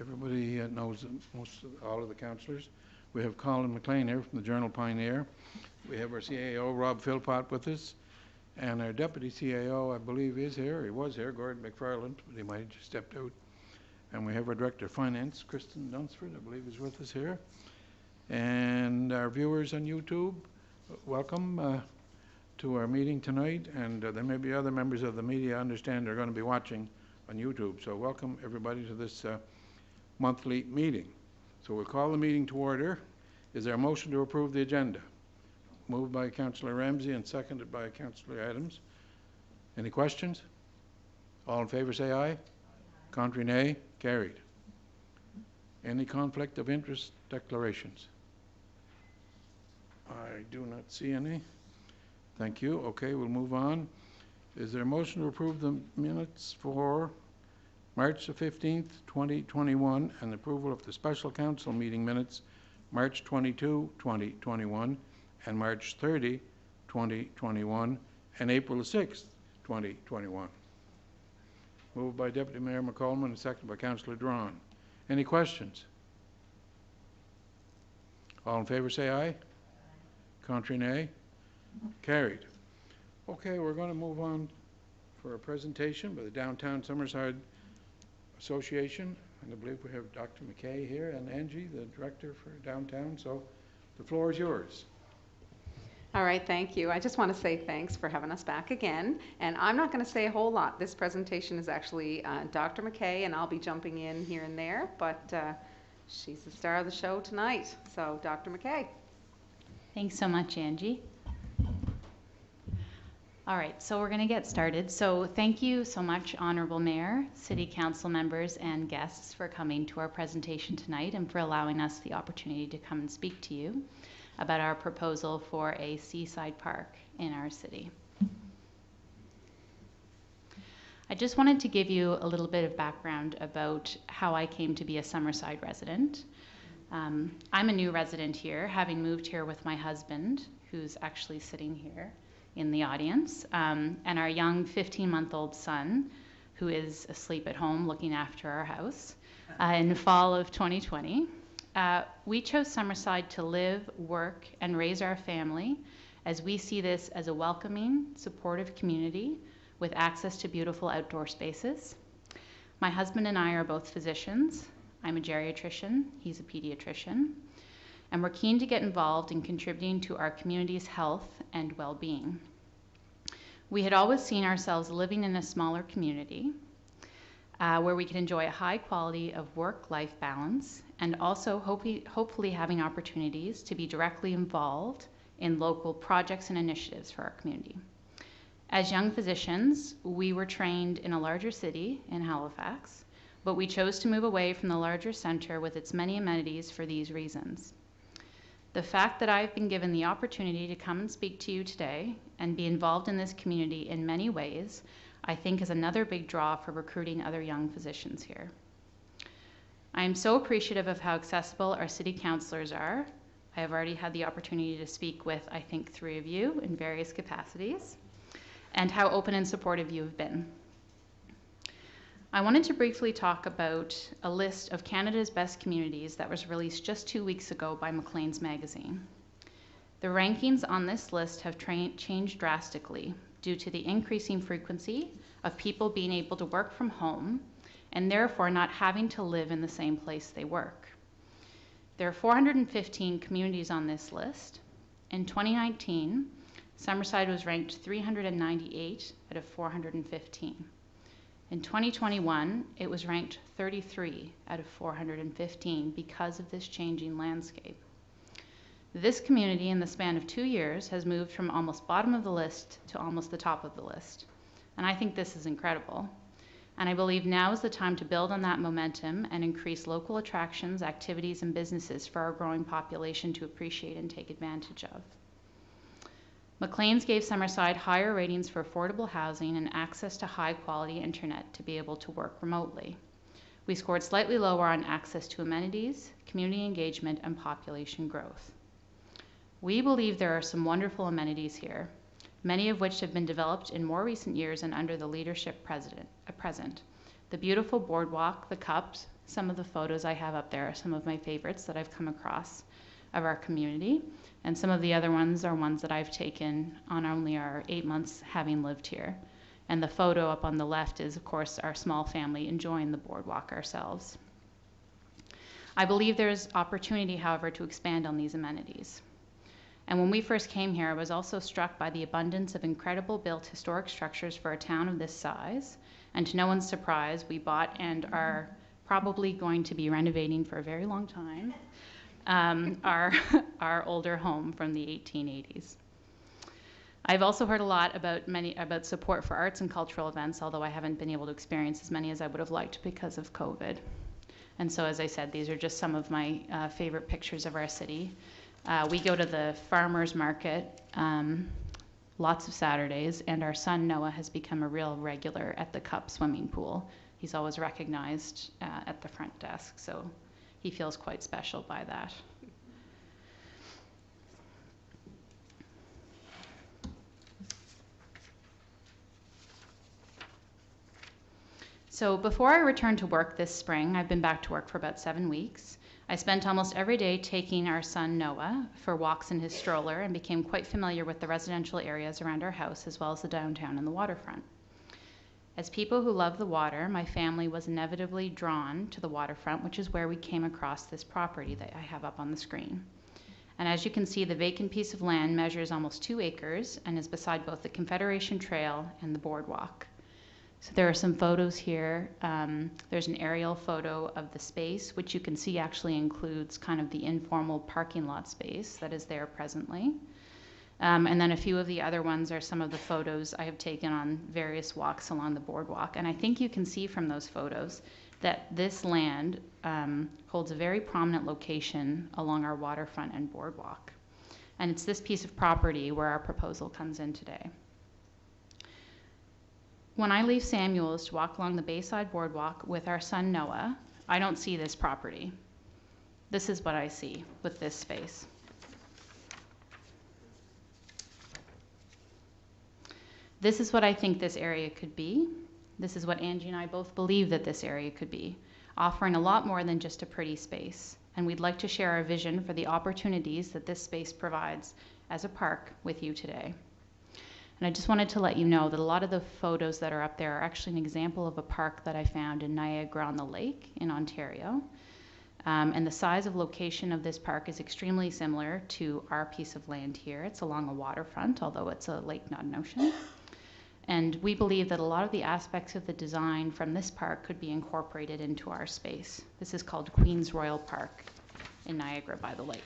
everybody knows all of the councillors. We have Colin McLean here from the Journal Pioneer. We have our CAO, Rob Philpott, with us. And our Deputy CAO, I believe, is here. He was here, Gordon McFarland, but he might have just stepped out. And we have our Director of Finance, Kristen Dunsford, I believe, is with us here. And our viewers on YouTube, welcome to our meeting tonight. And there may be other members of the media, I understand, are going to be watching on YouTube. So welcome, everybody, to this monthly meeting. So we'll call the meeting to order. Is there a motion to approve the agenda? Moved by Councillor Ramsey and seconded by Councillor Adams. Any questions? All in favour say aye. Contrary nay. Carried. Any conflict of interest declarations? I do not see any. Thank you. Okay, we'll move on. Is there a motion to approve the minutes for March the 15th, 2021 and approval of the Special Council meeting minutes March 22, 2021 and March 30, 2021, and April the 6th, 2021. Moved by Deputy Mayor McCollum and seconded by Councillor Drawn. Any questions? All in favour say aye. Contrary nay. Carried. Okay, we're going to move on for a presentation by the Downtown Somerset Association. And I believe we have Dr. McKay here and Angie, the Director for Downtown. So the floor is yours. All right, thank you. I just want to say thanks for having us back again. And I'm not going to say a whole lot. This presentation is actually Dr. McKay, and I'll be jumping in here and there, but she's the star of the show tonight. So, Dr. McKay. Thanks so much, Angie. All right, so we're going to get started. So thank you so much, Honourable Mayor, City Council members, and guests for coming to our presentation tonight and for allowing us the opportunity to come and speak to you about our proposal for a seaside park in our city. I just wanted to give you a little bit of background about how I came to be a Summerside resident. I'm a new resident here, having moved here with my husband, who's actually sitting here in the audience, and our young 15-month-old son, who is asleep at home looking after our house, in the fall of 2020. We chose Summerside to live, work, and raise our family, as we see this as a welcoming, supportive community with access to beautiful outdoor spaces. My husband and I are both physicians. I'm a geriatrician, he's a pediatrician, and we're keen to get involved in contributing to our community's health and well-being. We had always seen ourselves living in a smaller community where we could enjoy a high quality of work-life balance and also hopefully having opportunities to be directly involved in local projects and initiatives for our community. As young physicians, we were trained in a larger city in Halifax, but we chose to move away from the larger center with its many amenities for these reasons. The fact that I've been given the opportunity to come and speak to you today and be involved in this community in many ways, I think is another big draw for recruiting other young physicians here. I am so appreciative of how accessible our city councillors are. I have already had the opportunity to speak with, I think, 3 of you in various capacities, and how open and supportive you have been. I wanted to briefly talk about a list of Canada's best communities that was released just 2 weeks ago by Maclean's magazine. The rankings on this list have changed drastically due to the increasing frequency of people being able to work from home and therefore not having to live in the same place they work. There are 415 communities on this list. In 2019, Summerside was ranked 398 out of 415. In 2021, it was ranked 33 out of 415 because of this changing landscape. This community, in the span of 2 years, has moved from almost bottom of the list to almost the top of the list. And I think this is incredible. And I believe now is the time to build on that momentum and increase local attractions, activities, and businesses for our growing population to appreciate and take advantage of. Maclean's gave Summerside higher ratings for affordable housing and access to high-quality internet to be able to work remotely. We scored slightly lower on access to amenities, community engagement, and population growth. We believe there are some wonderful amenities here, many of which have been developed in more recent years and under the leadership present. The beautiful boardwalk, the Cups, Some of the photos I have up there are some of my favorites that I've come across of our community, and some of the other ones are ones that I've taken on only our 8 months having lived here. And the photo up on the left is, of course, our small family enjoying the boardwalk ourselves. I believe there's opportunity, however, to expand on these amenities. And when we first came here, I was also struck by the abundance of incredible built historic structures for a town of this size. And to no one's surprise, we bought and are probably going to be renovating for a very long time our older home from the 1880s. I've also heard a lot about support for arts and cultural events, although I haven't been able to experience as many as I would have liked because of COVID. And so, as I said, these are just some of my favorite pictures of our city. We go to the farmers market lots of Saturdays, and our son Noah has become a real regular at the Cup swimming pool. He's always recognized at the front desk, so he feels quite special by that. So before I returned to work this spring, I've been back to work for about 7 weeks. I spent almost every day taking our son Noah for walks in his stroller and became quite familiar with the residential areas around our house as well as the downtown and the waterfront. As people who love the water, my family was inevitably drawn to the waterfront, which is where we came across this property that I have up on the screen. And as you can see, the vacant piece of land measures almost 2 acres and is beside both the Confederation Trail and the boardwalk. So there are some photos here. There's an aerial photo of the space, which you can see actually includes kind of the informal parking lot space that is there presently. And then a few of the other ones are some of the photos I have taken on various walks along the boardwalk. And I think you can see from those photos that this land holds a very prominent location along our waterfront and boardwalk. And it's this piece of property where our proposal comes in today. When I leave Samuel's to walk along the Bayside Boardwalk with our son Noah, I don't see this property. This is what I see with this space. This is what I think this area could be. This is what Angie and I both believe that this area could be, offering a lot more than just a pretty space. And we'd like to share our vision for the opportunities that this space provides as a park with you today. And I just wanted to let you know that a lot of the photos that are up there are actually an example of a park that I found in Niagara-on-the-Lake in Ontario. And the size of location of this park is extremely similar to our piece of land here. It's along a waterfront, although it's a lake, not an ocean. And we believe that a lot of the aspects of the design from this park could be incorporated into our space. This is called Queen's Royal Park in Niagara by the lake.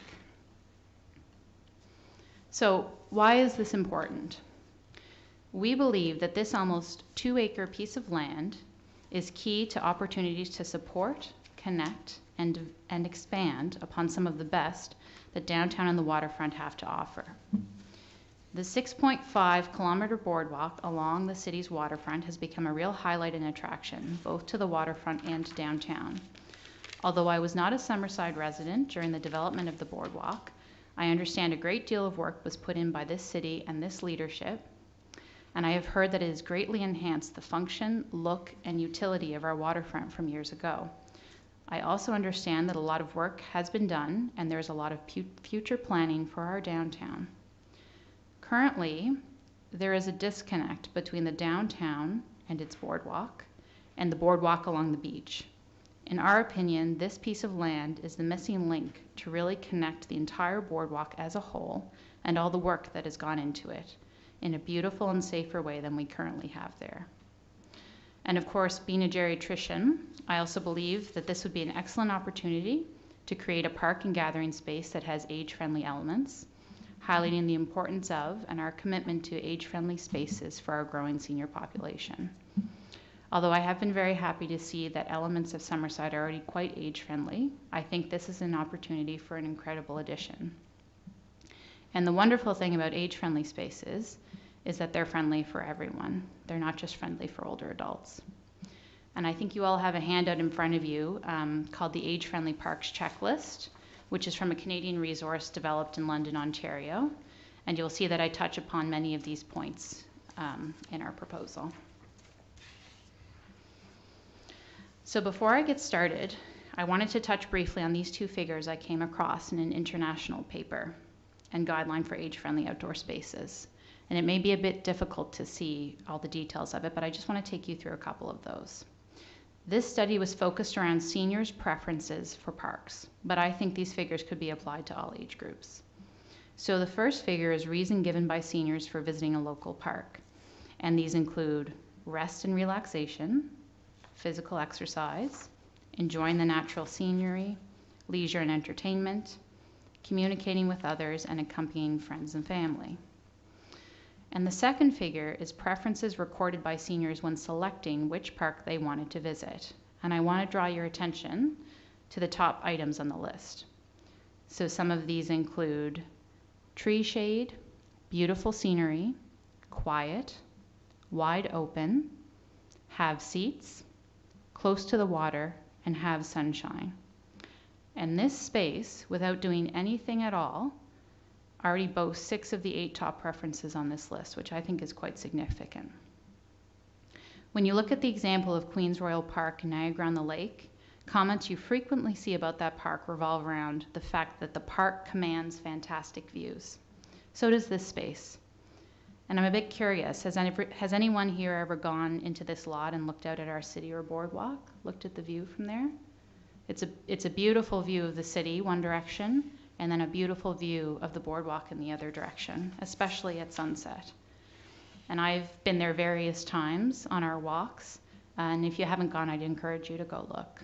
So why is this important? We believe that this almost 2-acre piece of land is key to opportunities to support, connect, and expand upon some of the best that downtown and the waterfront have to offer. The 6.5-kilometer boardwalk along the city's waterfront has become a real highlight and attraction, both to the waterfront and to downtown. Although I was not a Summerside resident during the development of the boardwalk, I understand a great deal of work was put in by this city and this leadership, and I have heard that it has greatly enhanced the function, look, and utility of our waterfront from years ago. I also understand that a lot of work has been done, and there's a lot of future planning for our downtown. Currently, there is a disconnect between the downtown and its boardwalk, and the boardwalk along the beach. In our opinion, this piece of land is the missing link to really connect the entire boardwalk as a whole and all the work that has gone into it in a beautiful and safer way than we currently have there. And of course, being a geriatrician, I also believe that this would be an excellent opportunity to create a park and gathering space that has age-friendly elements, highlighting the importance of and our commitment to age-friendly spaces for our growing senior population. Although I have been very happy to see that elements of Summerside are already quite age-friendly, I think this is an opportunity for an incredible addition. And the wonderful thing about age-friendly spaces is that they're friendly for everyone. They're not just friendly for older adults. And I think you all have a handout in front of you called the Age Friendly Parks Checklist, which is from a Canadian resource developed in London, Ontario. And you'll see that I touch upon many of these points in our proposal. So before I get started, I wanted to touch briefly on these two figures I came across in an international paper and guideline for age-friendly outdoor spaces. And it may be a bit difficult to see all the details of it, but I just want to take you through a couple of those. This study was focused around seniors' preferences for parks, but I think these figures could be applied to all age groups. So the first figure is reason given by seniors for visiting a local park. And these include rest and relaxation, physical exercise, enjoying the natural scenery, leisure and entertainment, communicating with others, and accompanying friends and family. And the second figure is preferences recorded by seniors when selecting which park they wanted to visit. And I want to draw your attention to the top items on the list. So some of these include tree shade, beautiful scenery, quiet, wide open, have seats, close to the water, and have sunshine. And this space, without doing anything at all, already boasts 6 of the 8 top preferences on this list, which I think is quite significant. When you look at the example of Queen's Royal Park in Niagara-on-the-Lake, comments you frequently see about that park revolve around the fact that the park commands fantastic views. So does this space. And I'm a bit curious, has anyone here ever gone into this lot and looked out at our city or boardwalk, looked at the view from there? It's a beautiful view of the city, one direction, and then a beautiful view of the boardwalk in the other direction, especially at sunset. And I've been there various times on our walks, and if you haven't gone, I'd encourage you to go look.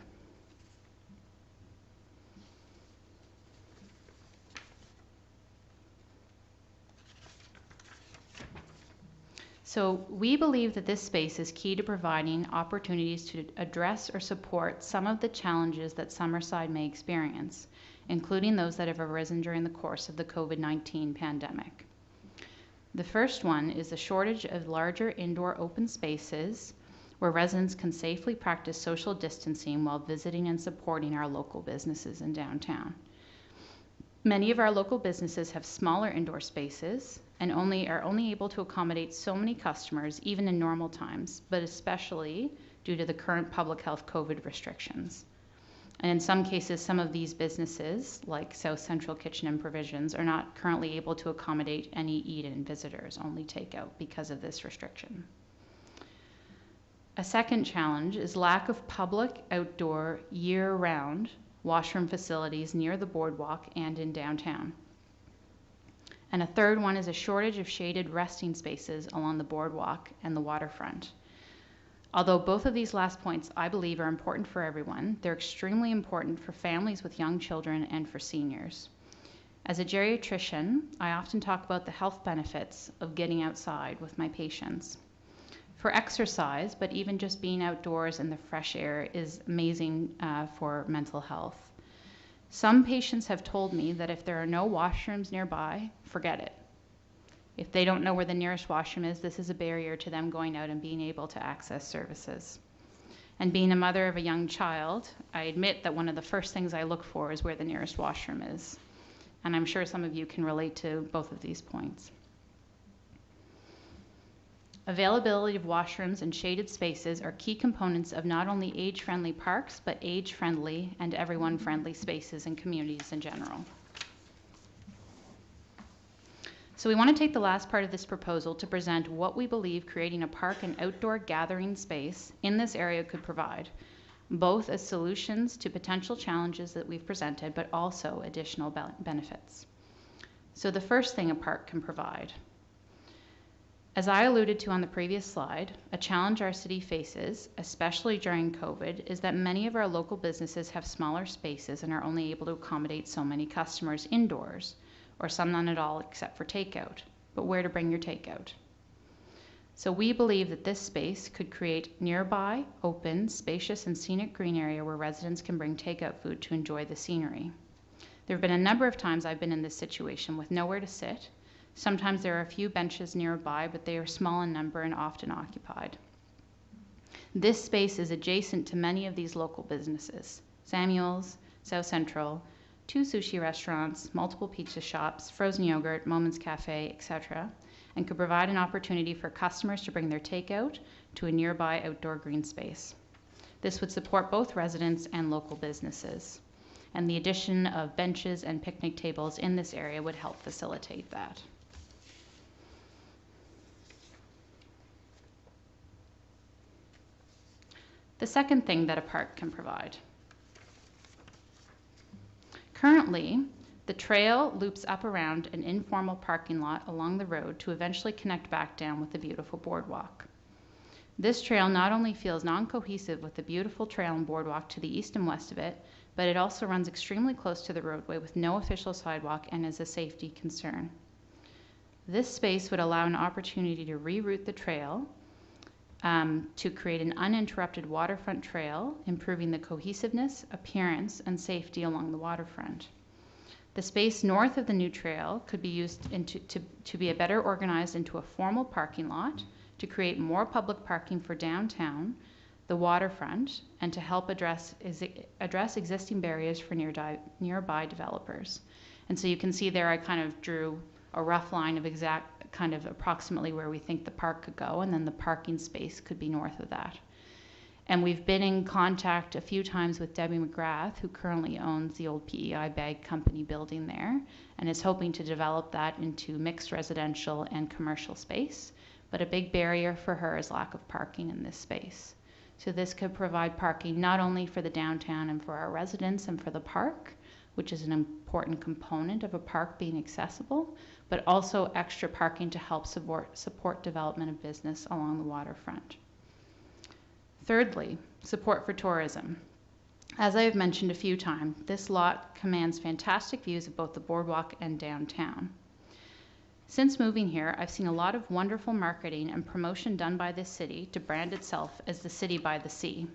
So we believe that this space is key to providing opportunities to address or support some of the challenges that Summerside may experience, including those that have arisen during the course of the COVID-19 pandemic. The first one is the shortage of larger indoor open spaces where residents can safely practice social distancing while visiting and supporting our local businesses in downtown. Many of our local businesses have smaller indoor spaces and are only able to accommodate so many customers, even in normal times, but especially due to the current public health COVID restrictions. And in some cases, some of these businesses, like South Central Kitchen and Provisions, are not currently able to accommodate any eat-in visitors, only takeout, because of this restriction. A second challenge is lack of public outdoor year-round washroom facilities near the boardwalk and in downtown. And a third one is a shortage of shaded resting spaces along the boardwalk and the waterfront. Although both of these last points I believe are important for everyone, they're extremely important for families with young children and for seniors. As a geriatrician, I often talk about the health benefits of getting outside with my patients. For exercise, but even just being outdoors in the fresh air is amazing for mental health. Some patients have told me that if there are no washrooms nearby, forget it. If they don't know where the nearest washroom is, this is a barrier to them going out and being able to access services. And being a mother of a young child, I admit that one of the first things I look for is where the nearest washroom is. And I'm sure some of you can relate to both of these points. Availability of washrooms and shaded spaces are key components of not only age-friendly parks, but age-friendly and everyone-friendly spaces and communities in general. So we want to take the last part of this proposal to present what we believe creating a park and outdoor gathering space in this area could provide, both as solutions to potential challenges that we've presented, but also additional benefits. So the first thing a park can provide. As I alluded to on the previous slide, a challenge our city faces, especially during COVID, is that many of our local businesses have smaller spaces and are only able to accommodate so many customers indoors, or some none at all except for takeout. But where to bring your takeout? So we believe that this space could create nearby, open, spacious, and scenic green area where residents can bring takeout food to enjoy the scenery. There have been a number of times I've been in this situation with nowhere to sit. Sometimes there are a few benches nearby, but they are small in number and often occupied. This space is adjacent to many of these local businesses: Samuel's, South Central, 2 sushi restaurants, multiple pizza shops, frozen yogurt, Moments Cafe, etc., and could provide an opportunity for customers to bring their takeout to a nearby outdoor green space. This would support both residents and local businesses. And the addition of benches and picnic tables in this area would help facilitate that. The second thing that a park can provide. Currently, the trail loops up around an informal parking lot along the road to eventually connect back down with the beautiful boardwalk. This trail not only feels non-cohesive with the beautiful trail and boardwalk to the east and west of it, but it also runs extremely close to the roadway with no official sidewalk and is a safety concern. This space would allow an opportunity to reroute the trail to create an uninterrupted waterfront trail, improving the cohesiveness, appearance, and safety along the waterfront. The space north of the new trail could be used to be better organized into a formal parking lot to create more public parking for downtown, the waterfront, and to help address existing barriers for nearby developers. And so you can see there I kind of drew a rough line of kind of approximately where we think the park could go, and then the parking space could be north of that. And we've been in contact a few times with Debbie McGrath, who currently owns the old PEI bag company building there, and is hoping to develop that into mixed residential and commercial space. But a big barrier for her is lack of parking in this space. So this could provide parking not only for the downtown and for our residents and for the park, which is an important component of a park being accessible, but also extra parking to help support development of business along the waterfront. Thirdly, support for tourism. As I have mentioned a few times, this lot commands fantastic views of both the boardwalk and downtown. Since moving here, I've seen a lot of wonderful marketing and promotion done by this city to brand itself as the city by the sea.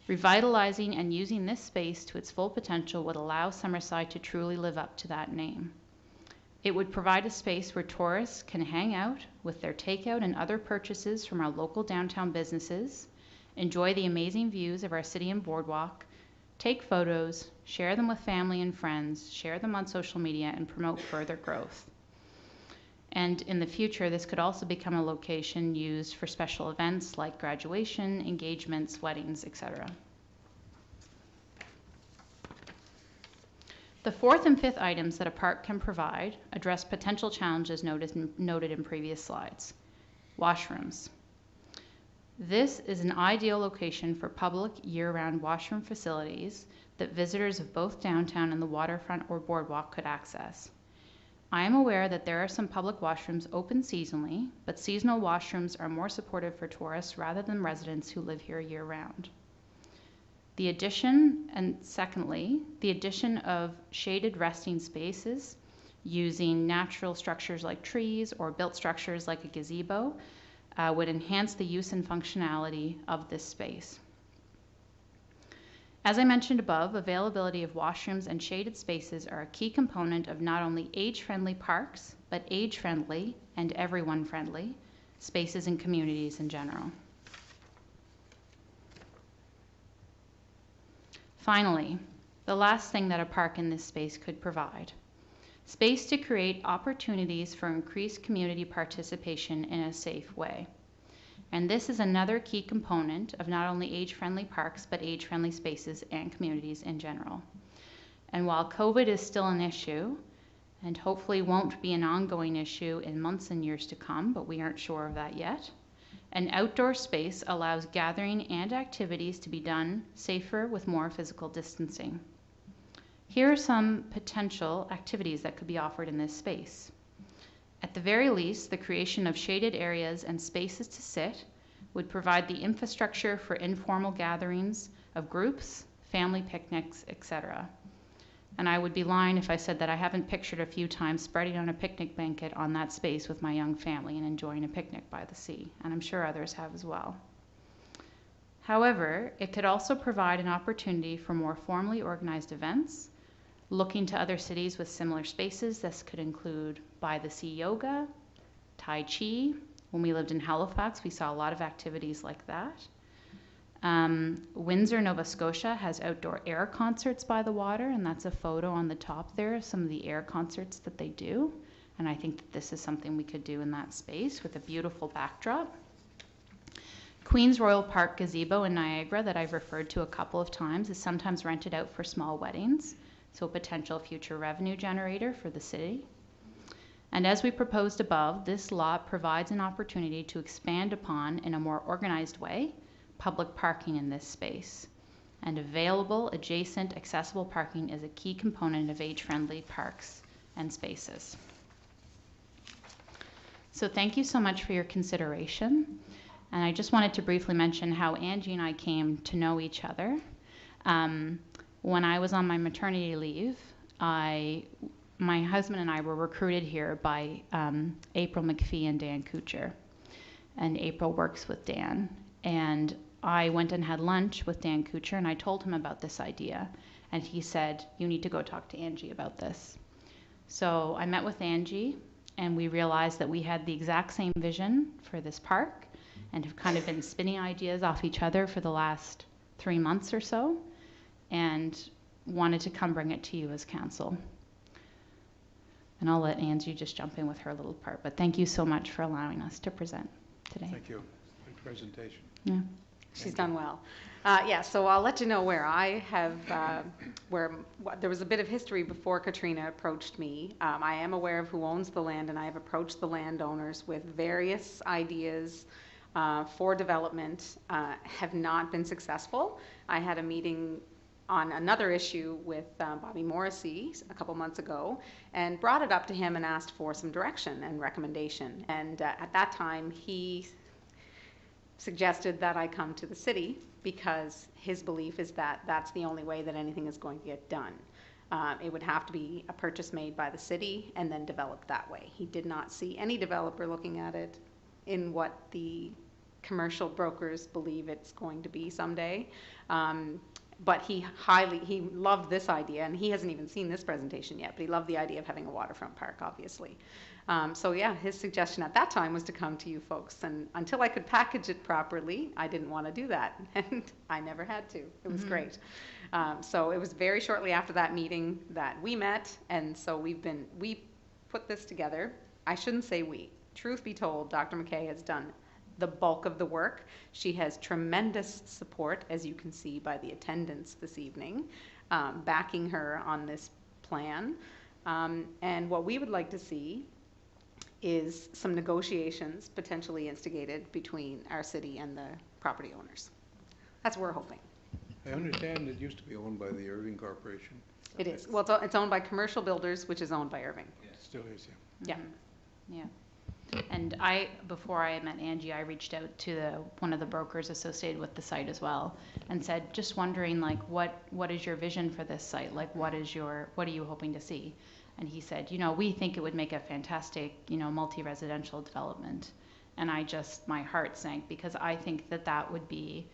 Revitalizing and using this space to its full potential would allow Summerside to truly live up to that name. It would provide a space where tourists can hang out with their takeout and other purchases from our local downtown businesses, enjoy the amazing views of our city and boardwalk, take photos, share them with family and friends, share them on social media, and promote further growth. And in the future, this could also become a location used for special events like graduation, engagements, weddings, etc. The fourth and fifth items that a park can provide address potential challenges noted in previous slides. Washrooms. This is an ideal location for public year-round washroom facilities that visitors of both downtown and the waterfront or boardwalk could access. I am aware that there are some public washrooms open seasonally, but seasonal washrooms are more supportive for tourists rather than residents who live here year-round. The addition of shaded resting spaces using natural structures like trees or built structures like a gazebo would enhance the use and functionality of this space. As I mentioned above, availability of washrooms and shaded spaces are a key component of not only age-friendly parks, but age-friendly and everyone-friendly spaces and communities in general. Finally, the last thing that a park in this space could provide: space to create opportunities for increased community participation in a safe way. And this is another key component of not only age-friendly parks, but age-friendly spaces and communities in general. And while COVID is still an issue, and hopefully won't be an ongoing issue in months and years to come, but we aren't sure of that yet, an outdoor space allows gathering and activities to be done safer with more physical distancing. Here are some potential activities that could be offered in this space. At the very least, the creation of shaded areas and spaces to sit would provide the infrastructure for informal gatherings of groups, family picnics, etc. And I would be lying if I said that I haven't pictured a few times spreading on a picnic blanket on that space with my young family and enjoying a picnic by the sea, and I'm sure others have as well. However, it could also provide an opportunity for more formally organized events. Looking to other cities with similar spaces, this could include by the sea yoga, Tai Chi. When we lived in Halifax, we saw a lot of activities like that. Windsor, Nova Scotia has outdoor air concerts by the water, and that's a photo on the top there of some of the air concerts that they do. And I think that this is something we could do in that space with a beautiful backdrop. Queen's Royal Park gazebo in Niagara that I've referred to a couple of times is sometimes rented out for small weddings, so a potential future revenue generator for the city. And as we proposed above, this lot provides an opportunity to expand upon, in a more organized way, public parking in this space. And available, adjacent, accessible parking is a key component of age-friendly parks and spaces. So thank you so much for your consideration. And I just wanted to briefly mention how Angie and I came to know each other. When I was on my maternity leave, my husband and I were recruited here by April McPhee and Dan Kuchar. And April works with Dan. And I went and had lunch with Dan Kuchar, and I told him about this idea. And he said, you need to go talk to Angie about this. So I met with Angie, and we realized that we had the exact same vision for this park and have kind of been spinning ideas off each other for the last 3 months or so, and wanted to come bring it to you as council. And I'll let Angie just jump in with her little part, but thank you so much for allowing us to present today. Thank you. Good presentation. Yeah. She's done well. Yeah, so I'll let you know where I have, there was a bit of history before Katrina approached me. I am aware of who owns the land, and I have approached the landowners with various ideas for development, have not been successful. I had a meeting on another issue with Bobby Morrissey a couple months ago, and brought it up to him and asked for some direction and recommendation. And at that time, he suggested that I come to the city because his belief is that that's the only way that anything is going to get done. It would have to be a purchase made by the city and then developed that way. He did not see any developer looking at it in what the commercial brokers believe it's going to be someday. But he loved this idea, and he hasn't even seen this presentation yet, but he loved the idea of having a waterfront park, obviously. So yeah, his suggestion at that time was to come to you folks, and until I could package it properly, I didn't want to do that, and I never had to. It was great. So it was very shortly after that meeting that we met, and so we put this together. I shouldn't say we. Truth be told, Dr. McKay has done the bulk of the work. She has tremendous support, as you can see by the attendance this evening, backing her on this plan. And what we would like to see is some negotiations potentially instigated between our city and the property owners. That's what we're hoping. I understand it used to be owned by the Irving Corporation. It is. Well, it's owned by Commercial Builders, which is owned by Irving. It still is, Yeah. Yeah. And before I met Angie, I reached out to one of the brokers associated with the site as well, and said, just wondering, like, what is your vision for this site? Like, what are you hoping to see? And he said, we think it would make a fantastic, multi-residential development. And my heart sank, because I think that would be,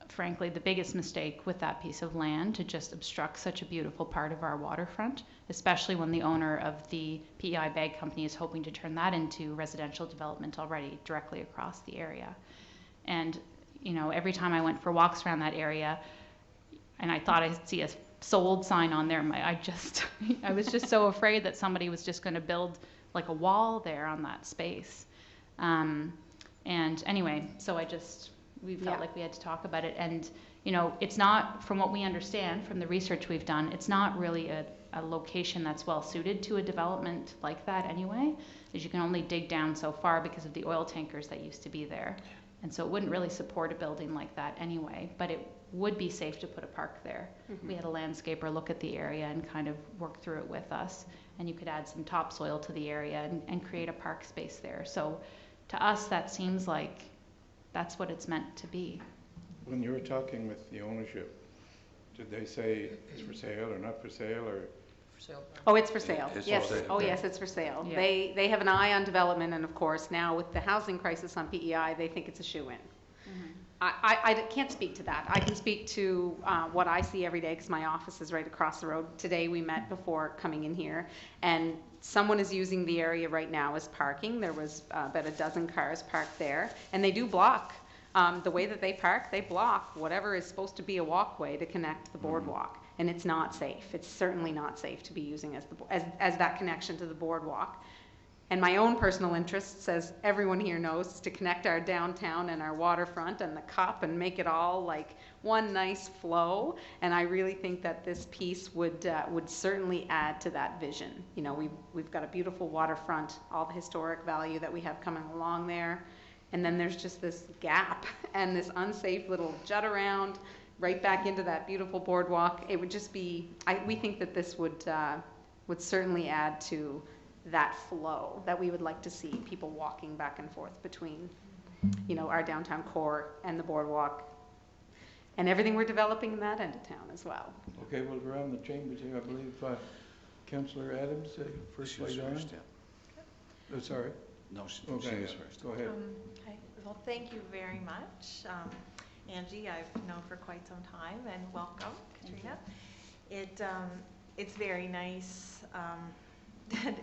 frankly, the biggest mistake with that piece of land, to just obstruct such a beautiful part of our waterfront, especially when the owner of the PEI bag company is hoping to turn that into residential development already directly across the area. And, every time I went for walks around that area, and I thought I'd see a sold sign on there, I was just so afraid that somebody was just going to build like a wall there on that space. And anyway, so we felt like we had to talk about it. And, it's not, from what we understand from the research we've done, it's not really a location that's well suited to a development like that anyway, as you can only dig down so far because of the oil tankers that used to be there. And so it wouldn't really support a building like that anyway, but it would be safe to put a park there. We had a landscaper look at the area and kind of work through it with us, and you could add some topsoil to the area and create a park space there. So to us, that seems like that's what it's meant to be. When you were talking with the ownership, did they say it's for sale or not for sale, or? For sale. Oh, it's for sale. It's Yes. for sale. Oh, yes, it's for sale. Yeah. They have an eye on development, and of course, now with the housing crisis on PEI, they think it's a shoo-in. I can't speak to that. I can speak to what I see every day, because my office is right across the road. Today we met before coming in here, and someone is using the area right now as parking. There was about a dozen cars parked there, and they do block. The way that they block whatever is supposed to be a walkway to connect the boardwalk, and it's not safe. It's certainly not safe to be using as that connection to the boardwalk. And my own personal interests, as everyone here knows, is to connect our downtown and our waterfront and the cup and make it all like one nice flow. And I really think that this piece would certainly add to that vision. You know, we've got a beautiful waterfront, all the historic value that we have coming along there. And then there's just this gap and this unsafe little jut around right back into that beautiful boardwalk. It would just be, we think that this would certainly add to that flow that we would like to see, people walking back and forth between, you know, our downtown core and the boardwalk and everything we're developing in that end of town as well. Okay, well, we're on the chambers here, I believe. Councillor Adams, first She was way down. first, yeah. Oh, sorry. No, she Okay, was first. go ahead. Okay. Well, thank you very much. Angie, I've known for quite some time, and welcome, Katrina. It's very nice.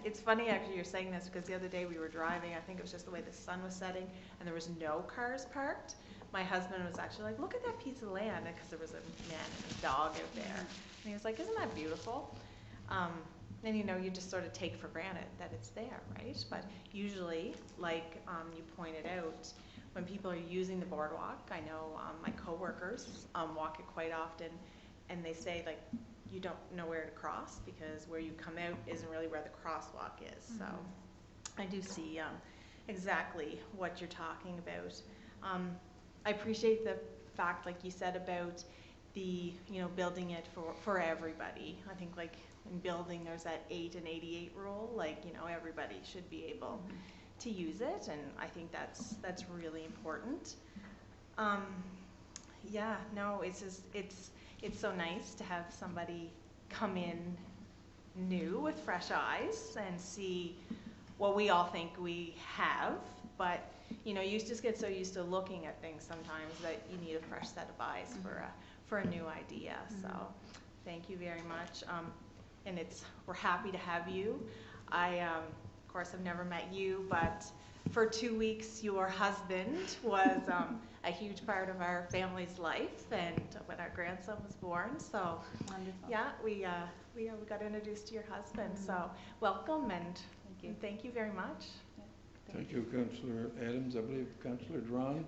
It's funny actually you're saying this, because the other day we were driving, I think it was just the way the sun was setting, and there was no cars parked. My husband was actually like, look at that piece of land, because there was a man and a dog out there. And he was like, isn't that beautiful? And you know, you just sort of take for granted that it's there, right? But usually, like you pointed out, when people are using the boardwalk, I know my coworkers walk it quite often, and they say like, you don't know where to cross because where you come out isn't really where the crosswalk is. Mm-hmm. So I do see exactly what you're talking about. I appreciate the fact, like you said, about the, you know, building it for everybody. I think like in building there's that 8 and 88 rule, like, you know, everybody should be able to use it, and I think that's really important. Yeah, no, it's just, it's so nice to have somebody come in new with fresh eyes and see what we all think we have, but you know, you just get so used to looking at things sometimes that you need a fresh set of eyes for a new idea. So thank you very much. And we're happy to have you. Of course, I've never met you, but for 2 weeks, your husband was a huge part of our family's life, and when our grandson was born. So, wonderful. Yeah, we got introduced to your husband. So, welcome, and thank you very much. Thank you, Councillor Adams. I believe Councillor Dron,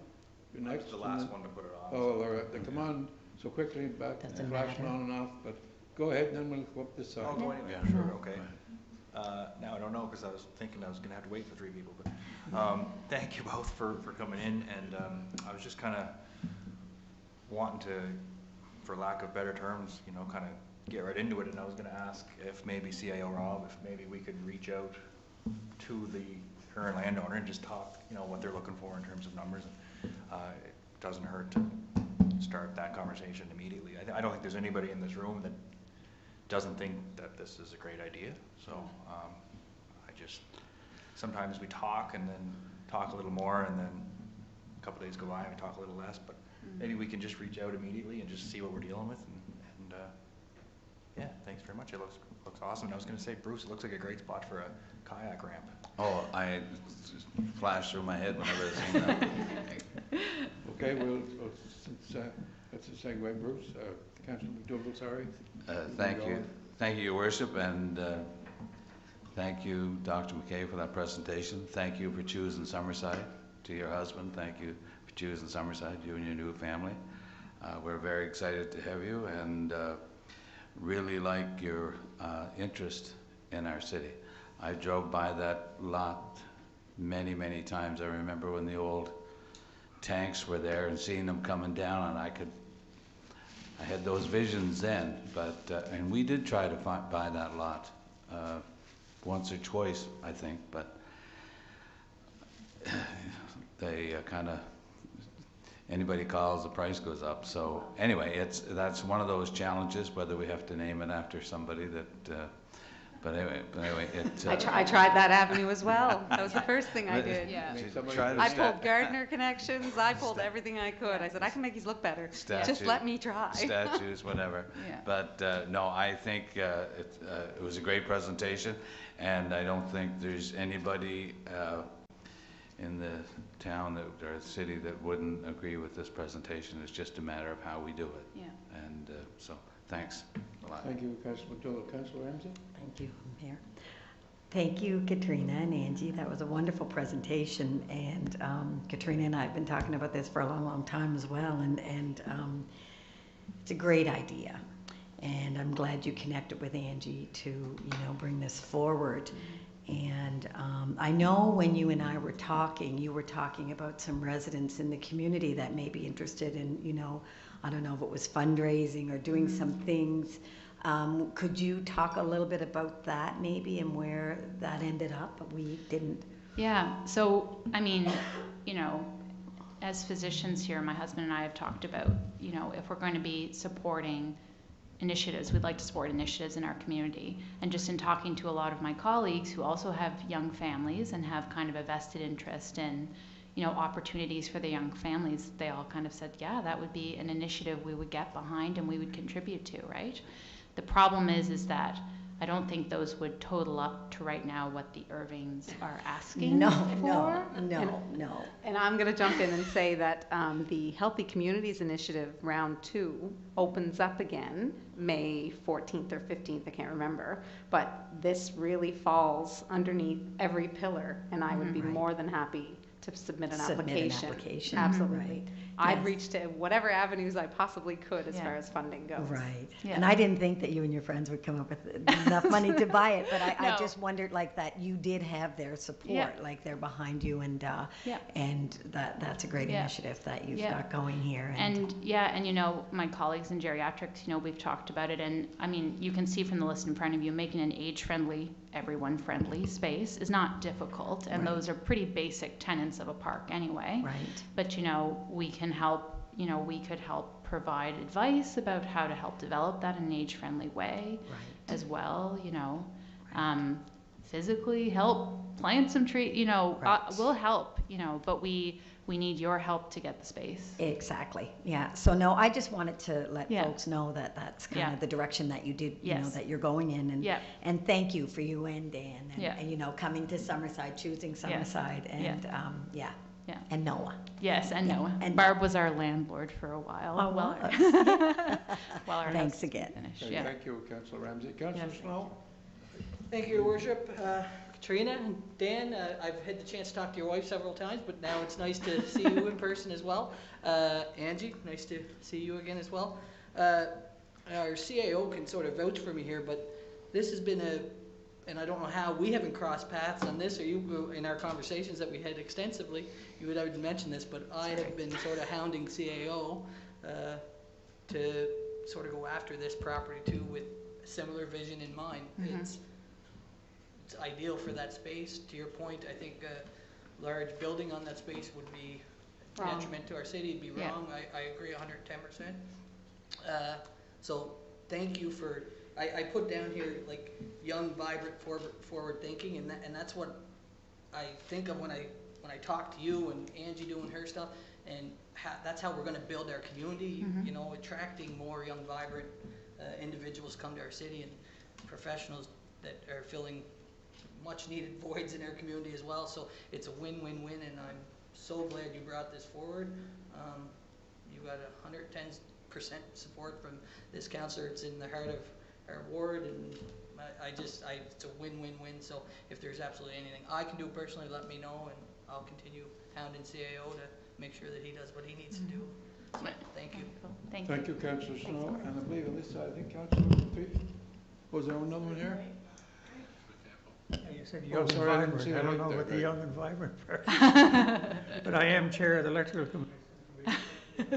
you're next. I was the last one to put it on. Oh, all right. Come on so quickly, back and flashing on and off, but go ahead, and then we'll go up this side. Oh, go anyway. Yeah, sure, okay. Now I don't know, because I was thinking I was going to have to wait for 3 people, but thank you both for coming in, and I was just kind of wanting to, for lack of better terms, you know, kind of get right into it, and I was going to ask if maybe CIO Rob, if maybe we could reach out to the current landowner and just talk, you know, what they're looking for in terms of numbers. And, it doesn't hurt to start that conversation immediately. I don't think there's anybody in this room that doesn't think that this is a great idea. So sometimes we talk and then talk a little more, and then a couple days go by and we talk a little less, but maybe we can just reach out immediately and just see what we're dealing with. And yeah, thanks very much. It looks awesome. And I was going to say, Bruce, it looks like a great spot for a kayak ramp. Oh, I just flashed through my head whenever I seen that. Okay, well, since that's a segue, Bruce. Councillor McDougall, sorry. Thank you. Thank you, Your Worship, and thank you, Dr. McKay, for that presentation. Thank you for choosing Summerside. To your husband, thank you for choosing Summerside, you and your new family. We're very excited to have you, and really like your interest in our city. I drove by that lot many, many times. I remember when the old tanks were there and seeing them coming down, and I had those visions then, but and we did try to buy that lot once or twice, I think, but they kind of, anybody calls, the price goes up. So anyway, that's one of those challenges, whether we have to name it after somebody that. But anyway, I tried that avenue as well. That was the first thing I did. Yeah. I pulled gardener connections. I pulled everything I could. I said, I can make these look better. Just let me try. Statues, whatever. Yeah. But no, I think it was a great presentation, and I don't think there's anybody in the town or the city that wouldn't agree with this presentation. It's just a matter of how we do it. Yeah. And so, thanks a lot. Thank you, Councillor McDougall. Councillor Ramsey? Thank you, Mayor. Thank you, Katrina and Angie. That was a wonderful presentation. And Katrina and I have been talking about this for a long, long time as well. And it's a great idea. And I'm glad you connected with Angie to, bring this forward. And I know when you and I were talking, you were talking about some residents in the community that may be interested in, I don't know if it was fundraising or doing some things. Could you talk a little bit about that maybe and where that ended up? We didn't. Yeah, so, I mean, as physicians here, my husband and I have talked about, if we're going to be supporting initiatives, we'd like to support initiatives in our community. And just in talking to a lot of my colleagues who also have young families and have kind of a vested interest in, opportunities for the young families, they all kind of said, yeah, that would be an initiative we would get behind and we would contribute to, right? The problem is that I don't think those would total up to right now what the Irvings are asking for. No. And I'm going to jump in and say that the Healthy Communities Initiative Round 2 opens up again May 14th or 15th, I can't remember. But this really falls underneath every pillar, and I would be more than happy to submit an application. Absolutely. Right. I'd Yes. reach to whatever avenues I possibly could as far as funding goes. Right. Yeah. And I didn't think that you and your friends would come up with enough money to buy it, but I No. just wondered like that you did have their support, Yeah. like they're behind you, and Yeah. and that's a great Yeah. initiative that you've Yeah. got going here. And my colleagues in geriatrics, we've talked about it, and I mean, you can see from the list in front of you, making an age-friendly, everyone-friendly space is not difficult, and Right. those are pretty basic tenets of a park anyway. Right. But, we can help, we could help provide advice about how to help develop that in an age-friendly way Right. as well, physically help plant some tree, Right. we'll help, but we need your help to get the space. Exactly. Yeah. So no, I just wanted to let Yeah. folks know that that's kind Yeah. of the direction that you did, Yes. that you're going in, and Yeah. and thank you for you and Dan, and, Yeah. and coming to Summerside, choosing Summerside, and Yeah. and Noah. Yes, and Yeah, Noah. and Barb was our landlord for a while. Oh, while was. while our Thanks house again. finished. Okay, Yeah. thank you, Councillor Ramsey. Councillor Yes. Snow? Thank you, Your Worship. Katrina and Dan, I've had the chance to talk to your wife several times, but now it's nice to see you in person as well. Angie, nice to see you again as well. Our CAO can sort of vouch for me here, but this has been and I don't know how we haven't crossed paths on this, or you, in our conversations that we had extensively, you would have mentioned this, but I have been sort of hounding CAO to sort of go after this property too with a similar vision in mind. Mhm. It's ideal for that space. To your point, I think a large building on that space would be Wrong. detriment to our city. It'd be Yeah. wrong. I agree 110%. So thank you for, I put down here like young, vibrant, forward thinking, and that's what I think of when I talk to you and Angie doing her stuff, and that's how we're going to build our community. Mhm. Attracting more young, vibrant individuals come to our city, and professionals that are filling much needed voids in our community as well. So it's a win-win-win, and I'm so glad you brought this forward. You got 110% support from this councillor. It's in the heart of our ward, and it's a win-win-win. So if there's absolutely anything I can do personally, let me know, and I'll continue hounding CAO to make sure that he does what he needs to do. So thank you. Cool. Thank Thank you. you, Councillor Snow. And I believe on this side, I think Councillor Fee. Was there another one here? You said Oh, young and sorry, I didn't vibrant. see I the don't light know there, what the right. young and vibrant part. But I am chair of the electrical committee. Every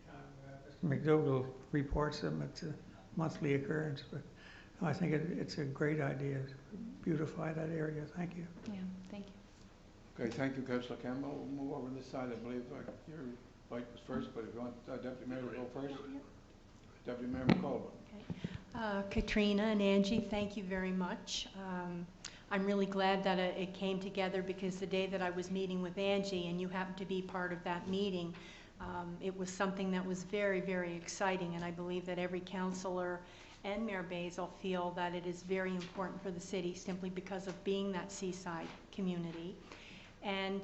time Mr. McDougall reports them, it's a monthly occurrence. But I think it's a great idea to beautify that area. Thank you. Yeah, thank you. Okay, thank you, Councillor Campbell. We'll move over to this side. I believe your light was first, but if you want Deputy Mayor to go first. Deputy Mayor McCall. Katrina and Angie, thank you very much. I'm really glad that it came together, because the day that I was meeting with Angie, and you happened to be part of that meeting, it was something that was very, very exciting, and I believe that every councillor and Mayor Basil feel that it is very important for the city simply because of being that seaside community. And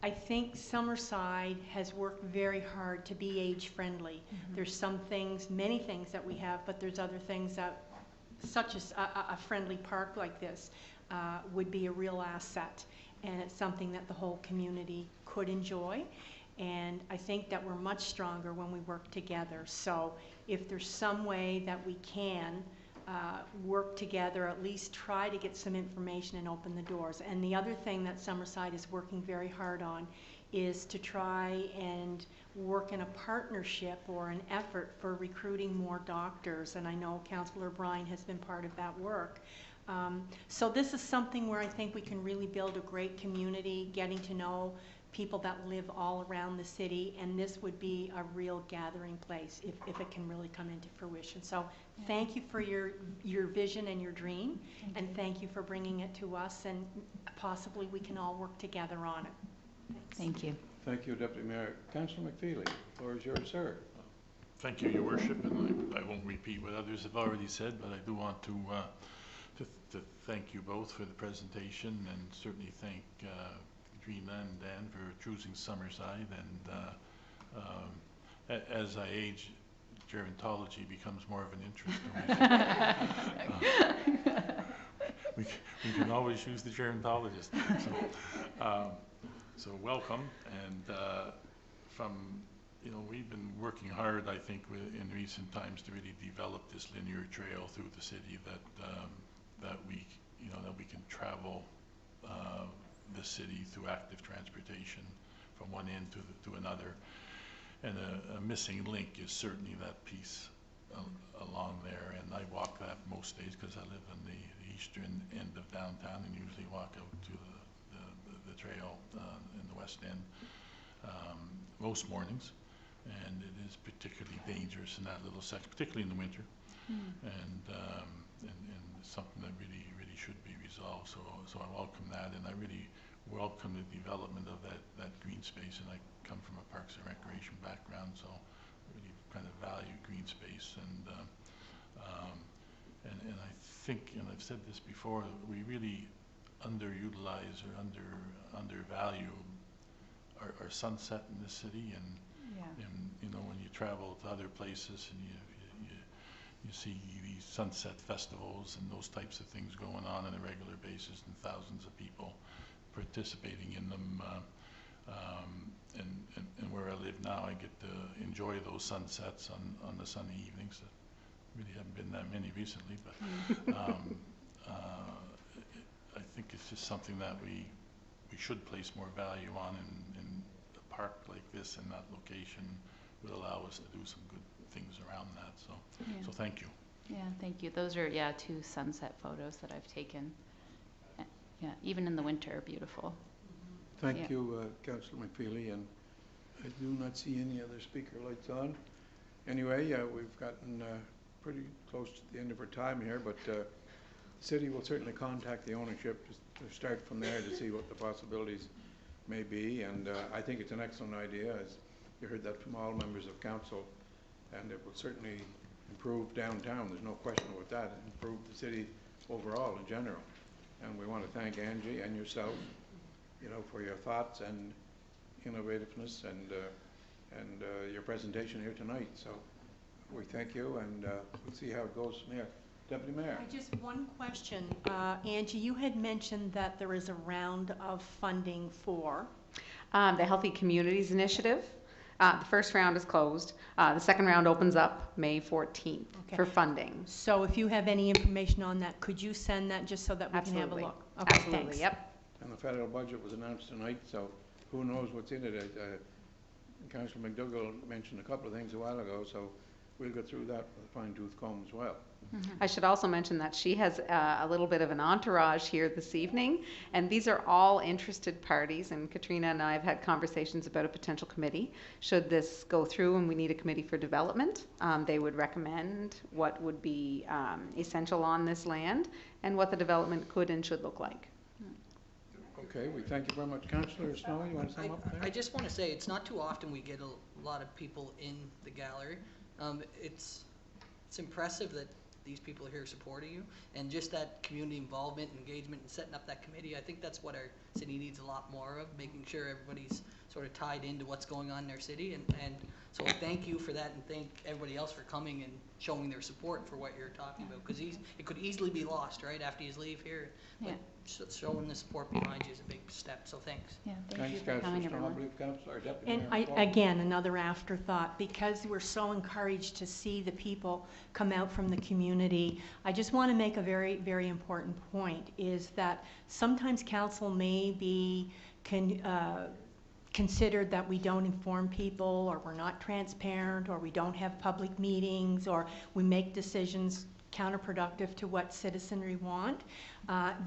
I think Summerside has worked very hard to be age-friendly. There's some things, many things that we have, but there's other things that, such as a friendly park like this, would be a real asset. And it's something that the whole community could enjoy. And I think that we're much stronger when we work together. So if there's some way that we can work together, at least try to get some information and open the doors. And the other thing that Summerside is working very hard on is to try and work in a partnership or an effort for recruiting more doctors. And I know Councillor Bryan has been part of that work. So this is something where I think we can really build a great community, getting to know people that live all around the city, and this would be a real gathering place if it can really come into fruition. So thank you for your vision and your dream, and thank you for bringing it to us, and possibly we can all work together on it. Thank you. Thank you, Deputy Mayor. Councillor McFeely, the floor is yours, sir. Thank you, Your Worship, and I won't repeat what others have already said, but I do want to thank you both for the presentation, and certainly thank Katrina and Dan for choosing Summerside. And as I age, gerontology becomes more of an interest. We can always use the gerontologist. So welcome, and we've been working hard, I think, in recent times to really develop this linear trail through the city that we can travel the city through active transportation from one end to another. And a missing link is certainly that piece along there. And I walk that most days because I live on the eastern end of downtown and usually walk out to the trail in the west end most mornings. And it is particularly dangerous in that little section, particularly in the winter. And something that really should be resolved. So I welcome that, and I really welcome the development of that green space. And I come from a Parks and Recreation background, so I really kind of value green space. And I think, and I've said this before, we really underutilize or undervalue our sunset in this city. And when you travel to other places and you see these sunset festivals and those types of things going on a regular basis, and thousands of people participating in them. And where I live now, I get to enjoy those sunsets on the sunny evenings. Really haven't been that many recently, but I think it's just something that we should place more value on, and a park like this in that location would allow us to do some good things around that. So thank you. Yeah, thank you. Those are, two sunset photos that I've taken. Yeah, even in the winter, beautiful. Thank you, Councillor McFeely, and I do not see any other speaker lights on. Anyway, we've gotten pretty close to the end of our time here, but the city will certainly contact the ownership to start from there to see what the possibilities may be. And I think it's an excellent idea, as you heard that from all members of council, and it will certainly improve downtown. There's no question about that. Improve the city overall in general. And we want to thank Angie and yourself, for your thoughts and innovativeness and your presentation here tonight. So we thank you, and we'll see how it goes from here. Deputy Mayor. Just one question. Angie, you had mentioned that there is a round of funding for the Healthy Communities Initiative. The first round is closed. The second round opens up May 14th for funding. So if you have any information on that, could you send that just so that we can have a look? Okay, Absolutely, thanks. Yep. And the federal budget was announced tonight, so who knows what's in it. Councillor McDougall mentioned a couple of things a while ago, so we'll go through that with a fine-tooth comb as well. I should also mention that she has a little bit of an entourage here this evening, and these are all interested parties, and Katrina and I have had conversations about a potential committee. Should this go through and we need a committee for development, they would recommend what would be essential on this land and what the development could and should look like. Okay, we thank you very much. Councillor Snow, you want to sum up there? I just want to say, it's not too often we get a lot of people in the gallery. It's impressive that these people are here supporting you. And just that community involvement, engagement, and setting up that committee, I think that's what our city needs a lot more of, making sure everybody's sort of tied into what's going on in their city. And so thank you for that, and thank everybody else for coming and showing their support for what you're talking about, because it could easily be lost, right, after you leave here. But showing the support behind you is a big step, so thanks. Yeah, thank Thanks, you for Councillor coming, Strong. I everyone. believe Councillor Deputy And Mayor McCall. again, another afterthought, because we're so encouraged to see the people come out from the community, I just want to make a very, very important point, is that sometimes council may be considered that we don't inform people, or we're not transparent, or we don't have public meetings, or we make decisions counterproductive to what citizenry want.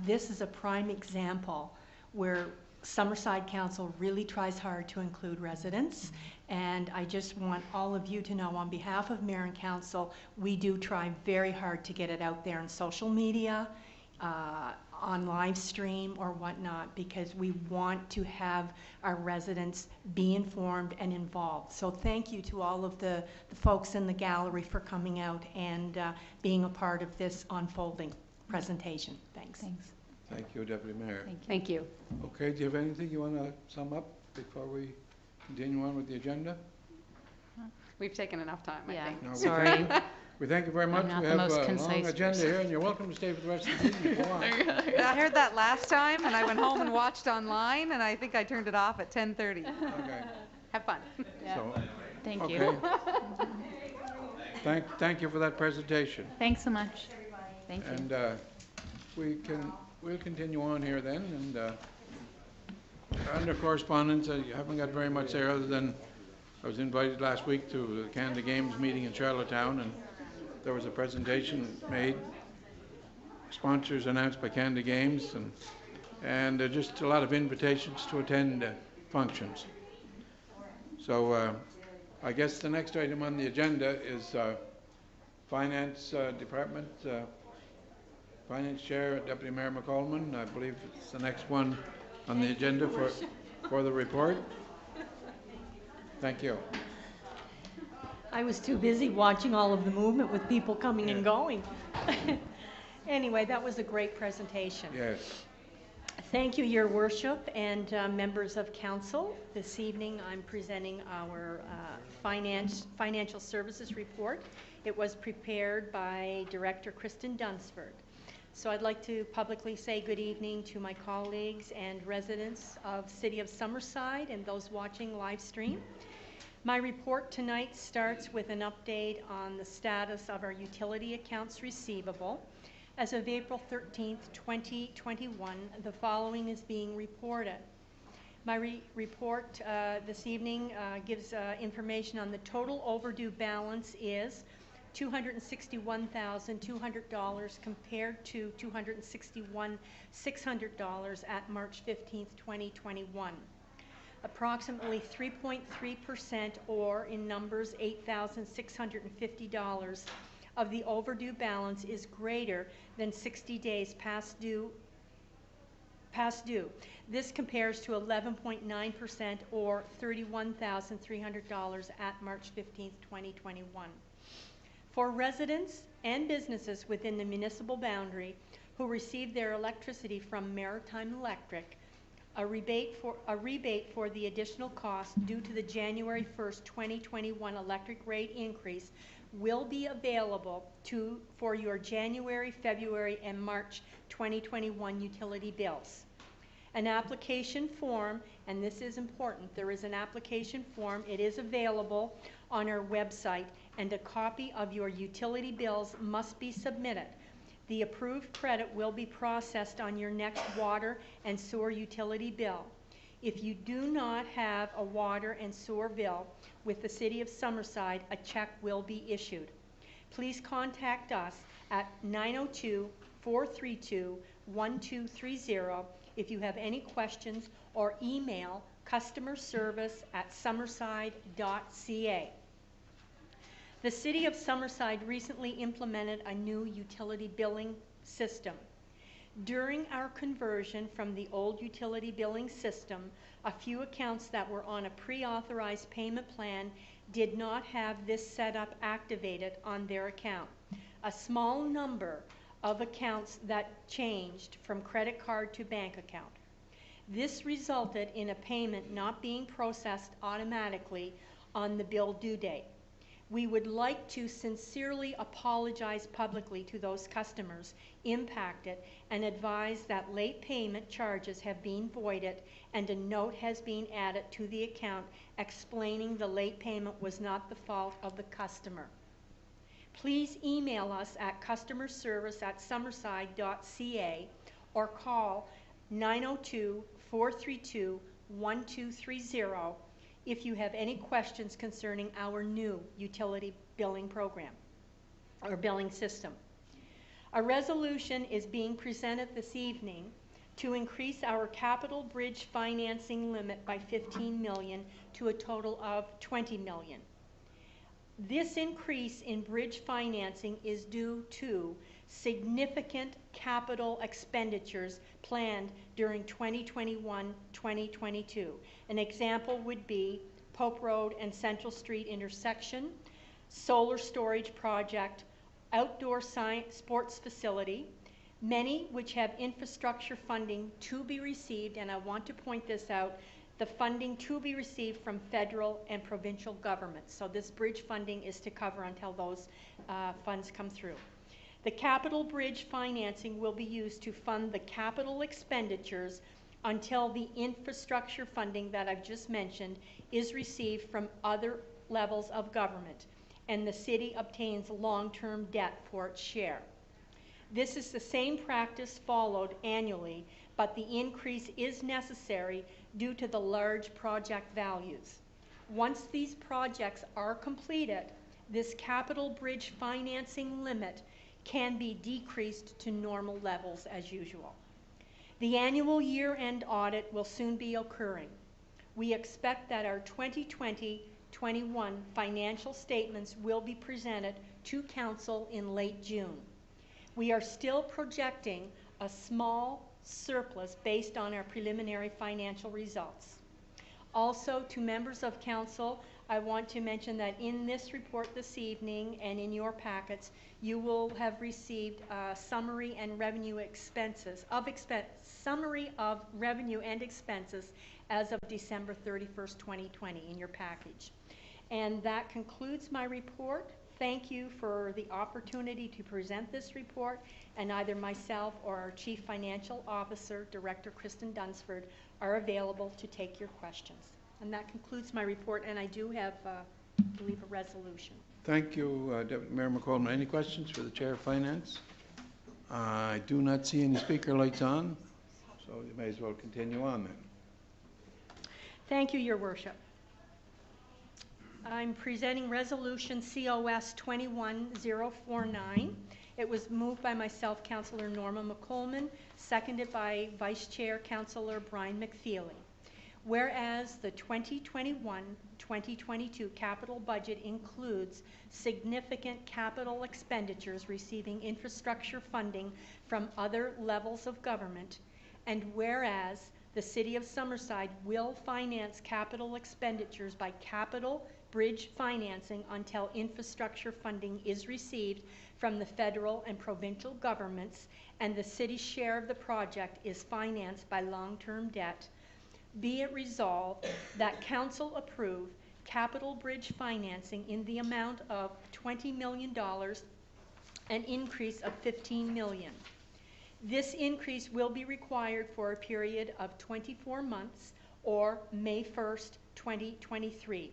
This is a prime example where Summerside Council really tries hard to include residents, and I just want all of you to know, on behalf of Mayor and Council, we do try very hard to get it out there in social media, on live stream or whatnot, because we want to have our residents be informed and involved. So thank you to all of the folks in the gallery for coming out and being a part of this unfolding presentation. Thanks. Thanks. Thank you, Deputy Mayor. Thank you. Okay, do you have anything you want to sum up before we continue on with the agenda? We've taken enough time, I Yeah. think. No, we Sorry. thank you. We thank you very much. not We the have most a long concise agenda person. here, and you're welcome to stay for the rest of the meeting if you want. I heard that last time, and I went home and watched online, and I think I turned it off at 10:30. Okay, Have fun. so, Thank you. okay. Thank you for that presentation. Thanks so much. Thank you. And we'll continue on here then, and under correspondence, you haven't got very much there other than I was invited last week to the Canada Games meeting in Charlottetown, and there was a presentation made, sponsors announced by Canada Games, and just a lot of invitations to attend functions. So I guess the next item on the agenda is Finance Department, Finance Chair, Deputy Mayor McCallman. I believe it's the next one on the agenda for the report. Thank you. I was too busy watching all of the movement with people coming and going. Anyway, that was a great presentation. Yes. Thank you, Your Worship, and members of Council. This evening, I'm presenting our financial services report. It was prepared by Director Kristen Dunsford. So I'd like to publicly say good evening to my colleagues and residents of City of Summerside and those watching live stream. My report tonight starts with an update on the status of our utility accounts receivable. As of April 13th, 2021, the following is being reported. My report this evening gives information on the total overdue balance is $261,200 compared to $261,600 at March 15th, 2021. Approximately 3.3%, or in numbers $8,650 of the overdue balance is greater than 60 days past due. This compares to 11.9%, or $31,300 at March 15th, 2021. For residents and businesses within the municipal boundary who receive their electricity from Maritime Electric, a rebate for the additional cost due to the January 1st, 2021 electric rate increase will be available for your January, February, and March 2021 utility bills. An application form, and this is important, there is an application form, it is available on our website, and a copy of your utility bills must be submitted. The approved credit will be processed on your next water and sewer utility bill. If you do not have a water and sewer bill with the City of Summerside, a check will be issued. Please contact us at 902-432-1230 if you have any questions, or email customerservice@summerside.ca. The City of Summerside recently implemented a new utility billing system. During our conversion from the old utility billing system, a few accounts that were on a pre-authorized payment plan did not have this setup activated on their account. a small number of accounts that changed from credit card to bank account. This resulted in a payment not being processed automatically on the bill due date. We would like to sincerely apologize publicly to those customers impacted and advise that late payment charges have been voided and a note has been added to the account explaining the late payment was not the fault of the customer. Please email us at customerservice@summerside.ca or call 902-432-1230 if you have any questions concerning our new utility billing program or billing system. A resolution is being presented this evening to increase our capital bridge financing limit by $15 million to a total of $20 million. This increase in bridge financing is due to significant capital expenditures planned during 2021-2022. An example would be Pope Road and Central Street intersection, solar storage project, outdoor sports facility, many which have infrastructure funding to be received, and I want to point this out, the funding to be received from federal and provincial governments. So this bridge funding is to cover until those funds come through. The capital bridge financing will be used to fund the capital expenditures until the infrastructure funding that I've just mentioned is received from other levels of government and the city obtains long-term debt for its share. This is the same practice followed annually, but the increase is necessary due to the large project values. Once these projects are completed, this capital bridge financing limit can be decreased to normal levels as usual. The annual year-end audit will soon be occurring. We expect that our 2020-21 financial statements will be presented to Council in late June. We are still projecting a small surplus based on our preliminary financial results. Also, to members of Council, I want to mention that in this report this evening and in your packets, you will have received a summary and revenue summary of revenue and expenses as of December 31st, 2020 in your package. And that concludes my report. Thank you for the opportunity to present this report, and either myself or our Chief Financial Officer, Director Kristen Dunsford, are available to take your questions. And that concludes my report, and I do have, I believe, a resolution. Thank you, Deputy Mayor McCollum. Any questions for the Chair of Finance? I do not see any speaker lights on, so you may as well continue on then. Thank you, Your Worship. I'm presenting Resolution COS 21049. It was moved by myself, Councillor Norma McCollum, seconded by Vice Chair Councillor Brian McFeely. Whereas the 2021-2022 capital budget includes significant capital expenditures receiving infrastructure funding from other levels of government, and whereas the City of Summerside will finance capital expenditures by capital bridge financing until infrastructure funding is received from the federal and provincial governments and the city's share of the project is financed by long-term debt, be it resolved that Council approve capital bridge financing in the amount of $20 million, an increase of $15 million. This increase will be required for a period of 24 months or May 1st, 2023,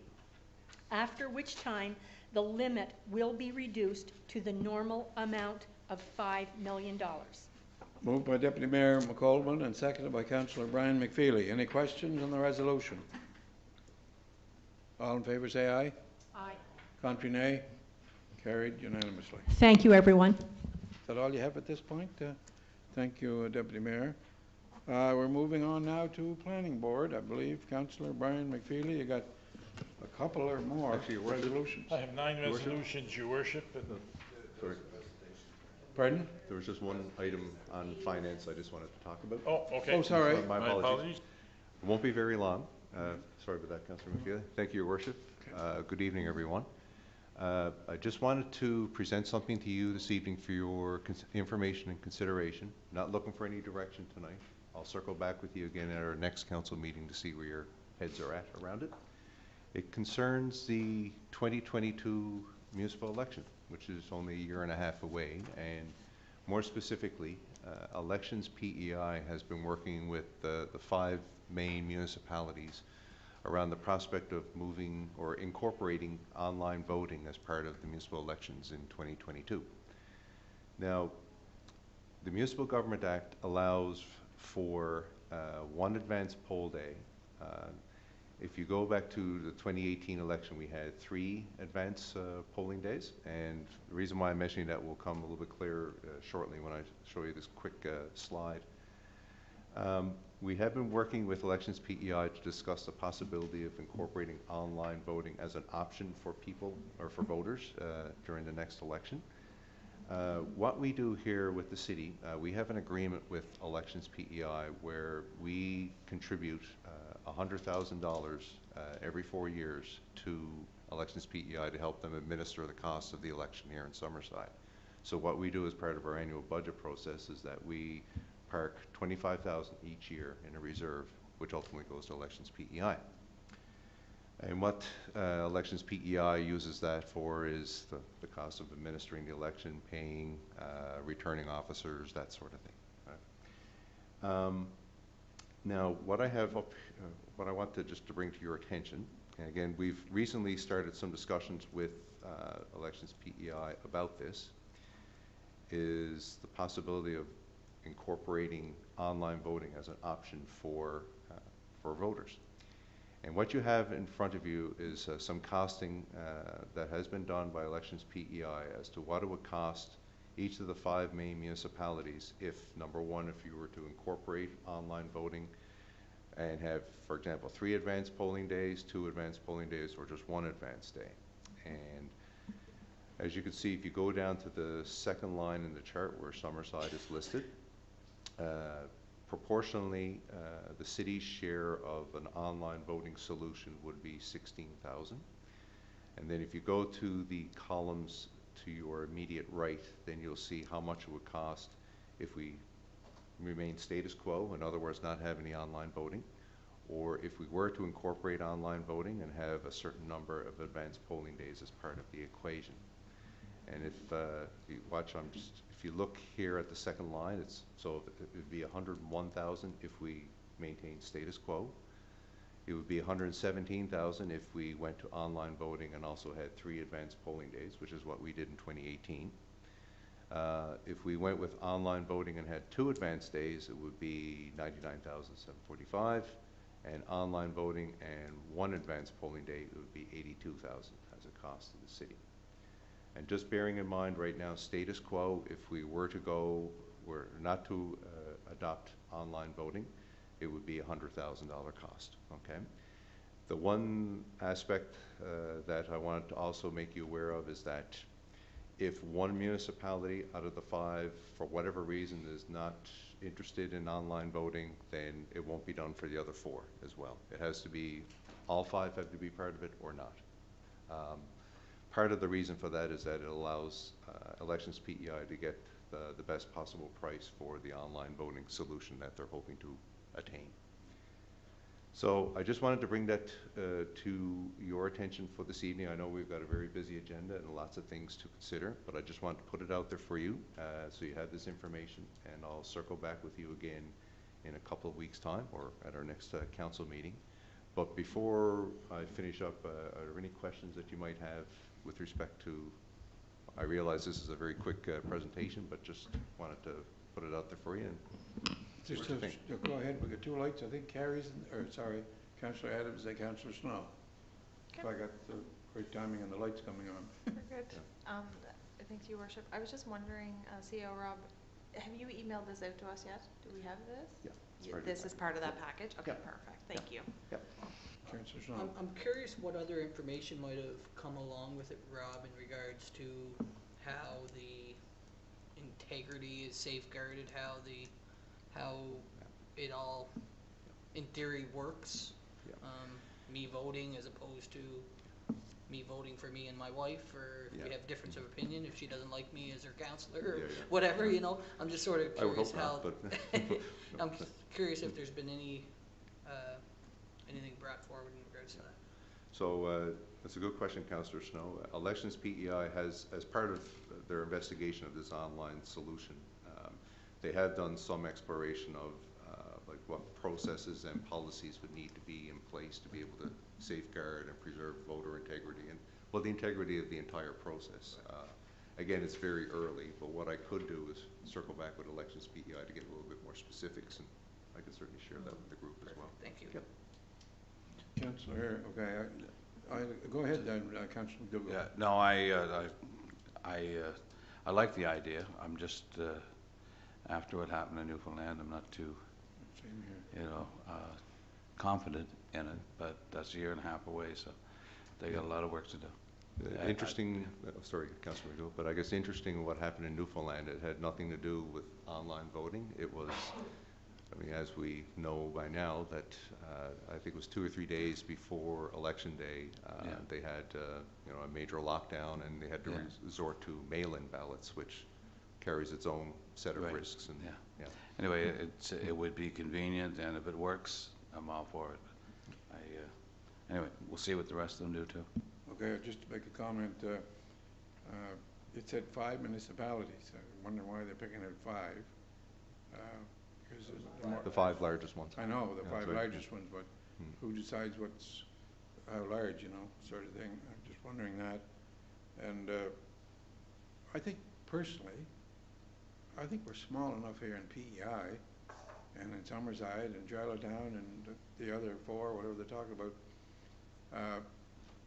after which time the limit will be reduced to the normal amount of $5 million. Moved by Deputy Mayor McCollum and seconded by Councillor Brian McFeely. Any questions on the resolution? All in favour say aye. Aye. Contrary nay. Carried unanimously. Thank you, everyone. Is that all you have at this point? Thank you, Deputy Mayor. We're moving on now to Planning Board. I believe Councillor Brian McFeely, you got a couple or more resolutions. I have 9 resolutions, Your Worship. Sorry. Pardon? There was just one item on finance I just wanted to talk about. Oh, okay. Oh, sorry. My apologies. It won't be very long. Sorry about that, Councillor McFeely. Thank you, Your Worship. Good evening, everyone. I just wanted to present something to you this evening for your information and consideration. Not looking for any direction tonight. I'll circle back with you again at our next council meeting to see where your heads are at around it. It concerns the 2022 municipal election, which is only a year and a half away, and more specifically, Elections PEI has been working with the 5 main municipalities around the prospect of moving or incorporating online voting as part of the municipal elections in 2022. Now, the Municipal Government Act allows for one advance poll day. If you go back to the 2018 election, we had 3 advance polling days, and the reason why I'm mentioning that will come a little bit clearer shortly when I show you this quick slide. We have been working with Elections PEI to discuss the possibility of incorporating online voting as an option for people or for voters during the next election. What we do here with the city, we have an agreement with Elections PEI where we contribute $100,000 every 4 years to Elections PEI to help them administer the costs of the election here in Somerset. So what we do as part of our annual budget process is that we park $25,000 each year in a reserve, which ultimately goes to Elections PEI. And what Elections PEI uses that for is the cost of administering the election, paying returning officers, that sort of thing. Right? Now, what I have up, what I want to just to bring to your attention, and again, we've recently started some discussions with Elections PEI about this, is the possibility of incorporating online voting as an option for voters. And what you have in front of you is some costing that has been done by Elections PEI as to what it would cost each of the 5 main municipalities if, number one, if you were to incorporate online voting and have, for example, 3 advance polling days, 2 advance polling days, or just 1 advance day. And as you can see, if you go down to the second line in the chart where Somerset is listed, proportionally, the city's share of an online voting solution would be $16,000. And then if you go to the columns to your immediate right, then you'll see how much it would cost if we remain status quo, in other words, not have any online voting, or if we were to incorporate online voting and have a certain number of advanced polling days as part of the equation. And if you watch, if you look here at the second line, so it would be 101,000 if we maintain status quo. It would be 117,000 if we went to online voting and also had 3 advanced polling days, which is what we did in 2018. If we went with online voting and had 2 advanced days, it would be 99,745, and online voting and 1 advanced polling day, it would be 82,000 as a cost to the city. And just bearing in mind right now, status quo, if we were to go, were not to adopt online voting, it would be a $100,000 cost, okay? The one aspect that I wanted to also make you aware of is that if one municipality out of the 5, for whatever reason, is not interested in online voting, then it won't be done for the other 4 as well. It has to be, all 5 have to be part of it or not. Part of the reason for that is that it allows Elections PEI to get the best possible price for the online voting solution that they're hoping to attain. So I just wanted to bring that to your attention for this evening. I know we've got a very busy agenda and lots of things to consider, but I just wanted to put it out there for you so you have this information, and I'll circle back with you again in a couple of weeks' time or at our next council meeting. But before I finish up, are there any questions that you might have with respect to, I realize this is a very quick presentation, but just wanted to put it out there for you. And just to go ahead, we've got 2 lights. I think Carrie's, Councillor Adams and Councillor Snow. If I got the right timing on the lights coming on. We're good. Thanks, Your Worship. I was just wondering, CEO Rob, have you emailed this out to us yet? Do we have this? Yeah. This is part of that package? Okay, perfect. Thank you. Yep. Councillor Snow. I'm curious what other information might have come along with it, Rob, in regards to how the integrity is safeguarded, how it all, in theory, works. Me voting as opposed to me voting for me and my wife, or if we Yeah. have difference of opinion, if she doesn't like me as her counselor, or Yeah, yeah. whatever, you know. I'm just sort of I would curious hope how. not, but. I'm curious if there's been anything brought forward in regards to that. So that's a good question, Councillor Snow. Elections PEI has, as part of their investigation of this online solution, they have done some exploration of like what processes and policies would need to be in place to be able to safeguard and preserve voter integrity and, well, the integrity of the entire process. Again, it's very early, but what I could do is circle back with Elections PEI to get a little bit more specifics, and I can certainly share that with the group as well. Thank you. Yep. Councillor, okay, go ahead then, Councillor McDougall. Yeah, no, I like the idea. I'm just, after what happened in Newfoundland, I'm not too, Same here. confident in it, but that's a year and a half away, so they got a lot of work to do. Interesting, sorry, Councillor McDougall, but I guess interesting what happened in Newfoundland. It had nothing to do with online voting. It was, I mean, as we know by now, that I think it was 2 or 3 days before Election Day, they had a major lockdown, and they had to resort to mail-in ballots, which carries its own set of risks. And Anyway, it would be convenient, and if it works, I'm all for it. Anyway, we'll see what the rest of them do too. Okay, just to make a comment, it said 5 municipalities. I wonder why they're picking out 5. Because the 5 largest ones. I know, the 5 right. largest ones, but who decides how large, sort of thing. I'm just wondering that. And I think personally, I think we're small enough here in PEI and in Summerside and Charlottetown and the other 4, whatever they're talking about,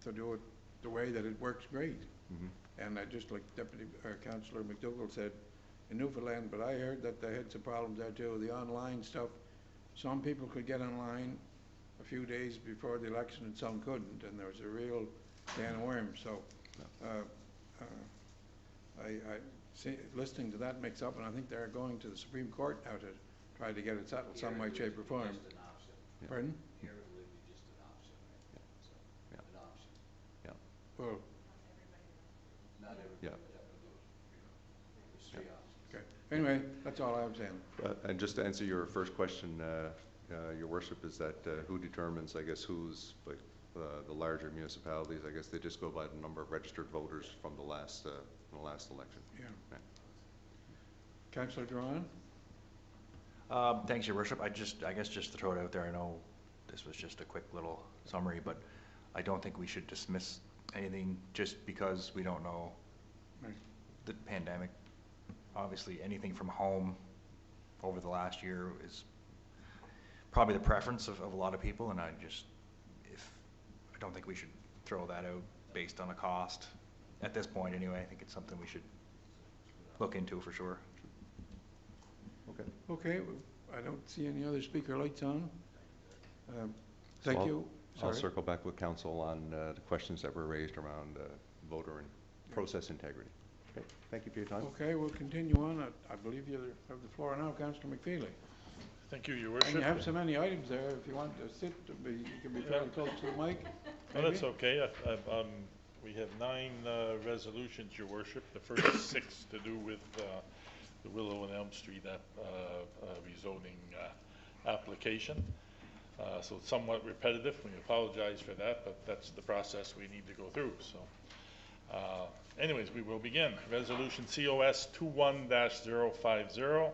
to do it the way that it works great. And I just like Deputy Councillor McDougall said, in Newfoundland, but I heard that they had some problems there too, the online stuff. Some people could get online a few days before the election and some couldn't, and there was a real can of worms. So I see, listening to that mix up, and I think they're going to the Supreme Court now to try to get it settled some way, shape, or form. Pardon? Here it would be just an option, right? So, an option. Well, Not everybody would have to do it. There's 3 options. okay. Anyway, that's all I'm saying. And just to answer your first question, Your Worship, is that who determines, I guess, who's like the larger municipalities? I guess they just go by the number of registered voters from the last election. Yeah. Councillor Drawn? Thanks, Your Worship. I guess just to throw it out there, I know this was just a quick little summary, but I don't think we should dismiss anything just because we don't know the pandemic. Obviously, anything from home over the last year is probably the preference of a lot of people, and I don't think we should throw that out based on a cost at this point anyway. I think it's something we should look into for sure. Okay, well, I don't see any other speaker lights on. Thank you. I'll Sorry. circle back with Council on the questions that were raised around voter and process integrity. Okay, thank you for your time. Okay, we'll continue on. I believe you have the floor now, Councillor McFeely. Thank you, Your And Worship. you have so many items there, if you want to sit, you can be fairly close to the mic. No, that's maybe? okay. We have 9 resolutions, Your Worship. The first 6 to do with the Willow and Elm Street rezoning application. So it's somewhat repetitive. We apologize for that, but that's the process we need to go through. So, anyways, we will begin. Resolution COS 21-050.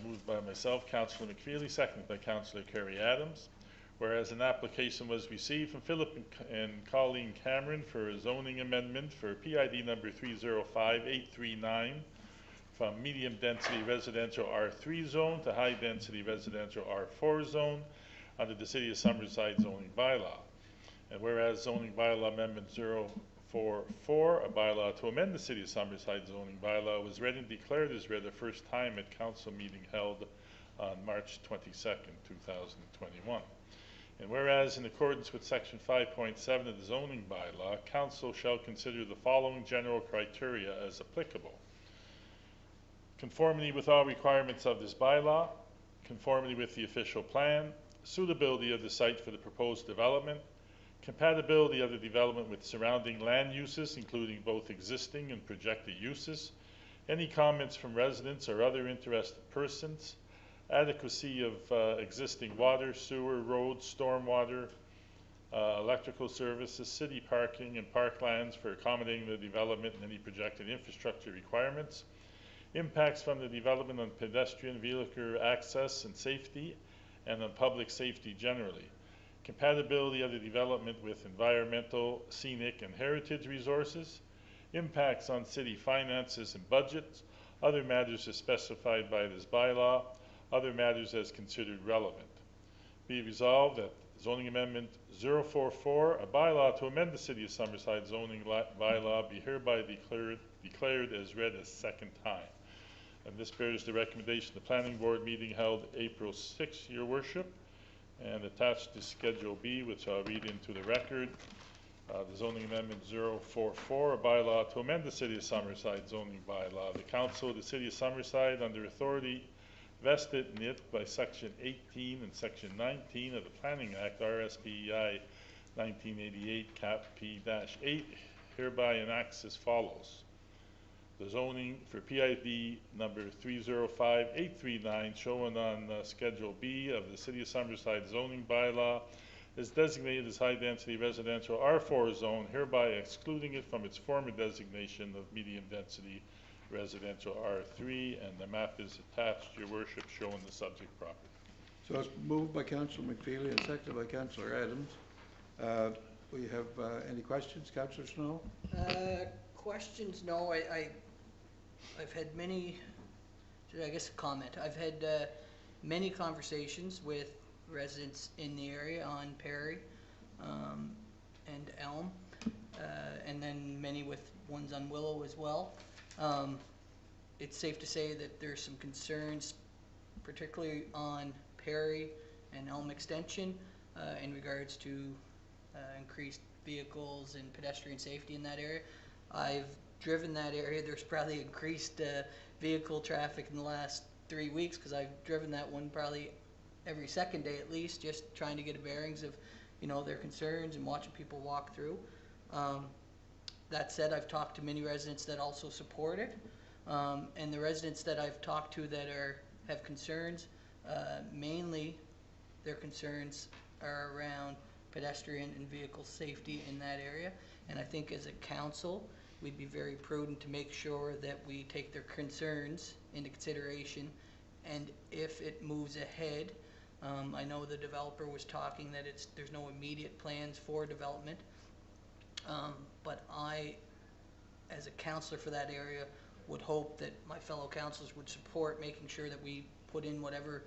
Moved by myself, Councillor McFeely, seconded by Councillor Kerry Adams. Whereas an application was received from Philip and Colleen Cameron for a zoning amendment for PID number 305839 from medium density residential R3 zone to high density residential R4 zone under the City of Summerside zoning bylaw. And whereas zoning bylaw amendment 044, a bylaw to amend the City of Summerside zoning bylaw, was read and declared as read the first time at council meeting held on March 22nd, 2021. And whereas in accordance with section 5.7 of the zoning bylaw, council shall consider the following general criteria as applicable: conformity with all requirements of this bylaw, conformity with the official plan, suitability of the site for the proposed development, Compatibility of the development with surrounding land uses, including both existing and projected uses. Any comments from residents or other interested persons. Adequacy of existing water, sewer, roads, stormwater, electrical services, city parking, and parklands for accommodating the development and any projected infrastructure requirements. Impacts from the development on pedestrian vehicular access and safety, and on public safety generally. Compatibility of the development with environmental, scenic, and heritage resources. Impacts on city finances and budgets. Other matters as specified by this bylaw. Other matters as considered relevant. Be resolved that Zoning Amendment 044, a bylaw to amend the City of Summerside zoning bylaw, be hereby declared as read a second time. And this bears the recommendation of the Planning Board meeting held April 6, Your Worship, and attached to Schedule B, which I'll read into the record. The Zoning Amendment 044, a bylaw to amend the City of Summerside zoning bylaw. The Council of the City of Summerside, under authority vested in it by Section 18 and Section 19 of the Planning Act, RSPEI 1988, Cap P-8, hereby enacts as follows. The zoning for PID number 305839, shown on Schedule B of the City of Summerside zoning bylaw, is designated as high-density residential R4 zone, hereby excluding it from its former designation of medium-density residential R3, and the map is attached, Your Worship, showing the subject property. So it's moved by Councillor McFeely and seconded by Councillor Adams. We have any questions, Councillor Snow? Questions? No, I've had many, I guess a comment. I've had many conversations with residents in the area on Perry and Elm, and then many with ones on Willow as well. It's safe to say that there's some concerns, particularly on Perry and Elm Extension, in regards to increased vehicles and pedestrian safety in that area. I've driven that area. There's probably increased vehicle traffic in the last 3 weeks, because I've driven that one probably every second day at least, just trying to get bearings of, you know, their concerns and watching people walk through. That said, I've talked to many residents that also support it, and the residents that I've talked to that have concerns, mainly their concerns are around pedestrian and vehicle safety in that area. And I think as a council, we'd be very prudent to make sure that we take their concerns into consideration, and if it moves ahead, I know the developer was talking that there's no immediate plans for development, but I, as a councillor for that area, would hope that my fellow councillors would support making sure that we put in whatever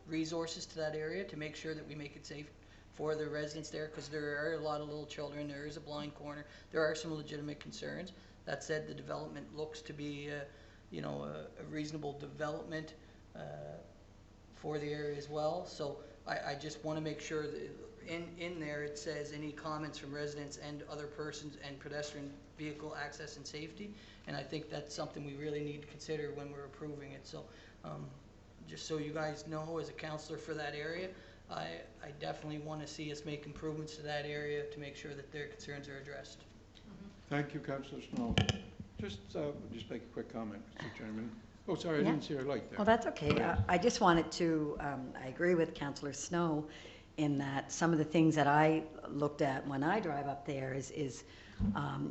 resources to that area to make sure that we make it safe for the residents there, because there are a lot of little children, there is a blind corner, there are some legitimate concerns. That said, the development looks to be you know, a reasonable development for the area as well. So I just want to make sure that in there it says any comments from residents and other persons and pedestrian vehicle access and safety, and I think that's something we really need to consider when we're approving it. So just so you guys know, as a councillor for that area, I definitely want to see us make improvements to that area to make sure that their concerns are addressed. Thank you, Councillor Snow. Just make a quick comment, Mr. Chairman. Oh, sorry, I Yeah. didn't see your light there. Well, that's okay. I just wanted to, I agree with Councillor Snow in that some of the things that I looked at when I drive up there is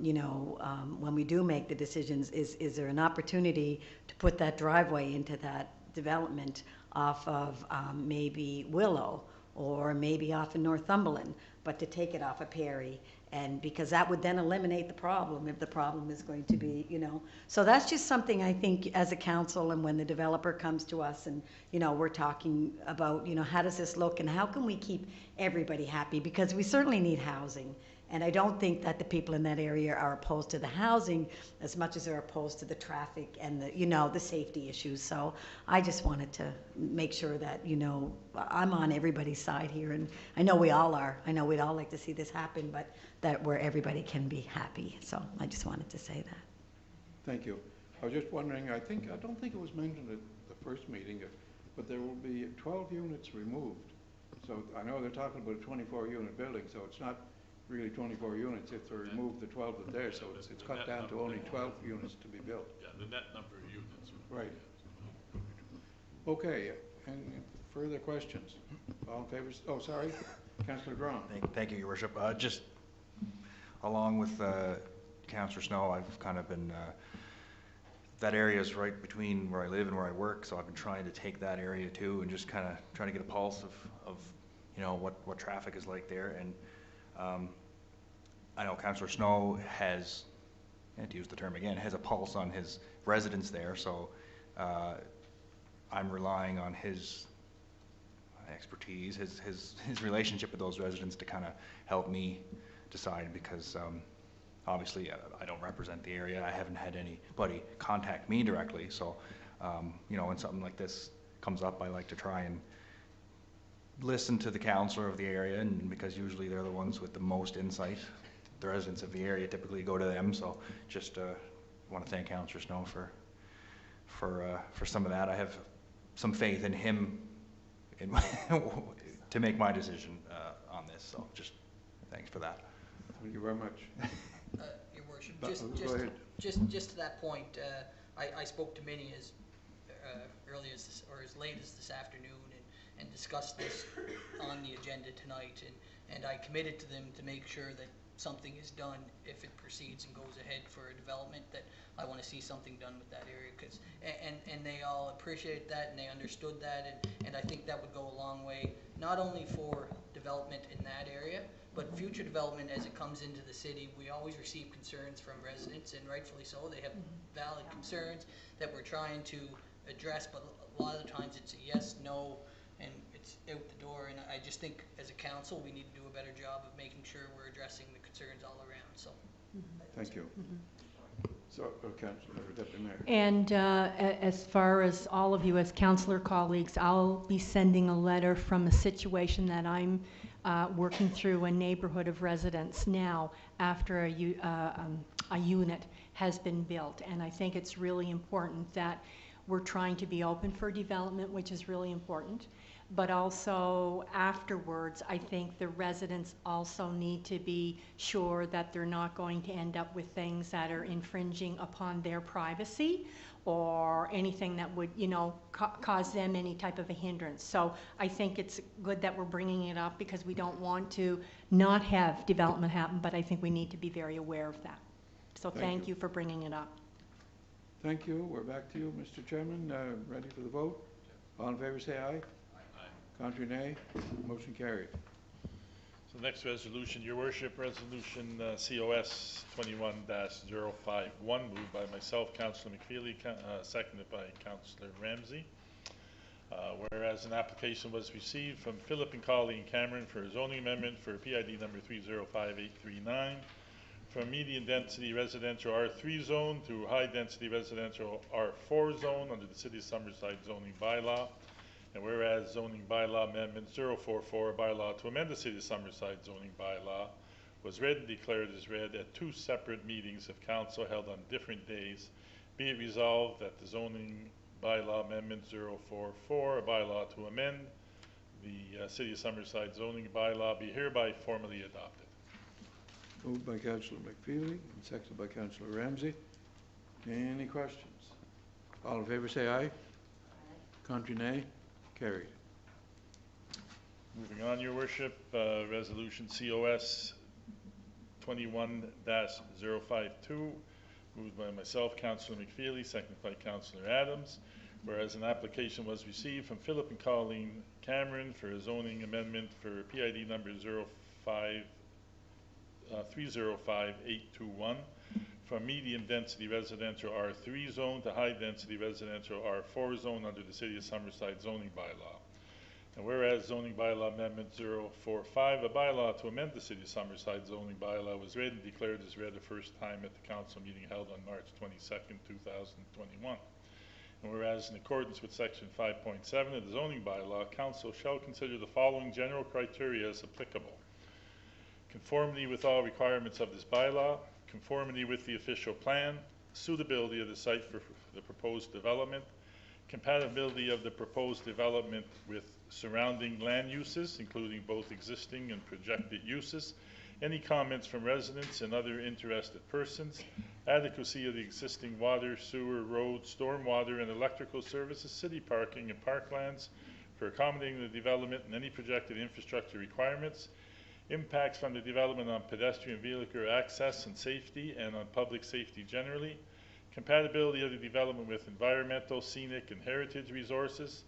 you know, when we do make the decisions, is there an opportunity to put that driveway into that development off of maybe Willow, or maybe off of Northumberland, but to take it off of Perry, and because that would then eliminate the problem if the problem is going to be, you know. So that's just something I think as a council, and when the developer comes to us and, you know, we're talking about, you know, how does this look and how can we keep everybody happy, because we certainly need housing. And I don't think that the people in that area are opposed to the housing as much as they're opposed to the traffic and the, you know, the safety issues. So I just wanted to make sure that, you know, I'm on everybody's side here, and I know we all are. I know we'd all like to see this happen, but that where everybody can be happy. So I just wanted to say that. Thank you. I was just wondering, I don't think it was mentioned at the first meeting, but there will be 12 units removed So I know they're talking about a 24-unit building, so it's not really 24 units if they remove the 12 that's there, so it's cut down to only 12 units to be built. Yeah, the net number of units. Right. Okay, any further questions? All in favor, oh, sorry, Councillor Drawn. Thank you, Your Worship. Just along with Councillor Snow, I've kind of been, that area is right between where I live and where I work, so I've been trying to take that area too and just kind of trying to get a pulse of you know, what traffic is like there. And I know Councillor Snow has, and to use the term again, has a pulse on his residents there, so I'm relying on his expertise, his relationship with those residents to kind of help me decide, because obviously I don't represent the area. I haven't had anybody contact me directly, so you know, when something like this comes up, I like to try and listen to the councillor of the area, and because usually they're the ones with the most insight. The residents of the area typically go to them, so just want to thank Councillor Snow for some of that. I have some faith in him to make my decision on this, so just thanks for that. Thank you very much. Your Worship, Go ahead. just to that point, I spoke to Minnie as early as this, or as late as this afternoon, and discussed this on the agenda tonight, and I committed to them to make sure that something is done if it proceeds and goes ahead for a development, that I want to see something done with that area, because and they all appreciate that, and they understood that, and I think that would go a long way, not only for development in that area, but future development as it comes into the city. We always receive concerns from residents, and rightfully so. They have valid concerns that we're trying to address, but a lot of the times it's a yes, no, and it's out the door. And I just think as a council we need to do a better job of making sure we're addressing the concerns all around. So Thank you. So, Councillor Deputy Mayor. And as far as all of you as councillor colleagues, I'll be sending a letter from a situation that I'm working through a neighborhood of residents now after a unit has been built. And I think it's really important that we're trying to be open for development, which is really important. But also afterwards, I think the residents also need to be sure that they're not going to end up with things that are infringing upon their privacy or anything that would, you know, cause them any type of a hindrance. So I think it's good that we're bringing it up, because we don't want to not have development happen, but I think we need to be very aware of that. So thank you for bringing it up. Thank you. We're back to you, Mr. Chairman. Ready for the vote? All in favor, say aye. Contrary, nay. Motion carried. So next resolution, Your Worship, resolution COS 21-051, moved by myself, Councillor McFeely, seconded by Councillor Ramsey. Whereas an application was received from Philip and Colleen Cameron for a zoning amendment for PID number 305839 from medium density residential R3 zone to high density residential R4 zone under the City of Summerside zoning bylaw. And whereas zoning bylaw amendment 044, bylaw to amend the City of Summerside zoning bylaw, was read and declared as read at two separate meetings of council held on different days, be it resolved that the zoning bylaw amendment 044, a bylaw to amend the City of Summerside zoning bylaw, be hereby formally adopted. Moved by Councillor McFeely and seconded by Councillor Ramsey. Any questions? All in favor, say aye. Contrary, nay. Carried. Moving on, Your Worship, resolution COS 21-052, moved by myself, Councillor McFeely, seconded by Councillor Adams. Whereas an application was received from Philip and Colleen Cameron for a zoning amendment for PID number 305821 from medium density residential R3 zone to high density residential R4 zone under the City of Summerside zoning bylaw. And whereas zoning bylaw amendment 045, a bylaw to amend the City of Summerside zoning bylaw, was read and declared as read the first time at the council meeting held on March 22nd, 2021. And whereas in accordance with section 5.7 of the zoning bylaw, council shall consider the following general criteria as applicable: conformity with all requirements of this bylaw, conformity with the official plan, suitability of the site for the proposed development, compatibility of the proposed development with surrounding land uses, including both existing and projected uses, any comments from residents and other interested persons, adequacy of the existing water, sewer, road, stormwater, and electrical services, city parking and parklands for accommodating the development and any projected infrastructure requirements, impacts from the development on pedestrian vehicular access and safety and on public safety generally, compatibility of the development with environmental, scenic, and heritage resources,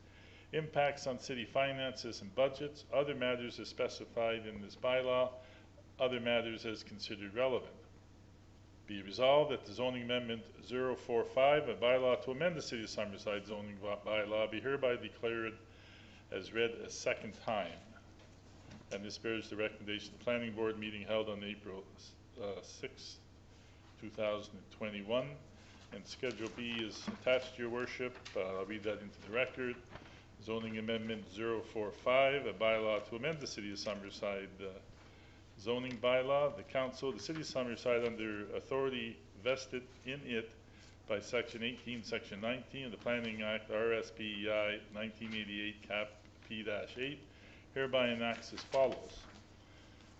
impacts on city finances and budgets, other matters as specified in this bylaw, other matters as considered relevant. Be resolved that the zoning amendment 045, a bylaw to amend the City of Summerside zoning bylaw, be hereby declared as read a second time. And this bears the recommendation of the Planning Board meeting held on April 6, 2021. And Schedule B is attached to your worship. I'll read that into the record. Zoning Amendment 045, a bylaw to amend the City of Summerside zoning bylaw. The Council, the City of Summerside, under authority vested in it by Section 18, Section 19 of the Planning Act, RSPEI 1988, Cap P-8, hereby enacts as follows.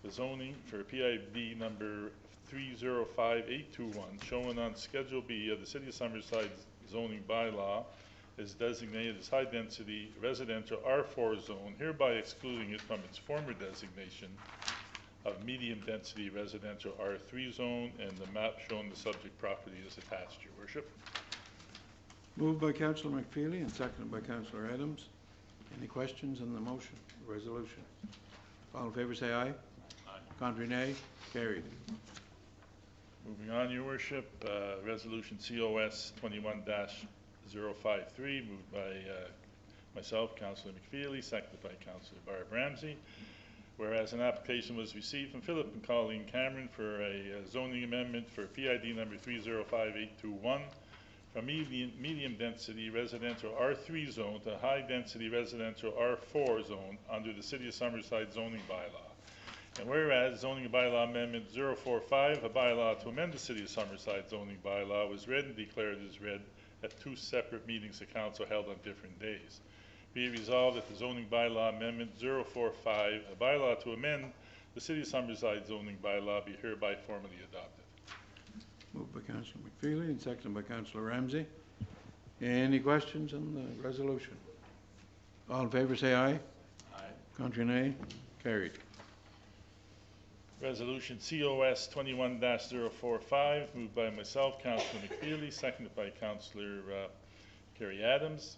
The zoning for PID number 305821, shown on Schedule B of the City of Summerside zoning bylaw, is designated as high-density residential R4 zone, hereby excluding it from its former designation of medium-density residential R3 zone, and the map showing the subject property is attached, Your Worship. Moved by Councillor McFeely and seconded by Councillor Adams. Any questions on the motion, resolution? All in favour say aye. Aye. Contrary nay. Carried. Moving on, Your Worship, Resolution COS 21-053, moved by myself, Councillor McFeely, seconded by Councillor Barb Ramsey. Whereas an application was received from Philip and Colleen Cameron for a zoning amendment for PID number 305821 from medium-density residential R3 zone to high-density residential R4 zone under the City of Summerside zoning bylaw. And whereas zoning bylaw amendment 045, a bylaw to amend the City of Summerside zoning bylaw, was read and declared as read at two separate meetings of council held on different days. Be it resolved that the zoning bylaw amendment 045, a bylaw to amend the City of Summerside zoning bylaw, be hereby formally adopted. Moved by Councillor McFeely and seconded by Councillor Ramsey. Any questions on the resolution? All in favour say aye. Aye. Contrary nay. Carried. Resolution COS 21-045, moved by myself, Councillor McFeely, seconded by Councillor Kerry Adams.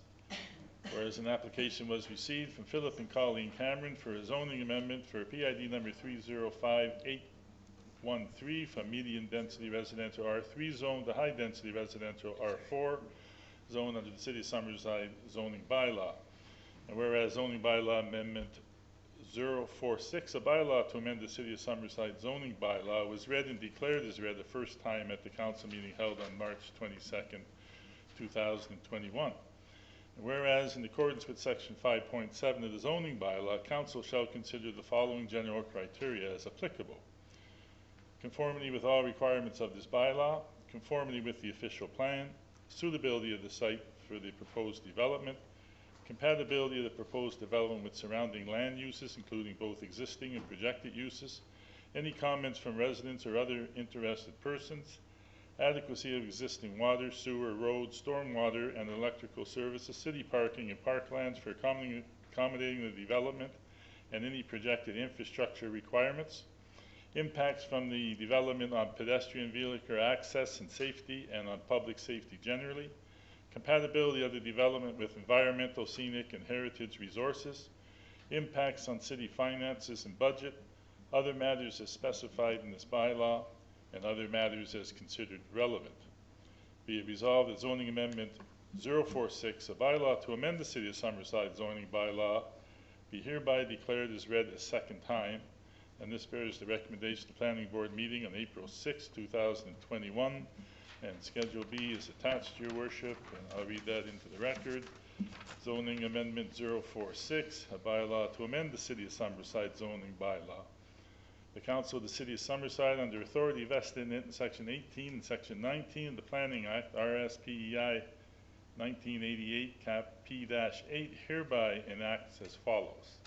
Whereas an application was received from Philip and Colleen Cameron for a zoning amendment for PID number 305813 from medium density residential R3 zone to high density residential R4 zone under the City of Summerside zoning bylaw. And whereas zoning bylaw amendment 046, a bylaw to amend the City of Summerside zoning bylaw, was read and declared as read the first time at the council meeting held on March 22nd, 2021. And whereas in accordance with section 5.7 of the zoning bylaw, council shall consider the following general criteria as applicable: conformity with all requirements of this bylaw, conformity with the official plan, suitability of the site for the proposed development, compatibility of the proposed development with surrounding land uses, including both existing and projected uses, any comments from residents or other interested persons, adequacy of existing water, sewer, road, stormwater, and electrical services, city parking and parklands for accommodating the development, and any projected infrastructure requirements, impacts from the development on pedestrian vehicular access and safety and on public safety generally, compatibility of the development with environmental, scenic, and heritage resources, impacts on city finances and budget, other matters as specified in this bylaw, and other matters as considered relevant. Be it resolved that zoning amendment 046, a bylaw to amend the City of Summerside zoning bylaw, be hereby declared as read a second time, and this bears the recommendation of the Planning Board meeting on April 6, 2021, and Schedule B is attached to your worship, and I'll read that into the record. Zoning amendment 046, a bylaw to amend the City of Summerside zoning bylaw. The Council of the City of Summerside, under authority vested in it in Section 18 and Section 19 of the Planning Act, RSPEI 1988, Cap P-8, hereby enacts as follows.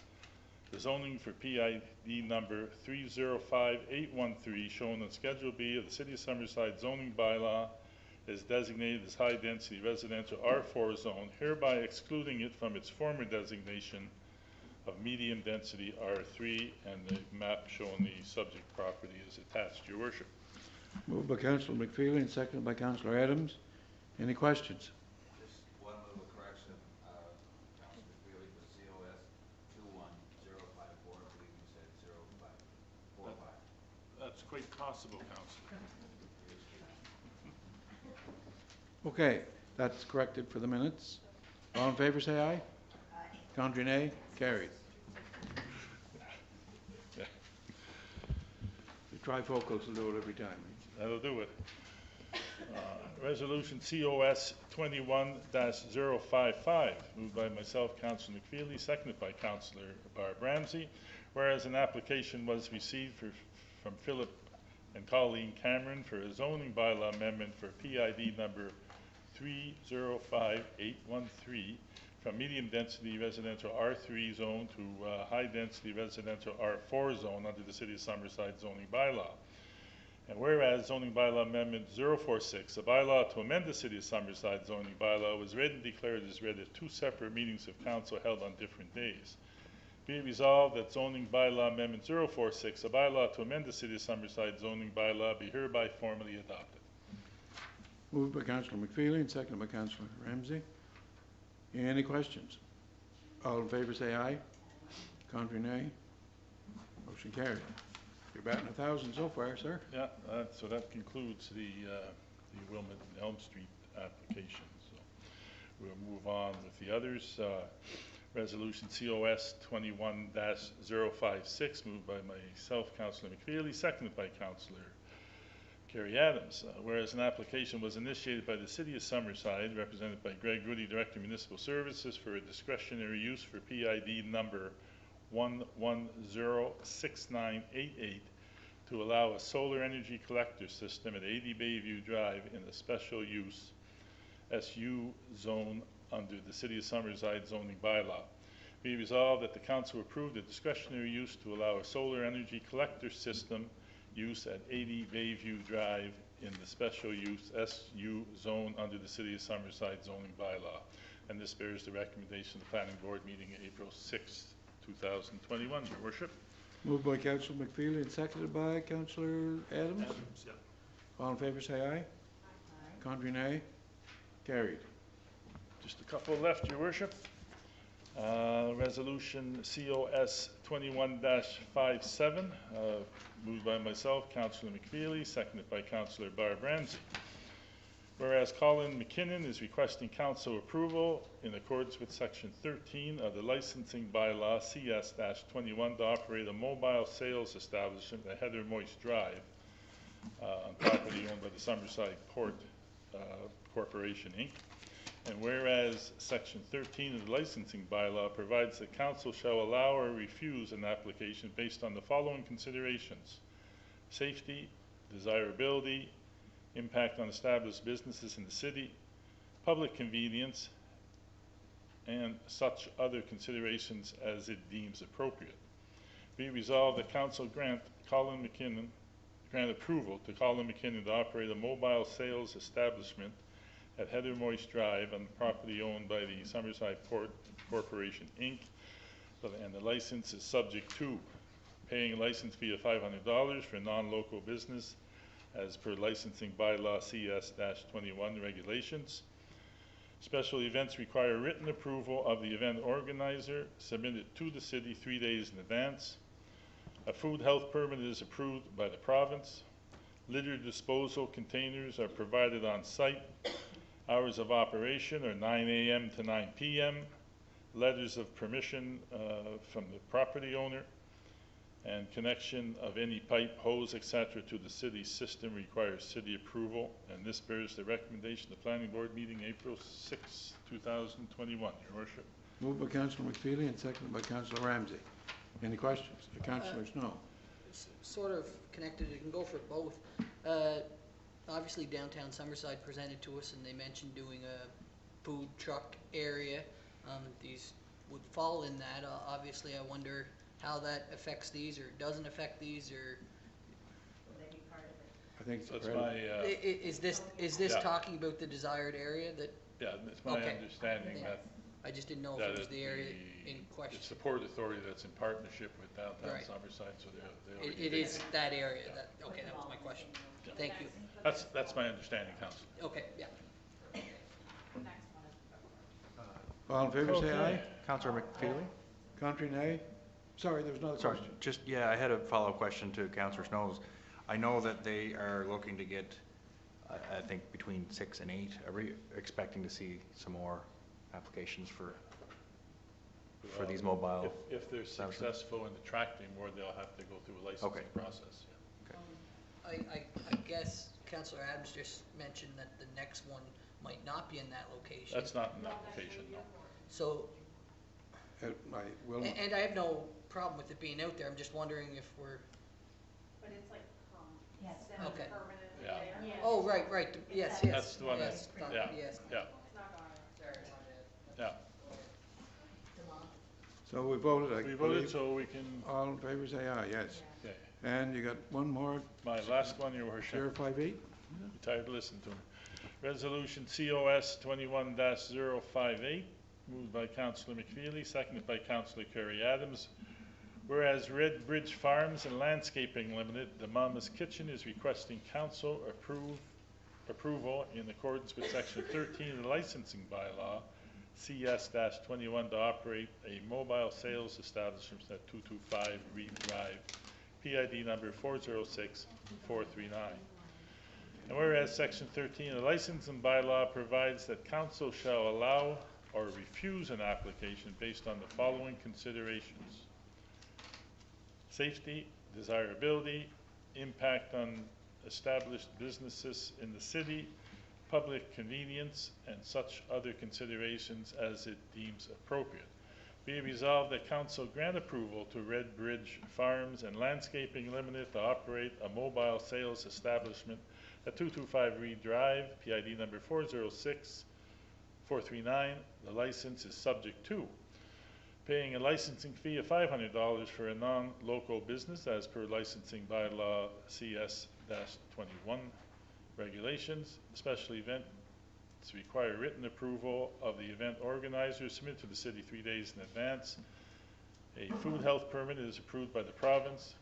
The zoning for PID number 305813, shown on Schedule B of the City of Summerside zoning bylaw, is designated as high-density residential R4 zone, hereby excluding it from its former designation of medium-density R3, and the map showing the subject property is attached, Your Worship. Moved by Councillor McFeely and seconded by Councillor Adams. Any questions? Just one little correction, Councilor McFeely, was COS 21054, I believe you said 0545. That's quite possible, Councillor. Okay, that's corrected for the minutes. All in favor, say aye. Aye. Contrary, nay. Carried. The trifocals will do it every time. That'll do it. Resolution COS 21-055, moved by myself, Councillor McFeely, seconded by Councillor Barb Ramsey. Whereas an application was received from Philip and Colleen Cameron for a zoning bylaw amendment for PID number 305813 from medium-density residential R3 zone to high-density residential R4 zone under the City of Summerside zoning bylaw. And whereas zoning bylaw amendment 046, a bylaw to amend the City of Summerside zoning bylaw, was read and declared as read at 2 separate meetings of council held on different days. Be it resolved that zoning bylaw amendment 046, a bylaw to amend the City of Summerside zoning bylaw, be hereby formally adopted. Moved by Councillor McFeely and seconded by Councillor Ramsey. Any questions? All in favor say aye. Contrary, nay. Motion carried. You're batting 1,000 so far, sir. Yeah, so that concludes the Wilmot and Elm Street application. So we'll move on with the others. Resolution COS 21-056, moved by myself, Councillor McFeely, seconded by Councillor Kerry Adams. Whereas an application was initiated by the City of Summerside, represented by Greg Rudy, Director of Municipal Services, for a discretionary use for PID number 1106988 to allow a solar energy collector system at 80 Bayview Drive in a special use SU zone under the City of Summerside zoning bylaw. Be resolved that the Council approve the discretionary use to allow a solar energy collector system use at 80 Bayview Drive in the special use SU zone under the City of Summerside zoning bylaw. And this bears the recommendation of the Planning Board meeting April 6th, 2021, Your Worship. Moved by Councillor McFeely and seconded by Councillor Adams. Yeah. All in favor say aye. Aye. Contrary, nay. Carried. Just a couple left, Your Worship. Resolution COS 21-57, moved by myself, Councillor McFeely, seconded by Councillor Barb Ramsey. Whereas Colin McKinnon is requesting council approval in accordance with section 13 of the licensing bylaw CS-21 to operate a mobile sales establishment at Heather Moist Drive on property owned by the Summerside Port Corporation, Inc. And whereas section 13 of the licensing bylaw provides that council shall allow or refuse an application based on the following considerations: safety, desirability, impact on established businesses in the city, public convenience, and such other considerations as it deems appropriate. Be resolved that council grant approval to Colin McKinnon to operate a mobile sales establishment at Heather Moist Drive on the property owned by the Summerside Port Corporation, Inc. And the license is subject to paying a license fee of $500 for non-local business as per licensing bylaw CS-21 regulations. Special events require written approval of the event organizer, submitted to the city 3 days in advance. A food health permit is approved by the province. Litter disposal containers are provided on site. Hours of operation are 9 a.m. to 9 p.m. Letters of permission from the property owner, and connection of any pipe, hose, etc. to the city system requires city approval, and this bears the recommendation of the Planning Board meeting April 6, 2021, Your Worship. Moved by Councillor McFeely and seconded by Councillor Ramsey. Any questions? The councillors, no. It's sort of connected, it can go for both. Obviously downtown Summerside presented to us and they mentioned doing food truck area. These would fall in that. Obviously, I wonder how that affects these or doesn't affect these, or I think That's it's my, is this Yeah. talking about the desired area that? yeah, it's my Okay. understanding Yeah. that I just didn't know if that it was the area in it's question. the Port Authority that's in partnership with downtown Right. Summerside, so they'll. It is that area. That okay? That was my question. Thank you. That's my understanding, Council. Okay. Yeah. all in favor, say aye. Councillor McFeely? Contrary, nay. Sorry, there was another Sorry, question. just, yeah, I had a follow-up question to Councillor Snow's. I know that they are looking to get, I think, between 6 and 8. Are we expecting to see some more applications for these mobile? If they're establishments? successful in attracting more, they'll have to go through a licensing Okay. process. I guess Councillor Adams just mentioned that the next one might not be in that location. That's not an application, no. So, I will, and I have no problem with it being out there. I'm just wondering if we're. But it's like, Yes. Okay. permanent Yeah. there. Oh, right. Yes. That's the one Yes. yeah, Yes. yeah, It's not going yeah. so we voted, I We voted, believe. so we can, All in favor, say aye, yes. okay. And you got one more, My last one, Your Worship. Sheriff 5-8? You're tired to listen to me. Resolution COS 21-058, moved by Councillor McFeely, seconded by Councillor Kerry Adams. Whereas Red Bridge Farms and Landscaping Limited, the Mama's Kitchen, is requesting council approval in accordance with Section 13 of the licensing bylaw, CS-21, to operate a mobile sales establishment at 225 Reed Drive, PID number 406439. And whereas Section 13 of the licensing bylaw provides that council shall allow or refuse an application based on the following considerations: safety, desirability, impact on established businesses in the city, public convenience, and such other considerations as it deems appropriate. Be it resolved that council grant approval to Red Bridge Farms and Landscaping Limited to operate a mobile sales establishment at 225 Reed Drive, PID number 406439. The license is subject to paying a licensing fee of $500 for a non-local business as per licensing bylaw CS-21 regulations. Special events require written approval of the event organizer, submitted to the city 3 days in advance. A food health permit is approved by the province.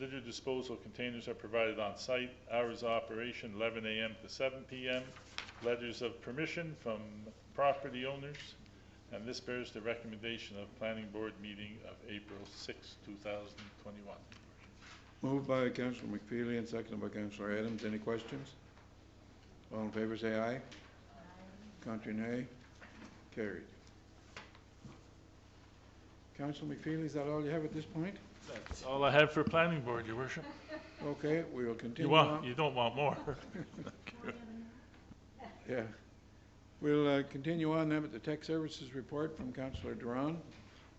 Litter disposal containers are provided on site. Hours of operation 11 a.m. to 7 p.m. Letters of permission from property owners. And this bears the recommendation of Planning Board meeting of April 6, 2021. Moved by Councillor McFeely and seconded by Councillor Adams. Any questions? All in favor, say aye. Contrary, nay. Carried. Councillor McFeely, is that all you have at this point? That's all I have for Planning Board, Your Worship. Okay, we will continue on. You don't want more. Yeah. We'll continue on then with the Tech Services report from Councillor Duran.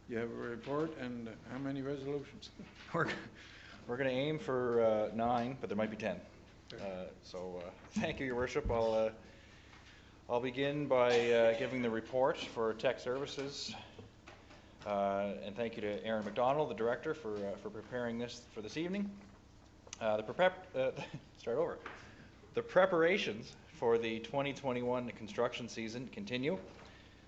You have a report, and how many resolutions? We're going to aim for 9, but there might be 10. Thank you, Your Worship. I'll begin by giving the report for Tech Services. And thank you to Aaron McDonald, the Director, for preparing this for this evening. Start over. The preparations for the 2021 construction season continue.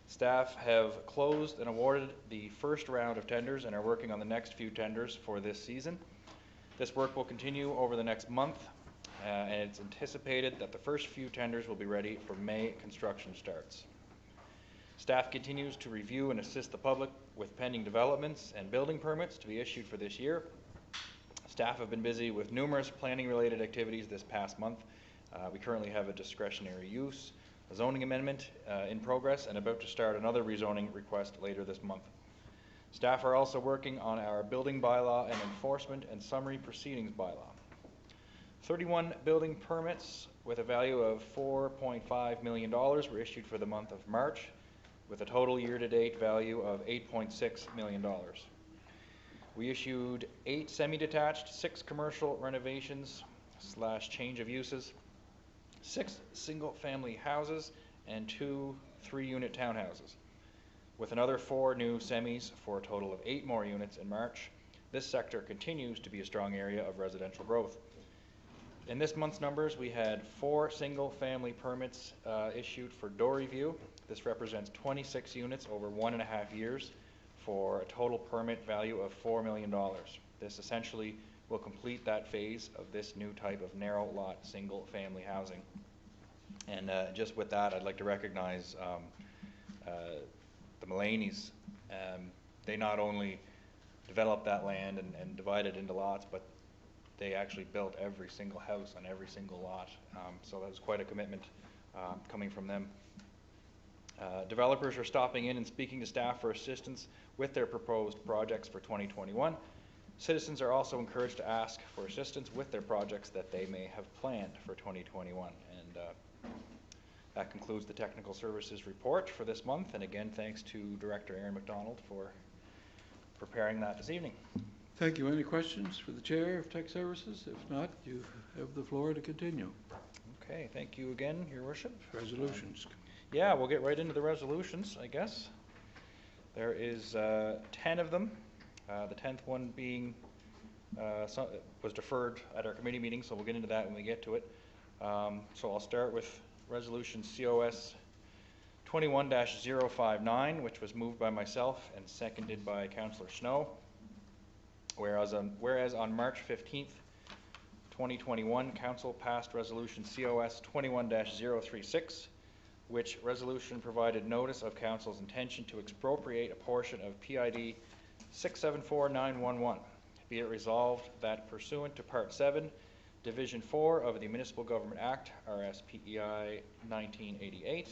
Staff have closed and awarded the first round of tenders and are working on the next few tenders for this season. This work will continue over the next month, and it's anticipated that the first few tenders will be ready for May construction starts. Staff continues to review and assist the public with pending developments and building permits to be issued for this year. Staff have been busy with numerous planning-related activities this past month. We currently have a discretionary use, a zoning amendment in progress, and about to start another rezoning request later this month. Staff are also working on our building bylaw and enforcement and summary proceedings bylaw. 31 building permits with a value of $4.5 million were issued for the month of March, with a total year-to-date value of $8.6 million. We issued 8 semi-detached, 6 commercial renovations / change of uses, 6 single-family houses, and 2 3-unit townhouses, with another 4 new semis for a total of 8 more units in March. This sector continues to be a strong area of residential growth. In this month's numbers, we had 4 single-family permits issued for door review. This represents 26 units over 1.5 years for a total permit value of $4 million. This essentially will complete that phase of this new type of narrow lot single-family housing. And just with that, I'd like to recognize the Mullaneys. They not only developed that land and divided into lots, but they actually built every single house on every single lot. So that was quite a commitment coming from them. Developers are stopping in and speaking to staff for assistance with their proposed projects for 2021. Citizens are also encouraged to ask for assistance with their projects that they may have planned for 2021. And that concludes the technical services report for this month. And again, thanks to Director Aaron McDonald for preparing that this evening. Thank you. Any questions for the Chair of Tech Services? If not, you have the floor to continue. Okay, thank you again, Your Worship. Resolutions. Yeah, we'll get right into the resolutions, I guess. There is 10 of them. The 10th one being was deferred at our committee meeting, so we'll get into that when we get to it. So I'll start with Resolution COS 21-059, which was moved by myself and seconded by Councillor Snow. Whereas on March 15th, 2021, Council passed Resolution COS 21-036, which resolution provided notice of Council's intention to expropriate a portion of PID 674911. Be it resolved that pursuant to Part 7, Division 4 of the Municipal Government Act, RSPEI 1988,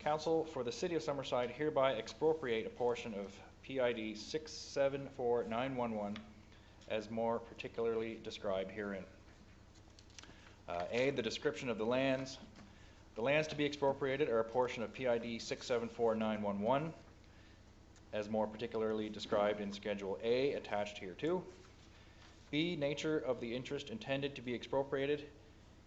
Council for the City of Summerside hereby expropriate a portion of PID 674911 as more particularly described herein. A, the description of the lands. The lands to be expropriated are a portion of PID 674911 as more particularly described in Schedule A attached hereto. B, nature of the interest intended to be expropriated.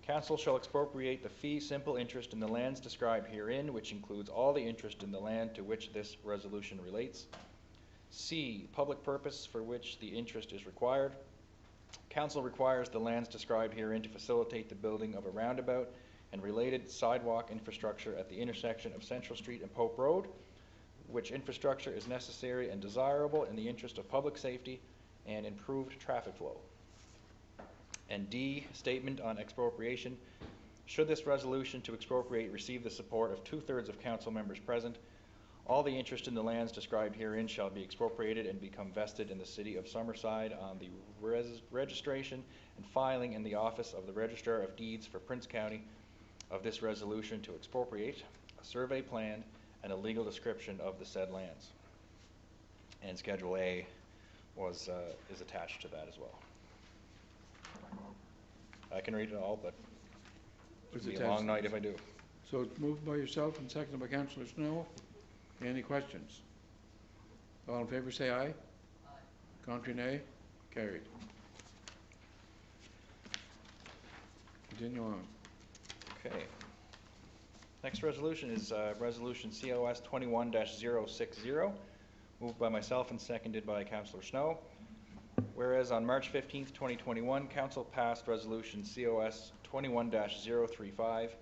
Council shall expropriate the fee simple interest in the lands described herein, which includes all the interest in the land to which this resolution relates. C, public purpose for which the interest is required. Council requires the lands described herein to facilitate the building of a roundabout and related sidewalk infrastructure at the intersection of Central Street and Pope Road, which infrastructure is necessary and desirable in the interest of public safety and improved traffic flow. And D, statement on expropriation. Should this resolution to expropriate receive the support of 2/3 of council members present, all the interest in the lands described herein shall be expropriated and become vested in the City of Summerside on the registration and filing in the office of the Registrar of Deeds for Prince County of this resolution to expropriate, a survey plan, and a legal description of the said lands. And Schedule A is attached to that as well. I can read it all, but it'll be a long night if I do. So it's moved by yourself and seconded by Councillor Snow. Any questions? All in favor say aye. Aye. Contrary nay. Carried. Continue on. Okay. Next resolution is Resolution COS 21-060, moved by myself and seconded by Councillor Snow. Whereas on March 15th, 2021, Council passed Resolution COS 21-035,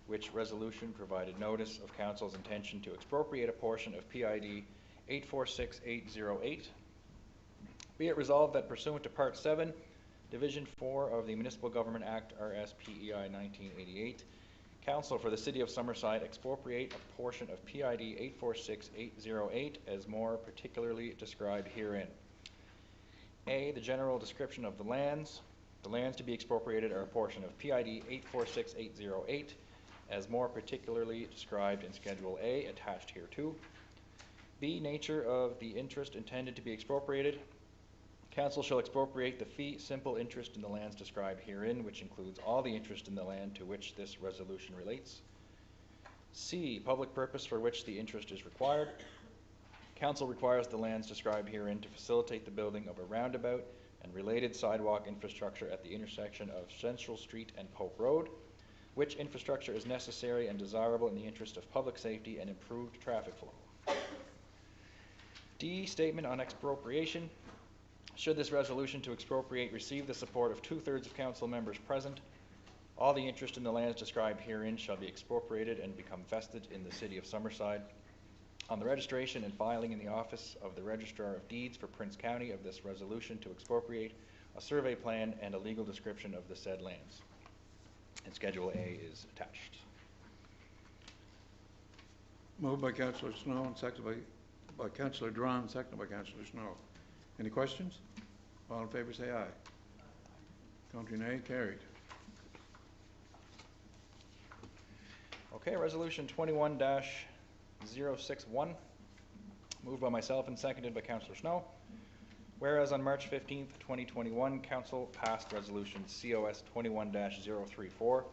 which resolution provided notice of Council's intention to expropriate a portion of PID 846808. Be it resolved that pursuant to Part 7, Division 4 of the Municipal Government Act, RSPEI 1988, Council for the City of Summerside expropriate a portion of PID 846808 as more particularly described herein. A, the general description of the lands. The lands to be expropriated are a portion of PID 846808 as more particularly described in Schedule A attached hereto. B, nature of the interest intended to be expropriated. Council shall expropriate the fee simple interest in the lands described herein, which includes all the interest in the land to which this resolution relates. C, public purpose for which the interest is required. Council requires the lands described herein to facilitate the building of a roundabout and related sidewalk infrastructure at the intersection of Central Street and Pope Road, which infrastructure is necessary and desirable in the interest of public safety and improved traffic flow. D, statement on expropriation. Should this resolution to expropriate receive the support of 2/3 of council members present, all the interest in the lands described herein shall be expropriated and become vested in the city of Summerside. On the registration and filing in the office of the Registrar of Deeds for Prince County of this resolution to expropriate, a survey plan and a legal description of the said lands. And Schedule A is attached. Moved by Councillor Snow and seconded by Councillor Drawn, seconded by Councillor Snow. Any questions? All in favor say aye. Contrary nay, carried. Okay, resolution 21-061, moved by myself and seconded by Councillor Snow. Whereas on March 15th, 2021, Council passed resolution COS 21-034,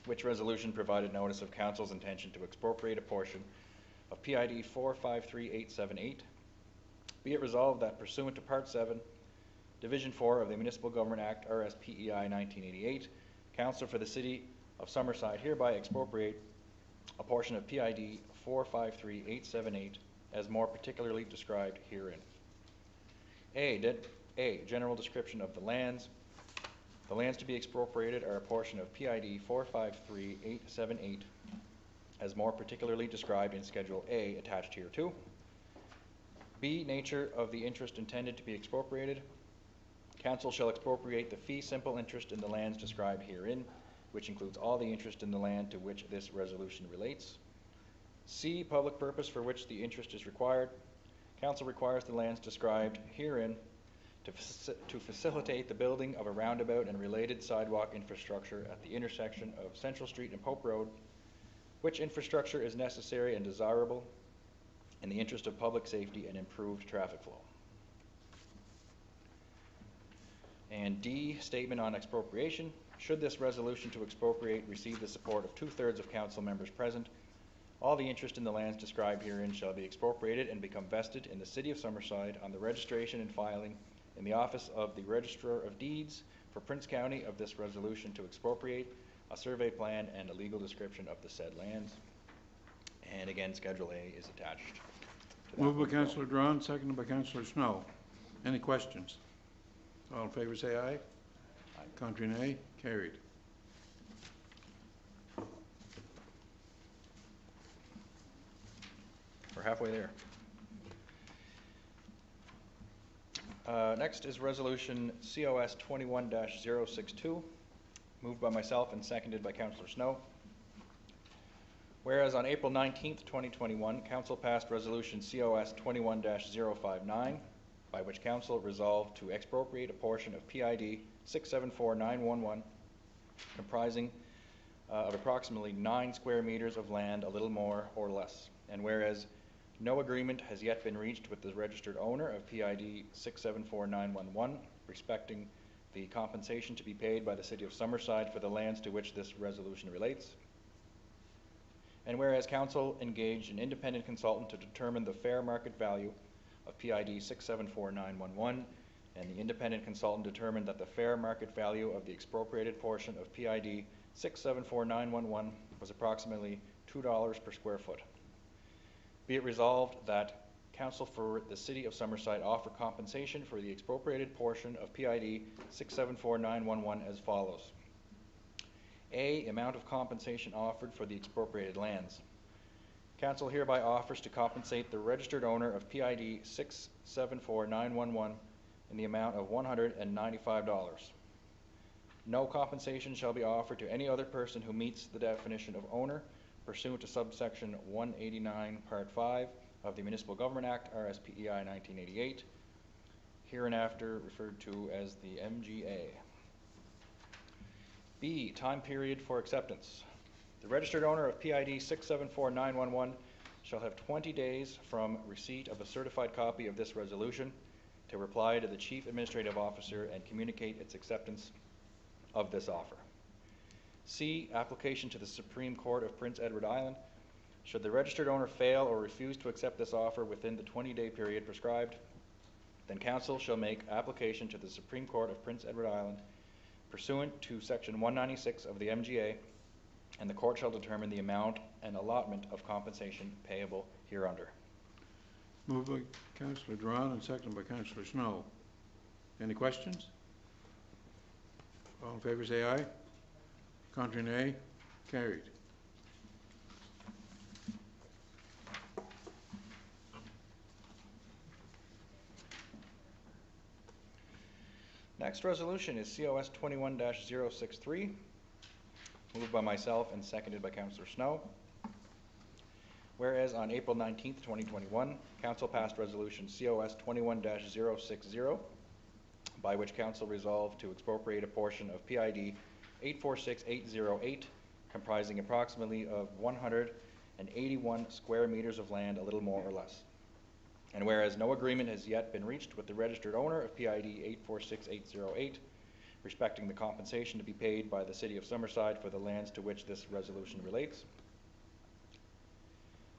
which resolution provided notice of Council's intention to expropriate a portion of PID 453878. Be it resolved that pursuant to Part 7, Division 4 of the Municipal Government Act, RSPEI 1988, Council for the City of Summerside hereby expropriate a portion of PID 453878 as more particularly described herein. A. General description of the lands. The lands to be expropriated are a portion of PID 453878 as more particularly described in Schedule A attached hereto. B. Nature of the interest intended to be expropriated. Council shall expropriate the fee simple interest in the lands described herein, which includes all the interest in the land to which this resolution relates. C. Public purpose for which the interest is required. Council requires the lands described herein to facilitate the building of a roundabout and related sidewalk infrastructure at the intersection of Central Street and Pope Road, which infrastructure is necessary and desirable in the interest of public safety and improved traffic flow. And D, statement on expropriation. Should this resolution to expropriate receive the support of 2/3 of council members present, all the interest in the lands described herein shall be expropriated and become vested in the city of Summerside on the registration and filing in the office of the Registrar of Deeds for Prince County of this resolution to expropriate, a survey plan and a legal description of the said lands. And again, Schedule A is attached. Moved by Councillor Drawn, seconded by Councillor Snow. Any questions? All in favor say aye. Aye. Contrary nay, carried. We're halfway there. Next is resolution COS 21-062, moved by myself and seconded by Councillor Snow. Whereas on April 19th, 2021, Council passed resolution COS 21-059, by which Council resolved to expropriate a portion of PID 674911, comprising of approximately 9 square meters of land, a little more or less. And whereas no agreement has yet been reached with the registered owner of PID 674911 respecting the compensation to be paid by the City of Summerside for the lands to which this resolution relates. And whereas Council engaged an independent consultant to determine the fair market value of PID 674911, and the independent consultant determined that the fair market value of the expropriated portion of PID 674911 was approximately $2 per square foot. Be it resolved that Council for the City of Summerside offer compensation for the expropriated portion of PID 674911 as follows. A. Amount of compensation offered for the expropriated lands. Council hereby offers to compensate the registered owner of PID 674911 in the amount of $195. No compensation shall be offered to any other person who meets the definition of owner pursuant to subsection 189 part 5 of the Municipal Government Act, RSPEI 1988, hereinafter referred to as the MGA. B. Time period for acceptance. The registered owner of PID 674911 shall have 20 days from receipt of a certified copy of this resolution to reply to the Chief Administrative Officer and communicate its acceptance of this offer. C. Application to the Supreme Court of Prince Edward Island. Should the registered owner fail or refuse to accept this offer within the 20-day period prescribed, then Council shall make application to the Supreme Court of Prince Edward Island pursuant to Section 196 of the MGA and the court shall determine the amount and allotment of compensation payable hereunder. Moved by Councillor Duran and seconded by Councillor Snow. Any questions? All in favour say aye. Contrary nay. Carried. Next resolution is COS 21-063, moved by myself and seconded by Councillor Snow. Whereas on April 19th, 2021, Council passed Resolution COS 21-060, by which Council resolved to expropriate a portion of PID 846808, comprising approximately of 181 square meters of land, a little more or less. And whereas no agreement has yet been reached with the registered owner of PID 846808 respecting the compensation to be paid by the City of Summerside for the lands to which this resolution relates.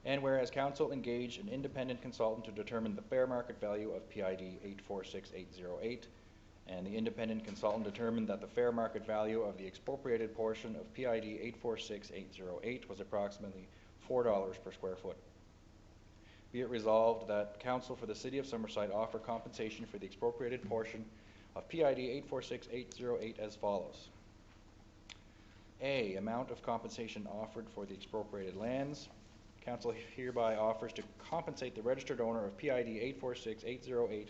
And whereas Council engaged an independent consultant to determine the fair market value of PID 846808, and the independent consultant determined that the fair market value of the expropriated portion of PID 846808 was approximately $4 per square foot. Be it resolved that Council for the City of Summerside offer compensation for the expropriated portion of PID 846808 as follows. A. Amount of compensation offered for the expropriated lands. Council hereby offers to compensate the registered owner of PID 846808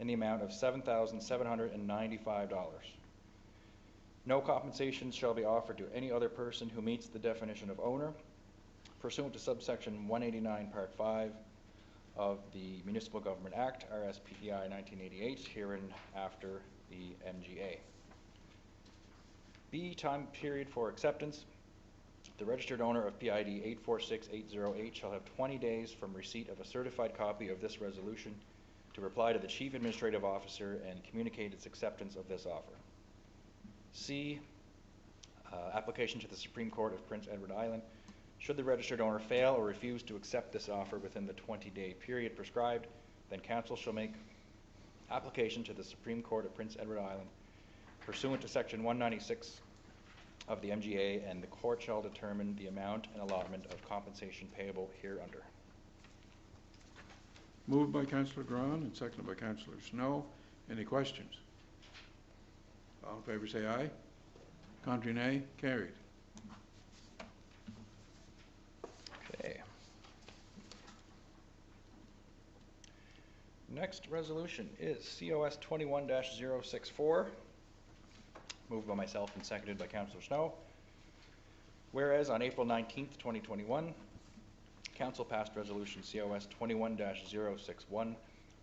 in the amount of $7,795. No compensation shall be offered to any other person who meets the definition of owner, pursuant to subsection 189, part 5 of the Municipal Government Act, RSPEI 1988, herein after the MGA. B. Time period for acceptance. The registered owner of PID 846808 shall have 20 days from receipt of a certified copy of this resolution to reply to the Chief Administrative Officer and communicate its acceptance of this offer. C. Application to the Supreme Court of Prince Edward Island. Should the registered owner fail or refuse to accept this offer within the 20-day period prescribed, then Council shall make application to the Supreme Court of Prince Edward Island pursuant to Section 196 of the MGA, and the court shall determine the amount and allotment of compensation payable hereunder. Moved by Councillor Duran and seconded by Councillor Snow. Any questions? All in favour say aye. Contrary nay. Carried. Okay. Next resolution is COS 21-064, moved by myself and seconded by Councillor Snow. Whereas on April 19th, 2021, Council passed Resolution COS 21-061,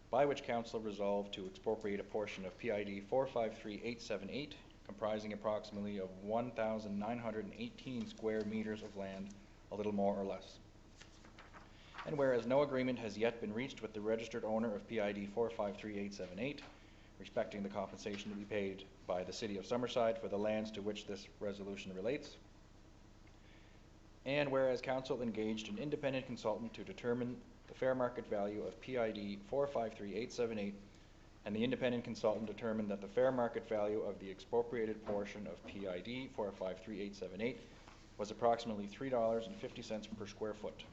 by which Council resolved to expropriate a portion of PID 453878, comprising approximately of 1,918 square meters of land, a little more or less. And whereas no agreement has yet been reached with the registered owner of PID 453878 respecting the compensation to be paid by the City of Summerside for the lands to which this resolution relates. And whereas Council engaged an independent consultant to determine the fair market value of PID 453878, and the independent consultant determined that the fair market value of the expropriated portion of PID 453878 was approximately $3.50 per square foot.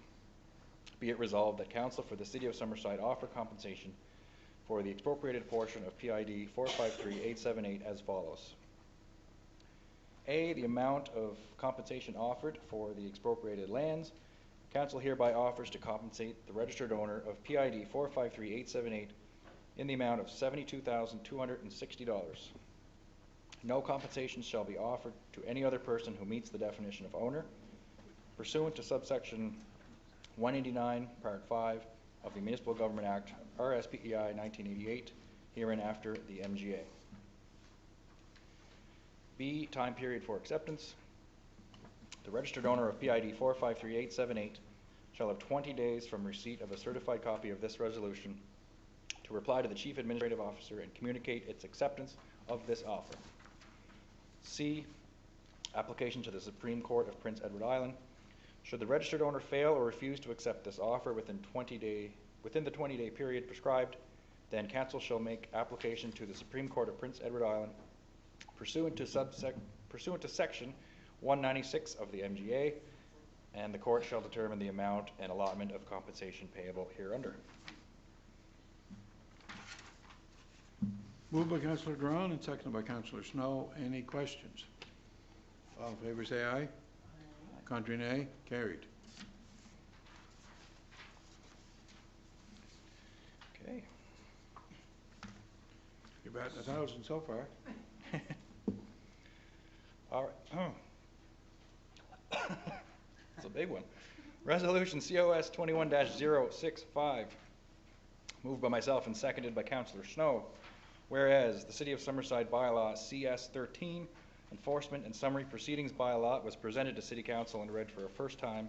Be it resolved that Council for the City of Summerside offer compensation for the expropriated portion of PID 453878 as follows. A. The amount of compensation offered for the expropriated lands. Council hereby offers to compensate the registered owner of PID 453878 in the amount of $72,260. No compensation shall be offered to any other person who meets the definition of owner, pursuant to subsection 189, part 5 of the Municipal Government Act, RSPEI 1988, herein after the MGA. B. Time period for acceptance. The registered owner of PID 453878 shall have 20 days from receipt of a certified copy of this resolution to reply to the Chief Administrative Officer and communicate its acceptance of this offer. C. Application to the Supreme Court of Prince Edward Island. Should the registered owner fail or refuse to accept this offer within the 20-day period prescribed, then Council shall make application to the Supreme Court of Prince Edward Island pursuant to Section 196 of the MGA, and the court shall determine the amount and allotment of compensation payable hereunder. Moved by Councillor Drown and seconded by Councillor Snow. Any questions? All in favor say aye. Contrary nay. Carried. Okay. You're batting 1,000 so far. All right. It's a big one. Resolution COS 21-065, moved by myself and seconded by Councillor Snow. Whereas the City of Summerside bylaw CS 13, Enforcement and Summary Proceedings bylaw, was presented to City Council and read for a first time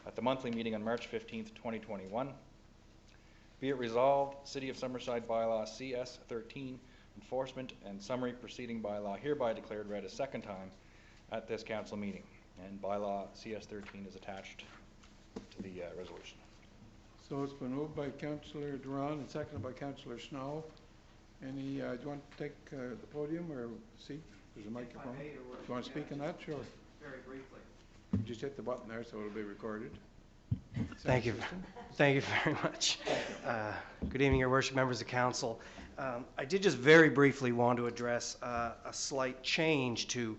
at the monthly meeting on March 15th, 2021. Be it resolved, City of Summerside bylaw CS 13, Enforcement and Summary Proceeding bylaw hereby declared read a second time at this council meeting. And bylaw CS 13 is attached to the resolution. So it's been moved by Councillor Duran and seconded by Councillor Snow. Any, do you want to take the podium or seat? There's a microphone. Do you want to speak on that? Sure. Very briefly. Just hit the button there so it'll be recorded. Thank you. Thank you very much. Good evening, Your Worship, members of council. I did just very briefly want to address a slight change to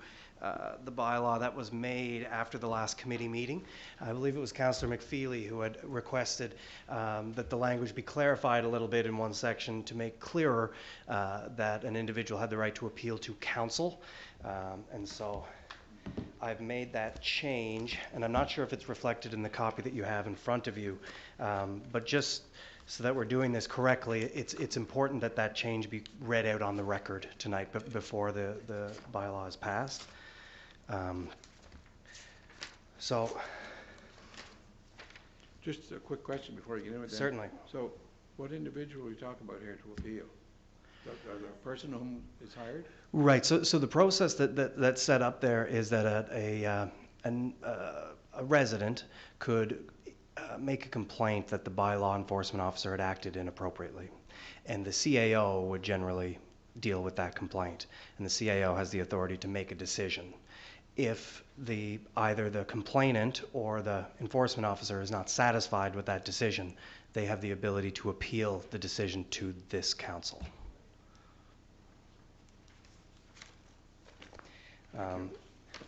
the bylaw that was made after the last committee meeting. I believe it was Councillor McFeely who had requested that the language be clarified a little bit in one section to make clearer that an individual had the right to appeal to counsel. And so I've made that change, and I'm not sure if it's reflected in the copy that you have in front of you, but just so that we're doing this correctly, it's important that that change be read out on the record tonight before the bylaw is passed. So, just a quick question before you get into it. Certainly. So, what individual are we talking about here to appeal? The person whom is hired? Right. So the process that's set up there is that a resident could make a complaint that the bylaw enforcement officer had acted inappropriately, and the CAO would generally deal with that complaint, and the CAO has the authority to make a decision. If either the complainant or the enforcement officer is not satisfied with that decision, they have the ability to appeal the decision to this council.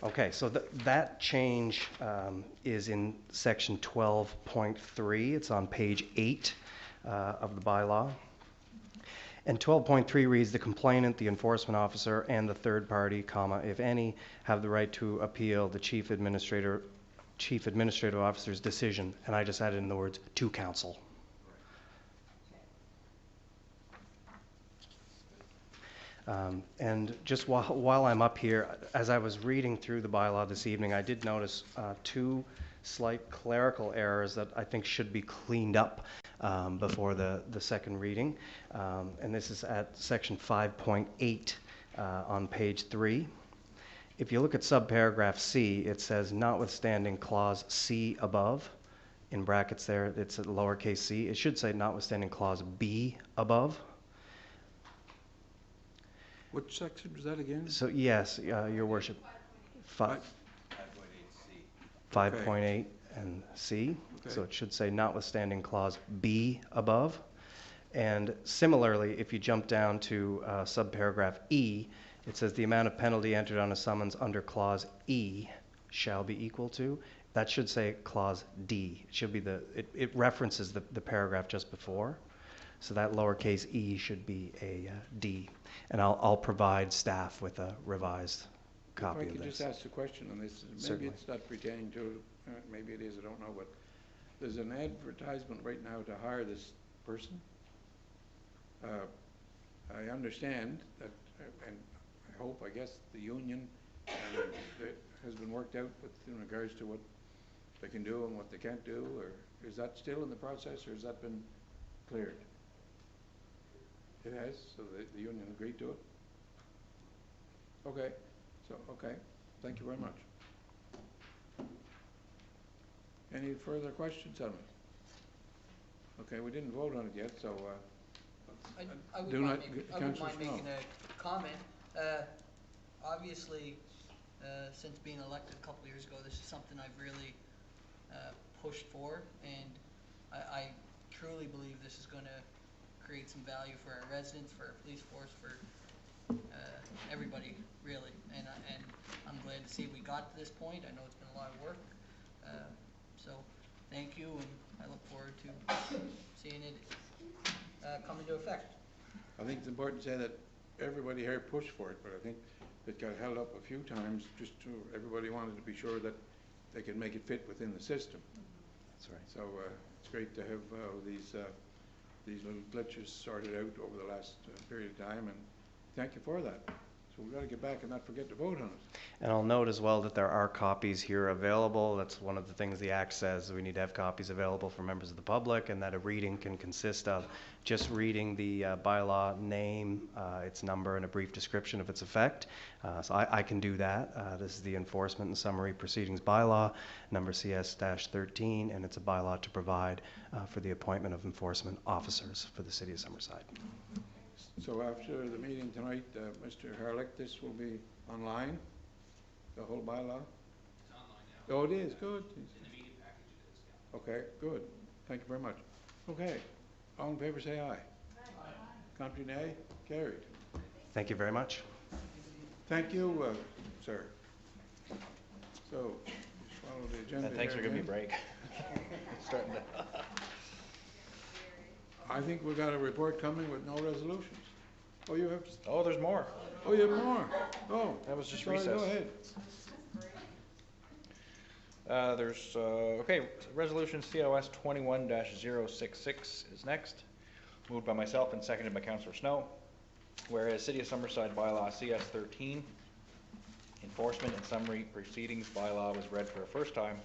Okay, so that change is in section 12.3. It's on page 8 of the bylaw. And 12.3 reads, the complainant, the enforcement officer, and the third party, comma, if any, have the right to appeal the chief administrative officer's decision. And I just added in the words, to council. And just while I'm up here, as I was reading through the bylaw this evening, I did notice two slight clerical errors that I think should be cleaned up before the second reading. And this is at section 5.8 on page 3. If you look at subparagraph C, it says notwithstanding clause C above. In brackets there, it's a lowercase c. It should say notwithstanding clause B above. Which section was that again? So yes, Your Worship, 5.8 and C. Okay. So it should say notwithstanding clause B above. And similarly, if you jump down to subparagraph E, it says the amount of penalty entered on a summons under clause E shall be equal to. That should say clause D. It should be it references the paragraph just before. So that lowercase e should be a D. And I'll provide staff with a revised copy of this. If I could just ask a question on this. Maybe Certainly. It's not pertaining to, maybe it is, I don't know, but there's an advertisement right now to hire this person. I understand that, and I hope, I guess, the union has been worked out with in regards to what they can do and what they can't do, or is that still in the process, or has that been cleared? It has, so the union agreed to it? Okay, okay, thank you very much. Any further questions on it? Okay, we didn't vote on it yet, so, I wouldn't mind making a comment. Obviously, since being elected a couple years ago. This is something I've really pushed for, and I truly believe this is going to create some value for our residents, for our police force, for everybody, really. And I'm glad to see we got to this point. I know it's been a lot of work. So thank you, and I look forward to seeing it come into effect. I think it's important to say that everybody here pushed for it, but I think it got held up a few times just to, everybody wanted to be sure that they could make it fit within the system. That's right. So it's great to have these little glitches sorted out over the last period of time, and thank you for that. So we've got to get back and not forget to vote on it. And I'll note as well that there are copies here available. That's one of the things the Act says. We need to have copies available for members of the public, and that a reading can consist of just reading the bylaw name, its number, and a brief description of its effect. So I can do that. This is the Enforcement and Summary Proceedings Bylaw, number CS-13, and it's a bylaw to provide for the appointment of enforcement officers for the City of Summerside. So after the meeting tonight, Mr. Harlick, this will be online, the whole bylaw? It's online now. Oh, it is, good. In the media package it is, yeah. Okay, good. Thank you very much. Okay, all in favor say aye. Aye. Contrary nay? Carried. Thank you very much. Thank you, sir. So, just follow the agenda. And thanks for here giving me a again. break. It's starting to. I think we've got a report coming with no resolutions. Oh, you have, Oh, there's more. oh, you have more? Oh. That was just sorry, recess. Go ahead. There's, okay, resolution COS 21-066 is next. Moved by myself and seconded by Councillor Snow. Whereas City of Summerside bylaw CS-13, Enforcement and Summary Proceedings bylaw was read for a first time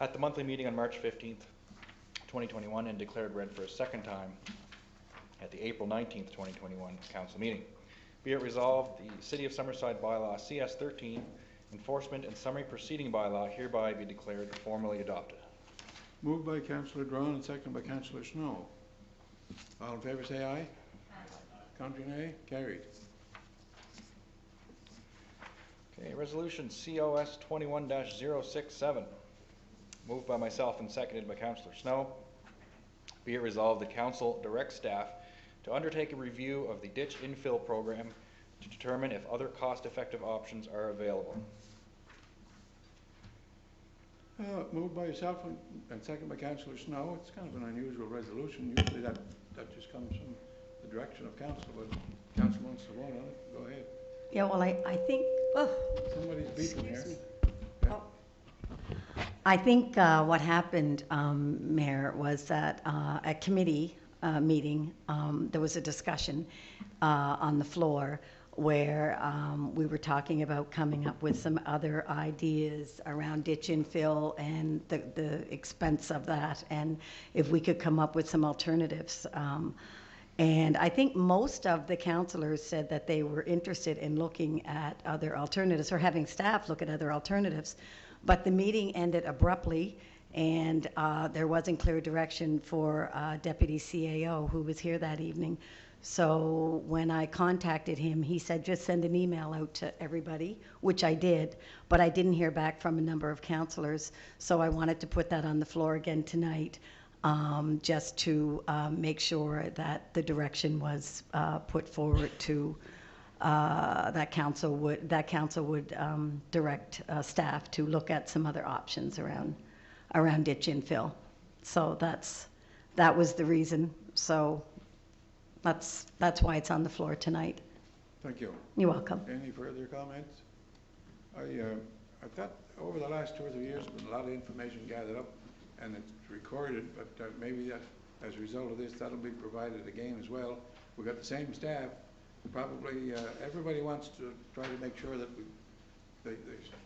at the monthly meeting on March 15th, 2021, and declared read for a second time at the April 19th, 2021 council meeting. Be it resolved, the City of Summerside bylaw CS-13, Enforcement and Summary Proceeding bylaw hereby be declared formally adopted. Moved by Councillor Drawn and seconded by Councillor Snow. All in favor say aye. Aye. Contrary nay? Carried. Okay, resolution COS 21-067. Moved by myself and seconded by Councillor Snow. Be it resolved, the council directs staff to undertake a review of the ditch infill program to determine if other cost-effective options are available. Moved by yourself and seconded by Councillor Snow. It's kind of an unusual resolution. Usually that just comes from the direction of council, but council wants to vote on it. Go ahead. Yeah, well, I think, oh, Somebody's beeping here. excuse me. Okay. Oh. I think what happened, Mayor, was that at committee meeting, there was a discussion on the floor where we were talking about coming up with some other ideas around ditch infill and the expense of that, and if we could come up with some alternatives. And I think most of the councillors said that they were interested in looking at other alternatives or having staff look at other alternatives. But the meeting ended abruptly, and there wasn't clear direction for Deputy CAO, who was here that evening. So when I contacted him, he said, just send an email out to everybody, which I did, but I didn't hear back from a number of councillors. So I wanted to put that on the floor again tonight, just to make sure that the direction was put forward to that council would direct staff to look at some other options around ditch infill. So that was the reason. So that's why it's on the floor tonight. Thank you. You're welcome. Any further comments? I thought over the last 2 or 3 years, there's been a lot of information gathered up, and it's recorded, but maybe that, as a result of this, that'll be provided again as well. We've got the same staff. Probably everybody wants to try to make sure that they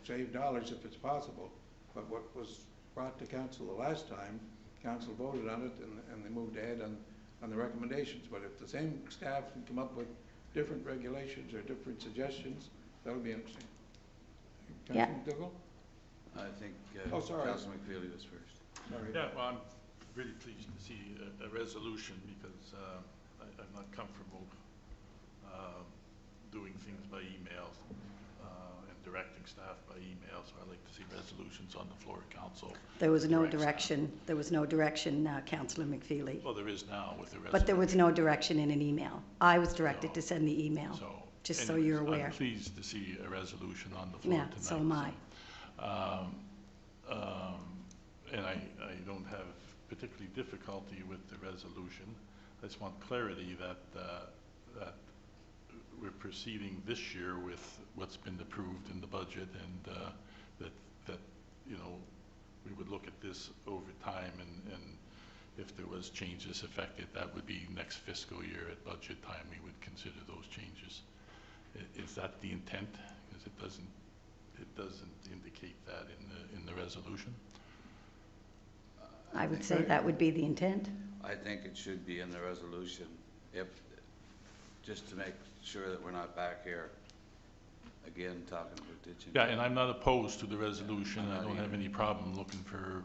save dollars if it's possible. But what was brought to council the last time, council voted on it and they moved ahead on the recommendations. But if the same staff can come up with different regulations or different suggestions, that'll be interesting. Yeah. Councilman Dougal? I think Oh, sorry. Councilman McFeely was first. Sorry. Yeah, well, I'm really pleased to see a resolution because I'm not comfortable doing things by email and directing staff by email, so I'd like to see resolutions on the floor of council. There was no Direct staff. direction, Councillor McFeely. Well, there is now with the resolution. But there was no direction in an email. I was directed to send the email, So, just so anyways, you're aware. I'm pleased to see a resolution on the floor Yeah, tonight. so am I. And I don't have particularly difficulty with the resolution. I just want clarity that we're proceeding this year with what's been approved in the budget, and that you know, we would look at this over time, and if there was changes affected, that would be next fiscal year at budget time we would consider those changes. Is that the intent? Because it doesn't indicate that in the resolution. I would say that would be the intent. I think it should be in the resolution, just to make sure that we're not back here again talking about ditching. Yeah, and I'm not opposed to the resolution. I don't have either. any problem looking for,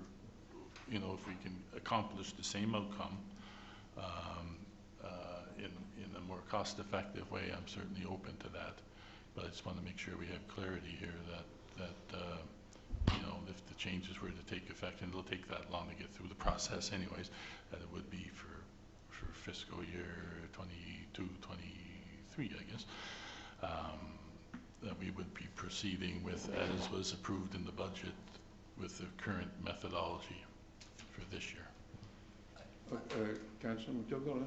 you know, if we can accomplish the same outcome in a more cost-effective way, I'm certainly open to that. But I just want to make sure we have clarity here that you know, if the changes were to take effect, and it'll take that long to get through the process anyways, that it would be for fiscal year 22, 23, I guess, that we would be proceeding with, as was approved in the budget, with the current methodology for this year. Councillor McDougall,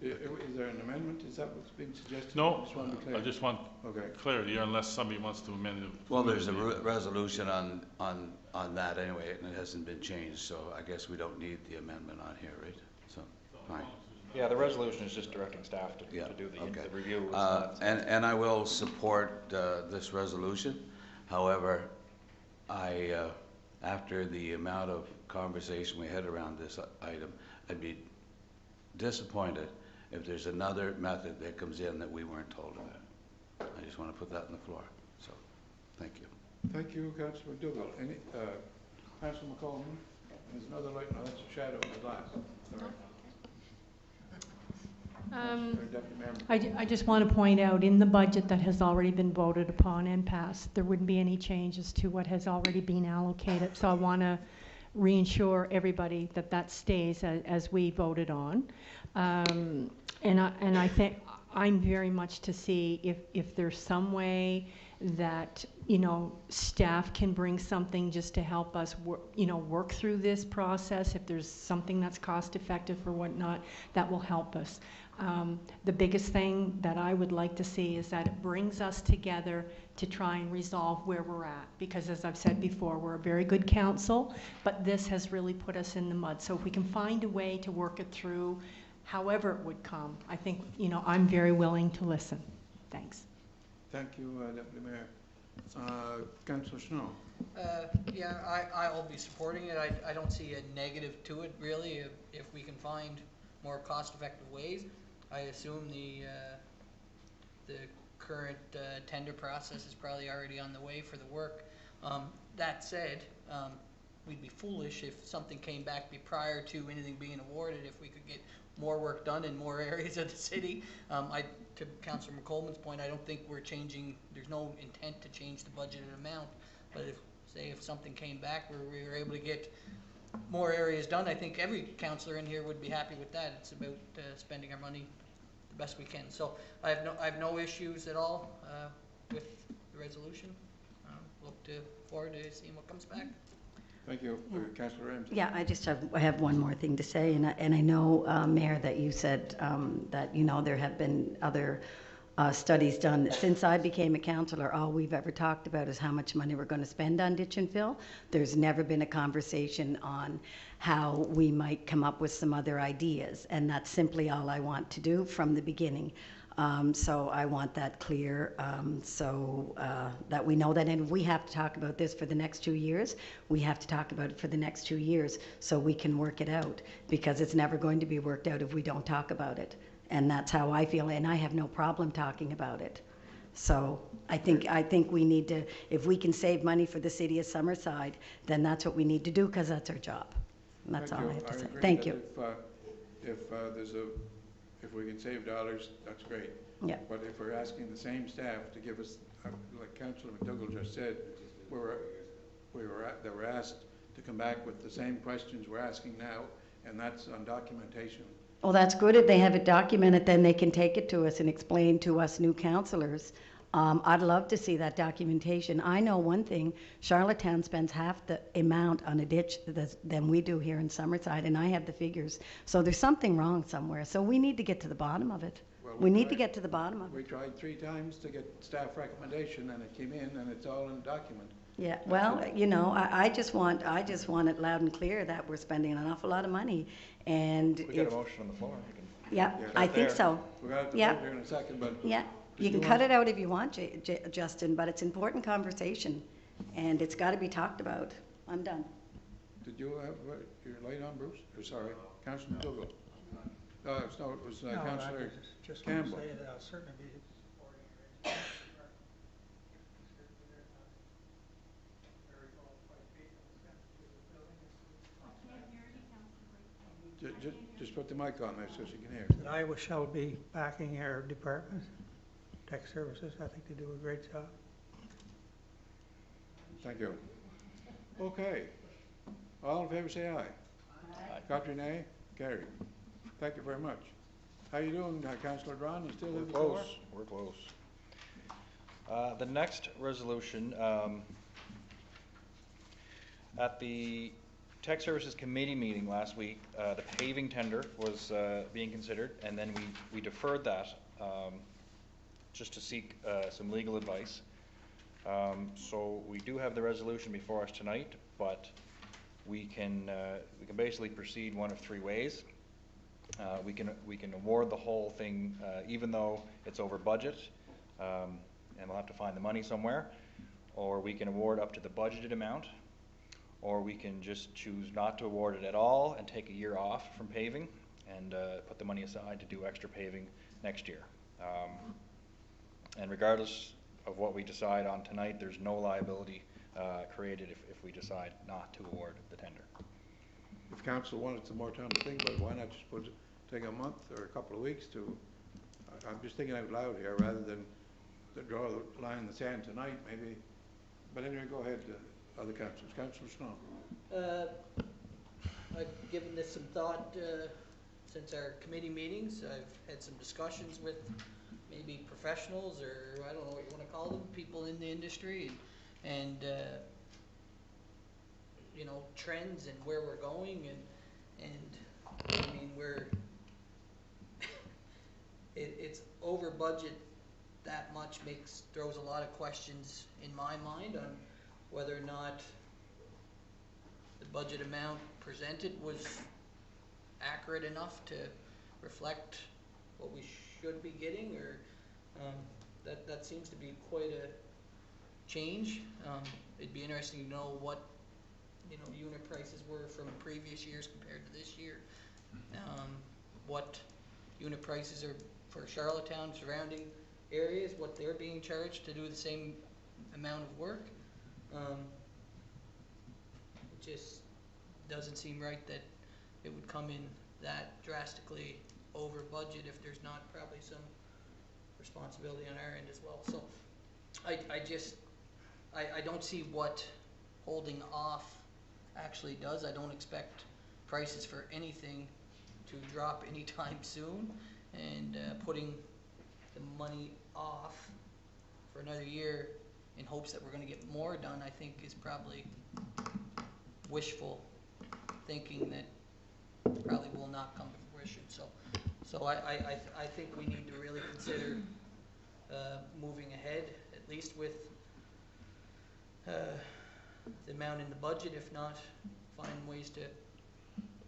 is there an amendment? Is that what's been suggested? No, Just want to be clear. I just want clarity, unless somebody wants to amend it. Well, there's a resolution on that anyway, and it hasn't been changed, so I guess we don't need the amendment on here, right? So, fine. Yeah, the resolution is just directing staff to do the review. And I will support this resolution. However, after the amount of conversation we had around this item, I'd be disappointed if there's another method that comes in that we weren't told about. I just want to put that on the floor. So, thank you. Thank you, Councillor McDougall. Any, Councillor McCollum, there's another light, no, that's a shadow in the glass. Sorry. I just want to point out, in the budget that has already been voted upon and passed, there wouldn't be any changes to what has already been allocated. So I want to reassure everybody that that stays as we voted on. And I think I'm very much to see if there's some way that, you know, staff can bring something just to help us work through this process. If there's something that's cost effective or whatnot, that will help us. The biggest thing that I would like to see is that it brings us together to try and resolve where we're at. Because as I've said before, we're a very good council, but this has really put us in the mud. So if we can find a way to work it through, however it would come, I think, you know, I'm very willing to listen. Thanks. Thank you, Deputy Mayor. Councillor Snow. Yeah, I'll be supporting it. I don't see a negative to it, really, if we can find more cost-effective ways. I assume the current tender process is probably already on the way for the work. That said, we'd be foolish if something came back prior to anything being awarded, if we could get more work done in more areas of the city. To Councillor McColeman's point, I don't think we're changing, there's no intent to change the budgeted amount, but if something came back where we were able to get more areas done, I think every councillor in here would be happy with that. It's about spending our money the best we can. So I have no issues at all with the resolution. Look forward to seeing what comes back. Thank you, Councillor Ramsey. Yeah, I have one more thing to say, and I know, Mayor, that you said that, you know, there have been other studies done. Since I became a councillor, all we've ever talked about is how much money we're going to spend on ditch and fill. There's never been a conversation on how we might come up with some other ideas, and that's simply all I want to do from the beginning. So I want that clear, so that we know that, and if we have to talk about this for the next 2 years, we have to talk about it for the next 2 years so we can work it out, because it's never going to be worked out if we don't talk about it. And that's how I feel, and I have no problem talking about it. So I think we need to, if we can save money for the city of Summerside, then that's what we need to do, because that's our job. And that's all I have to say. Thank you. If we can save dollars, that's great. Yeah. But if we're asking the same staff to give us like Councillor McDougall just said, they were asked to come back with the same questions we're asking now, and that's on documentation. Well, that's good. If they have it documented, then they can take it to us and explain to us new councillors. I'd love to see that documentation. I know one thing, Charlottetown spends half the amount on a ditch than we do here in Summerside, and I have the figures. So there's something wrong somewhere. So we need to get to the bottom of it. Well, we need to get to the bottom of it. We tried 3 times to get staff recommendation, and it came in, and it's all in the document. Yeah, well, you know, I just want it loud and clear that we're spending an awful lot of money, and We got a motion on the floor. yeah, Yeah. I think so. We're going to have to Yeah. vote here in a second, but Yeah, you can cut it out if you want, Justin, but it's important conversation, and it's got to be talked about. I'm done. did you have your light on, Bruce? Or sorry, Councillor McDougall. No, it was No, I Councillor just want to Campbell. say that I'll certainly be supporting your education department. Very qualified people to do the building. Just put the mic on there so she can hear. That I shall be backing our department, tech services. I think they do a great job. Thank you. Okay. All in favor say aye. Aye. Contrary nay? Carried. Thank you very much. How you doing, Councillor Drawn? You still We're have the floor? close, we're close. The next resolution, at the Tech Services Committee meeting last week, the paving tender was being considered, and then we deferred that just to seek some legal advice. So we do have the resolution before us tonight, but we can basically proceed one of 3 ways. We can award the whole thing even though it's over budget, and we'll have to find the money somewhere, or we can award up to the budgeted amount, or we can just choose not to award it at all and take a year off from paving and put the money aside to do extra paving next year. And regardless of what we decide on tonight, there's no liability created if we decide not to award the tender. If council wanted some more time to think about it, why not just take a month or a couple of weeks to, I'm just thinking out loud here, rather than to draw the line in the sand tonight, maybe. But anyway, go ahead, other councillors. Councillor Snow. I've given this some thought since our committee meetings. I've had some discussions with maybe professionals, or I don't know what you want to call them, people in the industry, and you know, trends and where we're going, and I mean, it's over budget that much, throws a lot of questions in my mind on whether or not the budget amount presented was accurate enough to reflect what we should be getting, or that seems to be quite a change. It'd be interesting to know what, you know, unit prices were from previous years compared to this year. What unit prices are for Charlottetown, surrounding areas, what they're being charged to do the same amount of work. It just doesn't seem right that it would come in that drastically over budget if there's not probably some responsibility on our end as well. So I don't see what holding off actually does. I don't expect prices for anything to drop anytime soon, and putting the money off for another year in hopes that we're going to get more done, I think, is probably wishful thinking that probably will not come to fruition. So I think we need to really consider moving ahead, at least with the amount in the budget, if not find ways to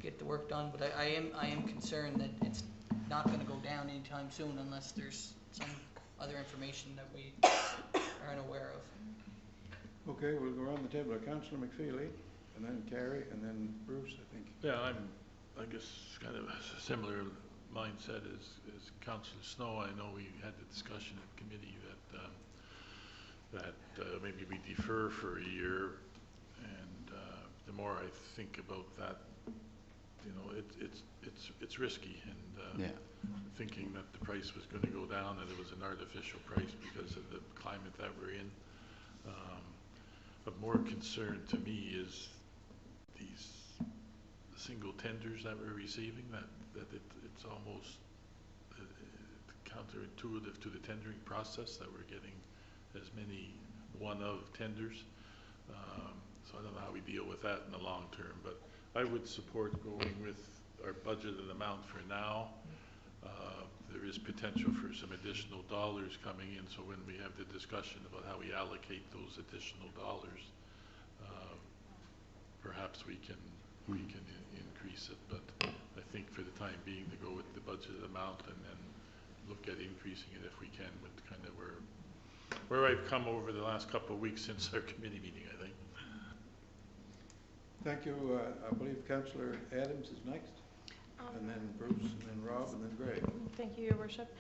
get the work done. But I am concerned that it's not going to go down anytime soon unless there's some other information that we aren't aware of. Okay, we'll go around the table. Councillor McFeely, and then Carrie, and then Bruce, I think. Yeah, I guess kind of a similar mindset as Councillor Snow. I know we had the discussion at committee that maybe we defer for a year, and the more I think about that you know, it's risky, and Yeah. thinking that the price was going to go down, and it was an artificial price because of the climate that we're in. Of more concern to me is these single tenders that we're receiving, that it's almost counterintuitive to the tendering process that we're getting as many one-of tenders. So I don't know how we deal with that in the long term, but I would support going with our budgeted amount for now. There is potential for some additional dollars coming in, so when we have the discussion about how we allocate those additional dollars, perhaps we can increase it. But I think for the time being, to go with the budgeted amount and then look at increasing it if we can, with kind of where I've come over the last couple of weeks since our committee meeting, I think. Thank you. I believe Councillor Adams is next, and then Bruce, and then Rob, and then Greg. Thank you, Your Worship.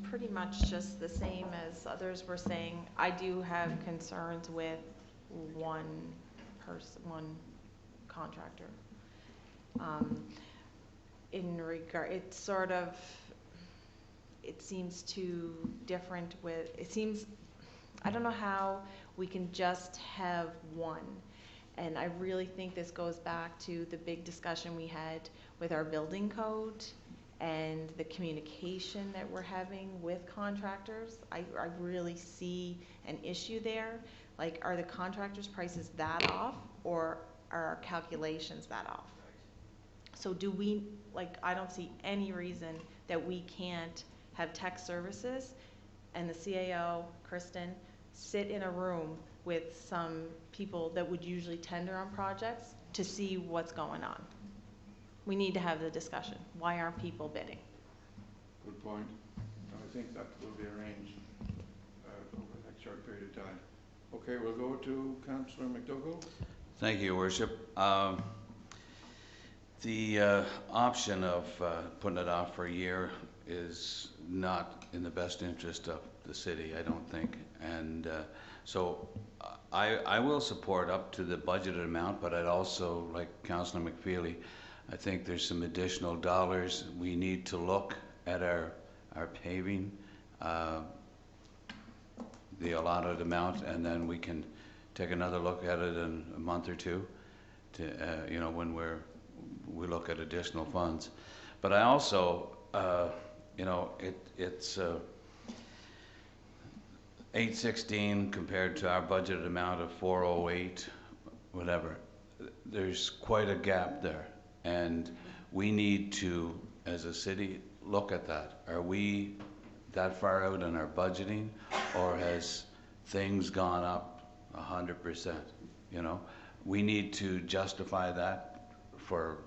Pretty much just the same as others were saying. I do have concerns with one contractor. In regard, it seems too different I don't know how we can just have one. And I really think this goes back to the big discussion we had with our building code and the communication that we're having with contractors. I really see an issue there. Like, are the contractors' prices that off, or are our calculations that off? So do we, I don't see any reason that we can't have tech services and the CAO, Kristen, sit in a room with some people that would usually tender on projects to see what's going on. We need to have the discussion. Why aren't people bidding? Good point. I think that will be arranged over the next short period of time. Okay, we'll go to Councillor McDougall. Thank you, Your Worship. The option of putting it off for a year is not in the best interest of the city, I don't think. And so I will support up to the budgeted amount, but I'd also, like Councillor McFeely, I think there's some additional dollars. We need to look at our paving, the allotted amount, and then we can take another look at it in a month or two, to you know, when we look at additional funds. But I also, you know, it's 816 compared to our budgeted amount of 408, whatever. There's quite a gap there, and we need to, as a city, look at that. Are we that far out in our budgeting, or has things gone up 100%? You know, we need to justify that for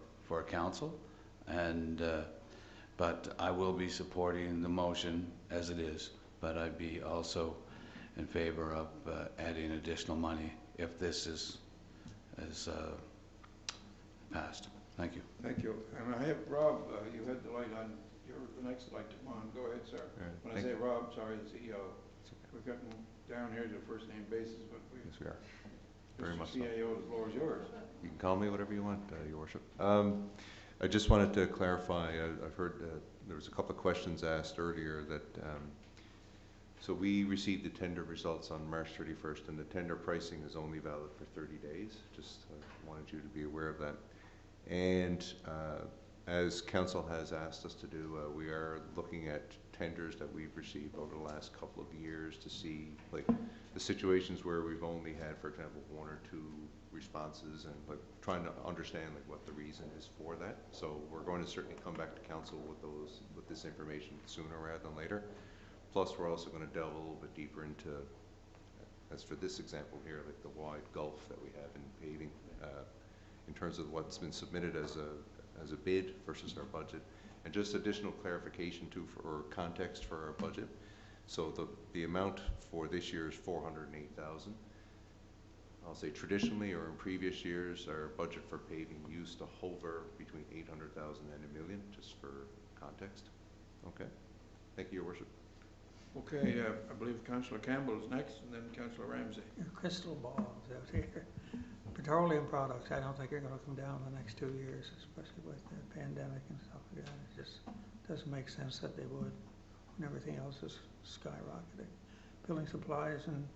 council, and but I will be supporting the motion as it is, but I'd be also in favor of adding additional money if this is passed. Thank you. Thank you. And I have Rob, you had the light on. You're the next light to come on. Go ahead, sir. Right. When I say Rob, sorry, the CEO. We've gotten down here to a first name basis, but we. Yes, we are. Very much so. CAO, the floor is yours. You can call me whatever you want, Your Worship. I just wanted to clarify, I've heard there was a couple of questions asked earlier that, so we received the tender results on March 31st, and the tender pricing is only valid for 30 days. Just wanted you to be aware of that. And as Council has asked us to do, we are looking at tenders that we've received over the last couple of years to see, like, the situations where we've only had, for example, one or two responses, and like trying to understand like what the reason is for that. So we're going to certainly come back to Council with this information sooner rather than later. Plus, we're also going to delve a little bit deeper into, as for this example here, like the wide gulf that we have in paving, in terms of what's been submitted as a bid versus our budget, and just additional clarification too for context for our budget. So the amount for this year is 408,000. I'll say traditionally or in previous years, our budget for paving used to hover between 800,000 and $1 million, just for context. Okay. Thank you, Your Worship. Okay, I believe Councillor Campbell is next, and then Councillor Ramsey. Your crystal ball is out here. petroleum products, I don't think are gonna come down in the next 2 years, especially with the pandemic and stuff like that. It just doesn't make sense that they would when everything else is skyrocketing. Building supplies and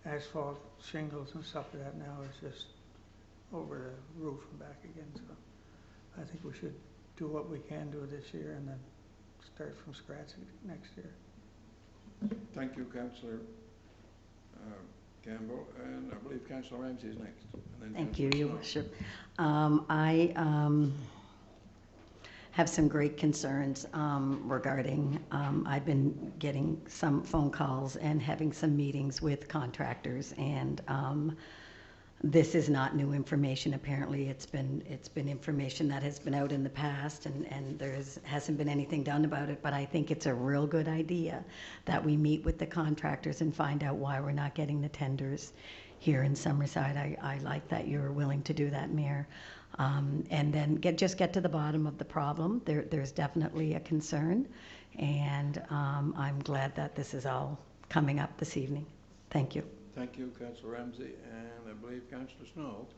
asphalt shingles and stuff like that now is just over the roof and back again, so I think we should do what we can do this year and then start from scratch next year. Thank you, Councillor Campbell, and I believe Councillor Ramsey is next. And then Thank you, Councillor Your Snow. Worship. I have some great concerns regarding, I've been getting some phone calls and having some meetings with contractors, and this is not new information. Apparently, it's been information that has been out in the past, and hasn't been anything done about it. But I think it's a real good idea that we meet with the contractors and find out why we're not getting the tenders here in Summerside. I like that you're willing to do that, Mayor. And then just get to the bottom of the problem. There's definitely a concern, and I'm glad that this is all coming up this evening. Thank you. Thank you, Councillor Ramsey, and I believe Councillor Snow,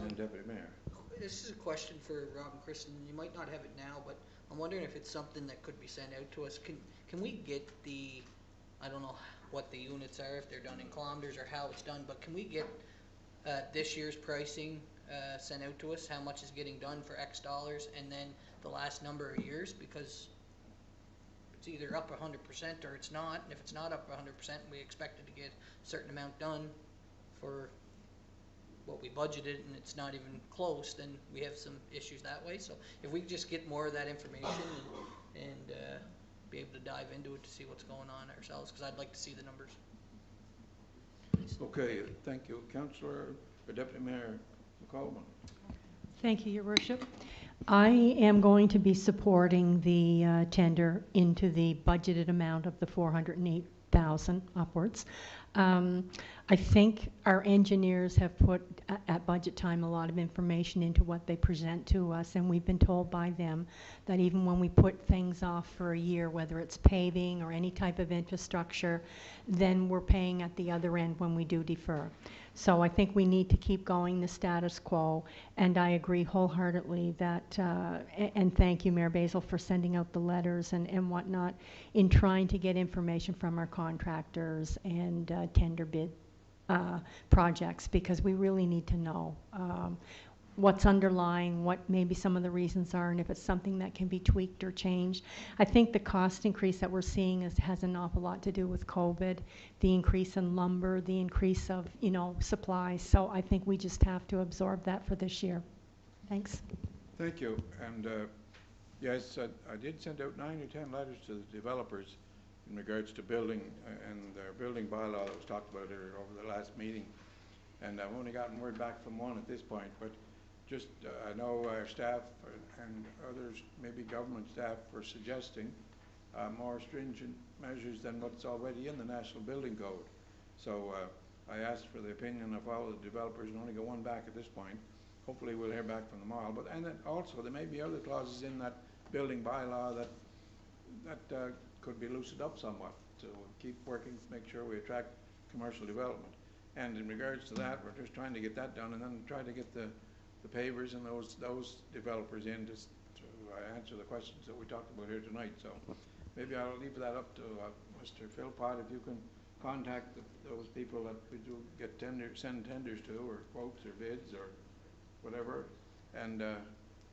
and Deputy Mayor. This is a question for Rob and Kristen. You might not have it now, but I'm wondering if it's something that could be sent out to us. Can we get the, I don't know what the units are, if they're done in kilometers or how it's done, but can we get this year's pricing sent out to us? How much is getting done for X dollars, and then the last number of years, because it's either up 100% or it's not, and if it's not up 100%, we expected to get a certain amount done for what we budgeted, and it's not even close, then we have some issues that way. So if we could just get more of that information and be able to dive into it to see what's going on ourselves, because I'd like to see the numbers. Okay, thank you. Councillor, or Deputy Mayor McCollum. Thank you, Your Worship. I am going to be supporting the tender into the budgeted amount of the 408,000 upwards. I think our engineers have put at budget time a lot of information into what they present to us, and we've been told by them that even when we put things off for a year, whether it's paving or any type of infrastructure, then we're paying at the other end when we do defer. So I think we need to keep going the status quo, and I agree wholeheartedly that, and thank you, Mayor Basil, for sending out the letters and whatnot in trying to get information from our contractors and tender bid projects, because we really need to know what's underlying, what maybe some of the reasons are, and if it's something that can be tweaked or changed. I think the cost increase that we're seeing has an awful lot to do with COVID, the increase in lumber, the increase of, supplies. So I think we just have to absorb that for this year. Thanks. Thank you. And yes, I did send out 9 or 10 letters to the developers in regards to building and their building bylaw that was talked about here over the last meeting. And I've only gotten word back from one at this point, but just, I know our staff and others, maybe government staff, were suggesting more stringent measures than what's already in the National Building Code. So I asked for the opinion of all the developers, and only got one back at this point. Hopefully we'll hear back from them all. But and then also there may be other clauses in that building bylaw that could be loosened up somewhat to keep working to make sure we attract commercial development. And in regards to that, we're just trying to get that done, and then try to get the pavers and those developers in to answer the questions that we talked about here tonight. So maybe I'll leave that up to Mr. Philpott, if you can contact those people that we do get send tenders to, or quotes or bids or whatever, and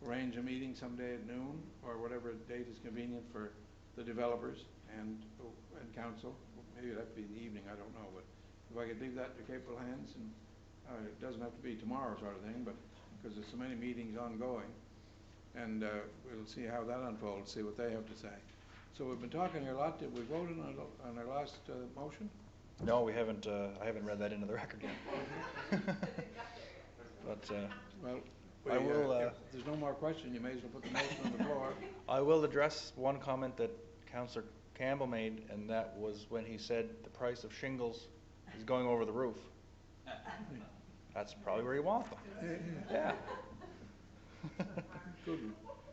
arrange a meeting someday at noon or whatever date is convenient for the developers and council. Maybe that'd be in the evening, I don't know, but if I could leave that in your capable hands, and it doesn't have to be tomorrow sort of thing, but because there's so many meetings ongoing, and we'll see how that unfolds, see what they have to say. So we've been talking here a lot. Did we vote on our last motion? No, we haven't. I haven't read that into the record yet. But well, I will. If there's no more question, you may as well put the motion on the floor. I will address one comment that Councillor Campbell made, and that was when he said the price of shingles is going over the roof. That's probably where you want them. Yeah.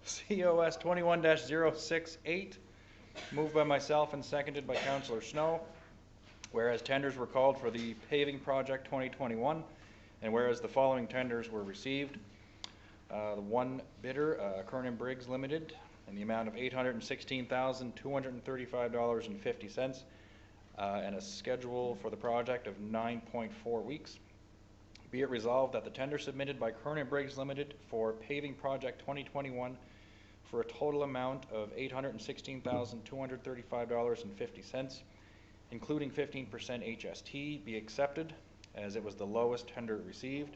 COS 21-068, moved by myself and seconded by Councillor Snow. Whereas tenders were called for the paving project 2021, And whereas the following tenders were received, the one bidder, Kernan Briggs Limited, in the amount of $816,235.50, and a schedule for the project of 9.4 weeks. Be it resolved that the tender submitted by Kernan Briggs Limited for paving project 2021 for a total amount of $816,235.50, including 15% HST, be accepted as it was the lowest tender received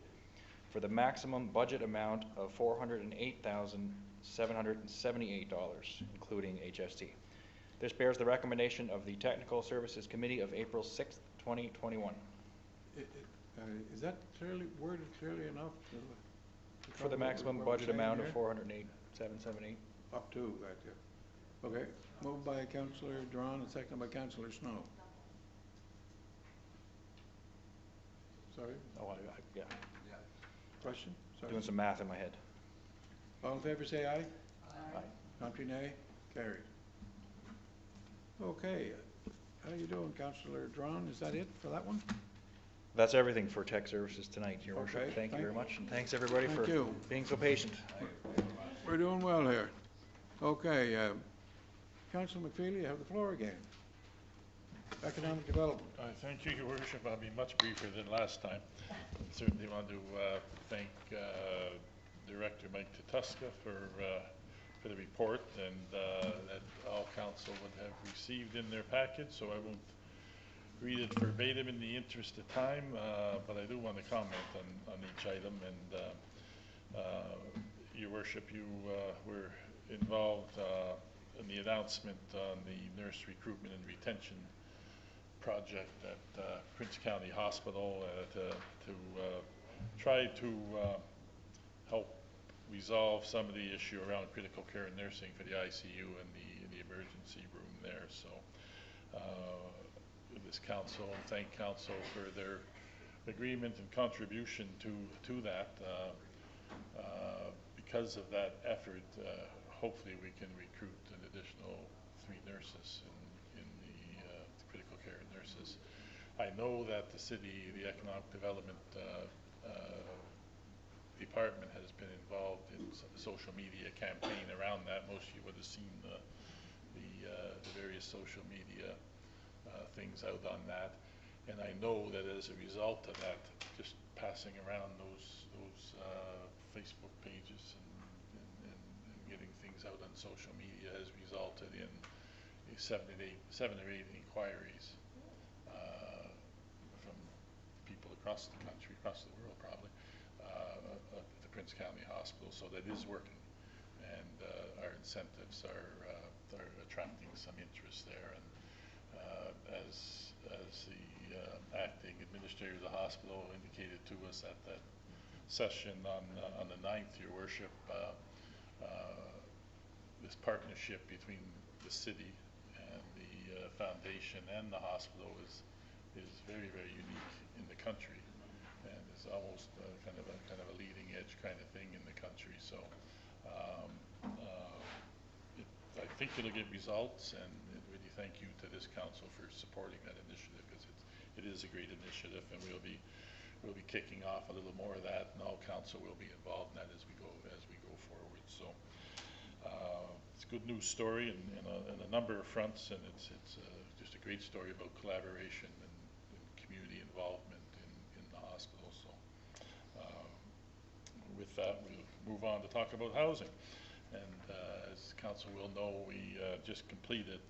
for the maximum budget amount of $408,778, including HST. This bears the recommendation of the Technical Services Committee of April 6th, 2021. Is that worded clearly enough to For the maximum budget amount of $408,778. Up to that, yeah. Okay, moved by Councillor Drawn and seconded by Councillor Snow. Sorry? Oh, yeah. Question? Sorry. Doing some math in my head. All in favor say aye. Aye. Contrary nay? Carried. Okay, how you doing, Councillor Drawn? Is that it for that one? That's everything for Tech Services tonight, Your Worship. Okay, Thank you very much, and thanks everybody Thank for you. being so patient. We're doing well here. Okay, Councillor McFeely, you have the floor again. Economic Development. Thank you, Your Worship. I'll be much briefer than last time. Certainly want to thank Director Mike Tatuska for the report, and that all council would have received in their package, so I won't read it verbatim in the interest of time, but I do want to comment on each item. And Your Worship, you were involved in the announcement on the nurse recruitment and retention project at Prince County Hospital to try to help resolve some of the issue around critical care and nursing for the ICU and the emergency room there. So this council, thank council for their agreement and contribution to that. Because of that effort, hopefully we can recruit an additional 3 nurses in the critical care nurses. I know that the city, the economic development department has been involved in a social media campaign around that. Most of you would have seen the various social media things out on that, and I know that as a result of that, just passing around those Facebook pages and getting things out on social media has resulted in 7 or 8 inquiries from people across the country, across the world probably, at the Prince County Hospital. So that is working, and our incentives are attracting some interest there. And as the acting administrator of the hospital indicated to us at that session on the 9th, Your Worship, this partnership between the city and the foundation and the hospital is very, very unique in the country, and is almost kind of a leading edge kind of thing in the country. So I think it'll get results, and really thank you to this council for supporting that initiative, because it is a great initiative, and we'll be kicking off a little more of that, and all council will be involved in that as we go forward. So it's a good news story in a number of fronts, and it's just a great story about collaboration and community involvement in the hospital. So with that, we'll move on to talk about housing. And as council will know, we just completed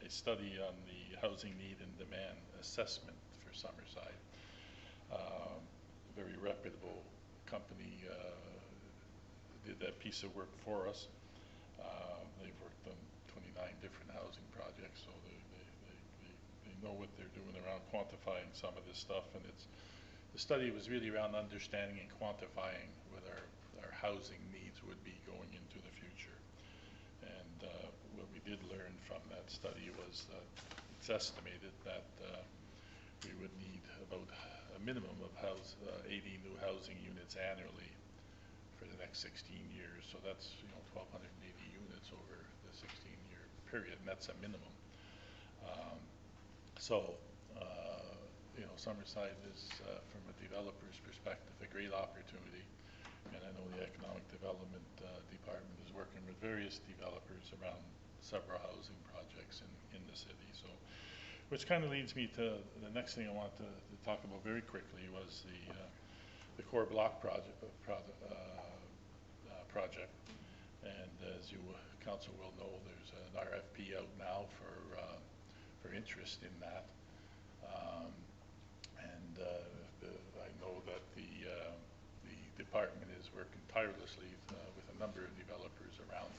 a study on the housing need and demand assessment for Summerside. A very reputable company did that piece of work for us. They've worked on 29 different housing projects, so they know what they're doing around quantifying some of this stuff. And the study was really around understanding and quantifying what our housing needs would be going into the future. And what we did learn from that study was that it's estimated that we would need about a minimum of 80 new housing units annually for the next 16 years. So that's 1,280 units over the 16-year period, and that's a minimum. So Summerside is, from a developer's perspective, a great opportunity. And I know the Economic Development Department is working with various developers around several housing projects in the city. So, which kind of leads me to the next thing I want to talk about very quickly was the core block project. And as you council will know, there's an RFP out now for interest in that. I know that the department is working tirelessly with a number of developers around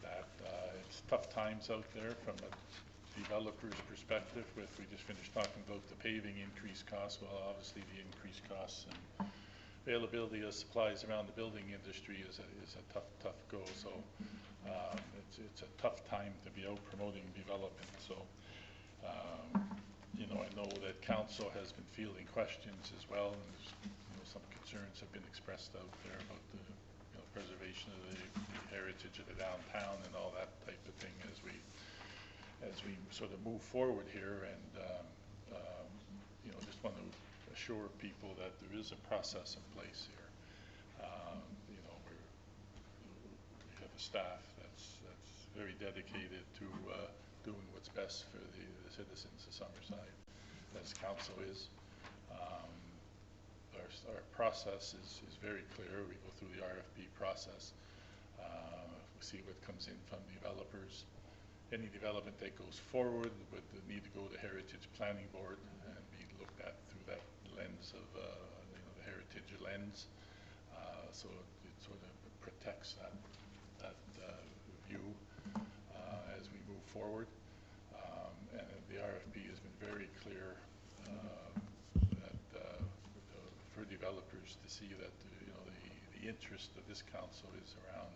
that. It's tough times out there from a developer's perspective. We just finished talking about the paving increased costs. Well, obviously the increased costs and availability of supplies around the building industry is a tough go. So it's a tough time to be out promoting development. So I know that council has been fielding questions as well, and some concerns have been expressed out there about the preservation of the heritage of the downtown and all that type of thing as we sort of move forward here. And just want to assure people that there is a process in place here. We have a staff that's very dedicated to doing what's best for the citizens of Summerside, as council is. Our process is very clear. We go through the RFP process. We see what comes in from developers. Any development that goes forward would need to go to Heritage Planning Board and be looked at through that lens of the heritage lens. So it sort of protects that view as we move forward. And the RFP has been very clear that for developers to see that the interest of this council is around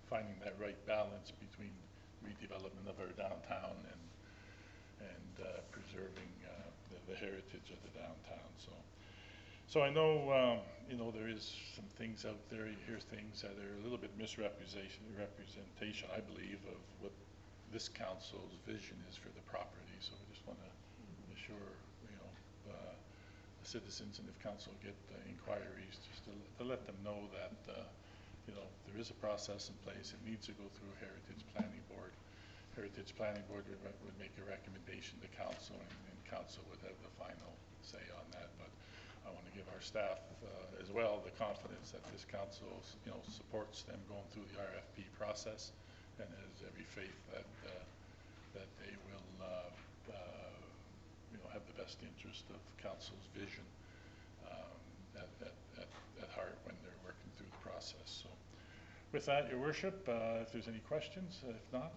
finding that right balance between redevelopment of our downtown and preserving the heritage of the downtown. So I know there is some things out there. You hear things that are a little bit representation, I believe, of what this council's vision is for the property. So I just want to assure the citizens, and if council get inquiries, just to let them know that there is a process in place. It needs to go through Heritage Planning Board. Heritage Planning Board would make a recommendation to council, and council would have the final say on that. But I want to give our staff as well the confidence that this council supports them going through the RFP process, and has every faith that they will have the best interest of council's vision at heart when they're working through the process. So with that, your worship, if there's any questions, if not,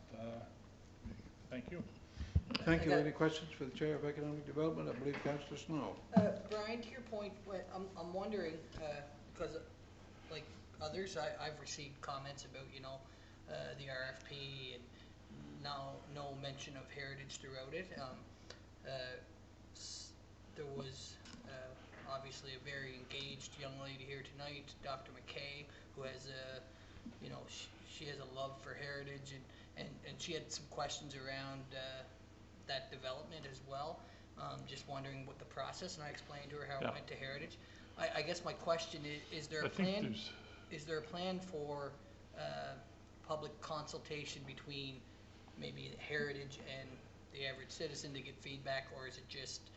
thank you. Thank you. Any questions for the Chair of Economic Development? I believe Councillor Snow. Brian, to your point, I'm wondering, because like others, I've received comments about, the RFP and now no mention of heritage throughout it. There was obviously a very engaged young lady here tonight, Dr. McKay, who has she has a love for heritage, and she had some questions around that development as well. Just wondering what the process, and I explained to her how it went to heritage. I guess my question is there a plan? Is there a plan for public consultation between maybe heritage and the average citizen to get feedback, or is it just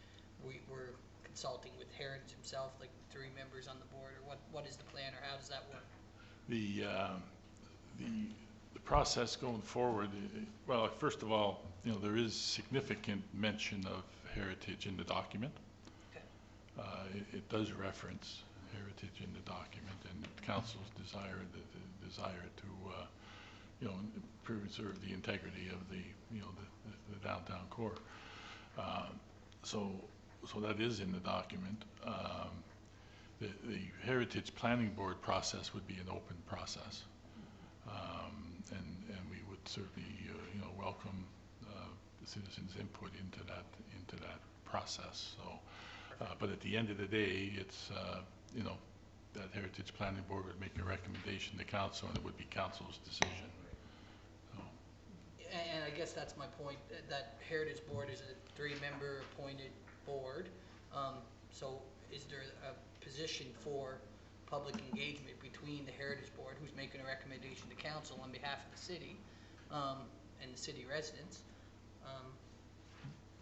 we're consulting with heritage himself, like 3 members on the board, or what is the plan, or how does that work? The process going forward, well, first of all, there is significant mention of heritage in the document. Okay. It does reference heritage in the document, and council's desire to preserve the integrity of the downtown core. So that is in the document. The Heritage Planning Board process would be an open process, and we would certainly welcome the citizens' input into that process. So, but at the end of the day, it's that Heritage Planning Board would make a recommendation to council, and it would be council's decision. And I guess that's my point, that Heritage Board is a 3-member appointed board. So is there a position for public engagement between the Heritage Board, who's making a recommendation to council on behalf of the city, and the city residents?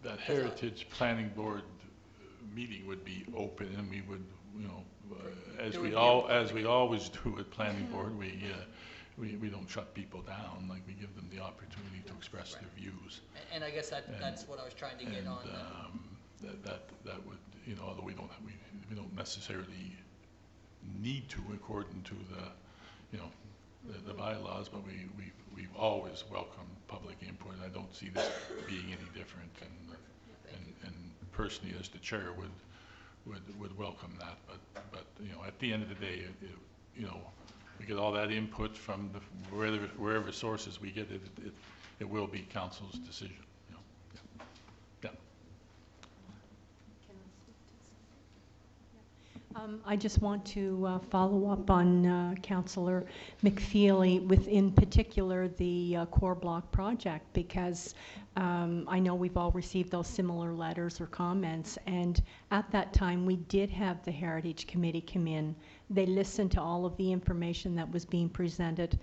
That Heritage Planning Board meeting would be open, and we would, you know, as we always do at Planning Board, we don't shut people down. Like, we give them the opportunity to express their views. And I guess that's what I was trying to get on. That would, you know, although we don't necessarily need to according to the, you know, the bylaws, but we've always welcomed public input. I don't see this being any different, and personally, as the chair, would welcome that. But you know, at the end of the day, you know, we get all that input from wherever sources we get it. It will be council's decision. You know. Yeah. I just want to follow up on Councillor McFeely with, in particular, the core block project, because I know we've all received those similar letters or comments, and at that time we did have the Heritage Committee come in. They listened to all of the information that was being presented.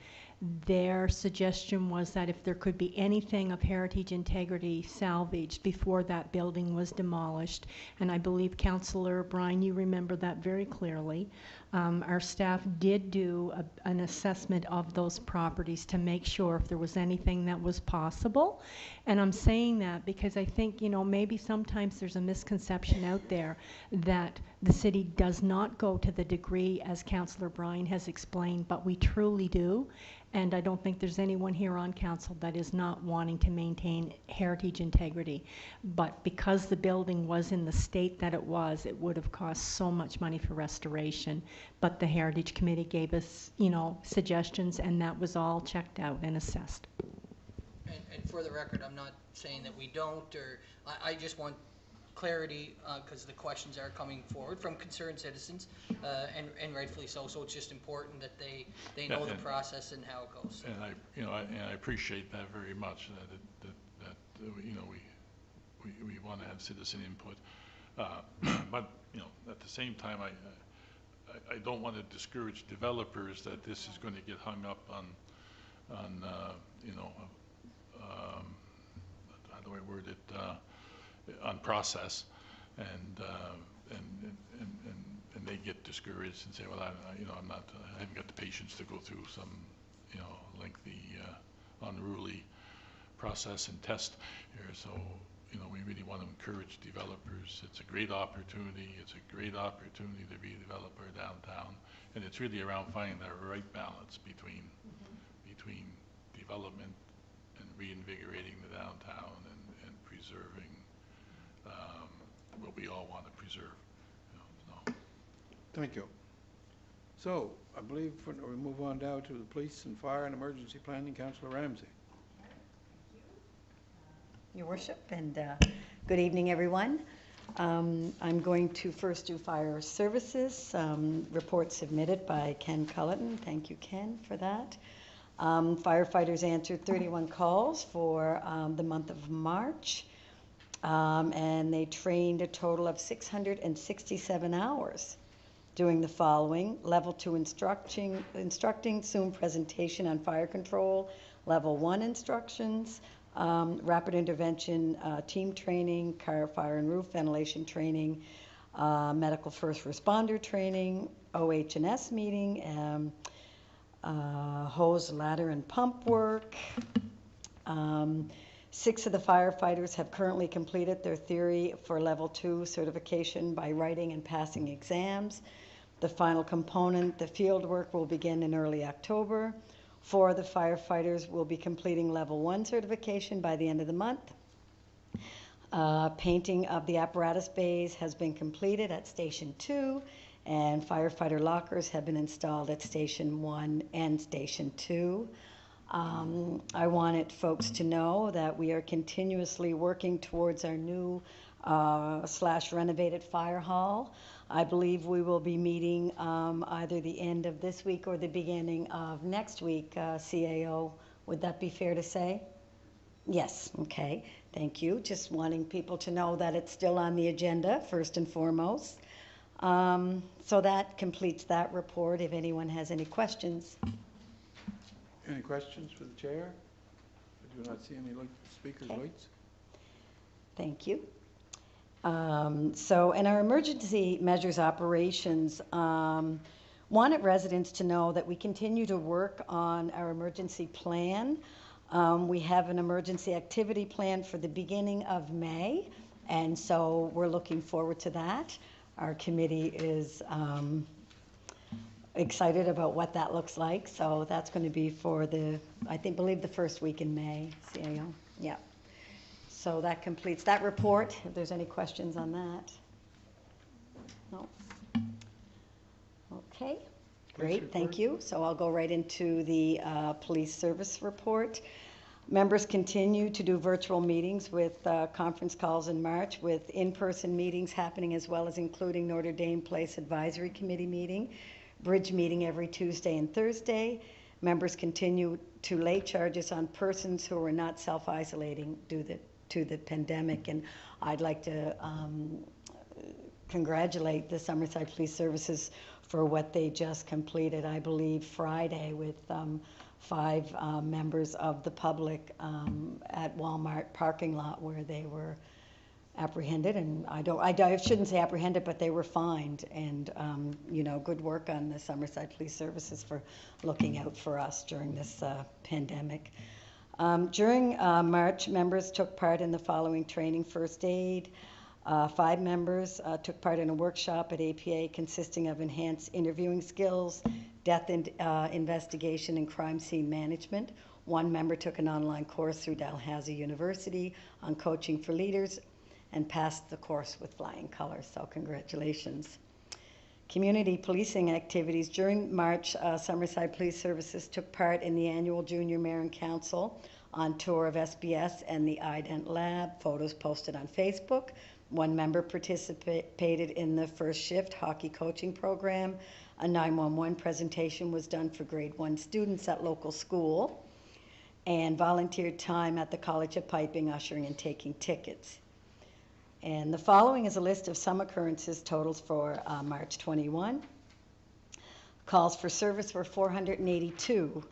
Their suggestion was that if there could be anything of heritage integrity salvaged before that building was demolished, and I believe, Councillor Bryan, you remember that very clearly, our staff did do an assessment of those properties to make sure if there was anything that was possible. And I'm saying that because I think, you know, maybe sometimes there's a misconception out there that the city does not go to the degree as Councillor Bryan has explained, but we truly do. And I don't think there's anyone here on council that is not wanting to maintain heritage integrity. But because the building was in the state that it would have cost so much money for restoration. But the Heritage Committee gave us, you know, suggestions, and that was all checked out and assessed. And for the record, I'm not saying that we don't, or I just want clarity, because the questions are coming forward from concerned citizens, and rightfully so. So it's just important that they know the process and how it goes. And I appreciate that very much. That you know, we want to have citizen input, but you know, at the same time, I don't want to discourage developers that this is going to get hung up on you know, how do I word it? On process, and they get discouraged and say, well, I haven't got the patience to go through some, you know, lengthy, unruly process and test here. So, you know, we really want to encourage developers. It's a great opportunity. It's a great opportunity to be a developer downtown, and it's really around finding that right balance between development and reinvigorating the downtown and preserving what we all want to preserve. You know, so. Thank you. So, I believe we move on now to the Police and Fire and Emergency Planning, Councillor Ramsey. Your Worship, and good evening, everyone. I'm going to first do fire services. Report submitted by Ken Culleton. Thank you, Ken, for that. Firefighters answered 31 calls for the month of March. And they trained a total of 667 hours doing the following: Level 2 instructing, Zoom presentation on fire control, Level 1 instructions, rapid intervention team training, car, fire and roof ventilation training, medical first responder training, OH&S meeting, hose, ladder and pump work. 6 of the firefighters have currently completed their theory for Level 2 certification by writing and passing exams. The final component, the field work, will begin in early October. 4 of the firefighters will be completing Level 1 certification by the end of the month. Painting of the apparatus bays has been completed at Station 2, and firefighter lockers have been installed at Station 1 and Station 2. I wanted folks to know that we are continuously working towards our new / renovated fire hall. I believe we will be meeting either the end of this week or the beginning of next week, CAO. Would that be fair to say? Yes, okay, thank you. Just wanting people to know that it's still on the agenda, first and foremost. So that completes that report, if anyone has any questions. Any questions for the chair? I do not see any speakers' Okay. lights. Thank you. So in our emergency measures operations, wanted residents to know that we continue to work on our emergency plan. We have an emergency activity plan for the beginning of May, and so we're looking forward to that. Our committee is excited about what that looks like, so that's going to be for believe the first week in May, CAO. Yeah. So that completes that report. If there's any questions on that. No? Okay, great, thank you. So I'll go right into the police service report. Members continue to do virtual meetings with conference calls in March, with in-person meetings happening, as well as including Notre Dame Place Advisory Committee meeting, bridge meeting every Tuesday and Thursday. Members continue to lay charges on persons who are not self-isolating due to the pandemic, and I'd like to congratulate the Somerset Police Services for what they just completed, I believe, Friday, with 5 members of the public at Walmart parking lot where they were apprehended, and I shouldn't say apprehended, but they were fined, and good work on the Somerset Police Services for looking out for us during this pandemic. During March, members took part in the following training: first aid. 5 members took part in a workshop at APA consisting of enhanced interviewing skills, death investigation, and crime scene management. 1 member took an online course through Dalhousie University on coaching for leaders and passed the course with flying colors, so congratulations. Community policing activities. During March, Summerside Police Services took part in the annual Junior Mayor and Council on tour of SBS and the IDENT Lab. Photos posted on Facebook. 1 member participated in the first shift hockey coaching program. A 911 presentation was done for grade 1 students at local school, and volunteered time at the College of Piping, ushering and taking tickets. And the following is a list of some occurrences totals for March 21. Calls for service were 482.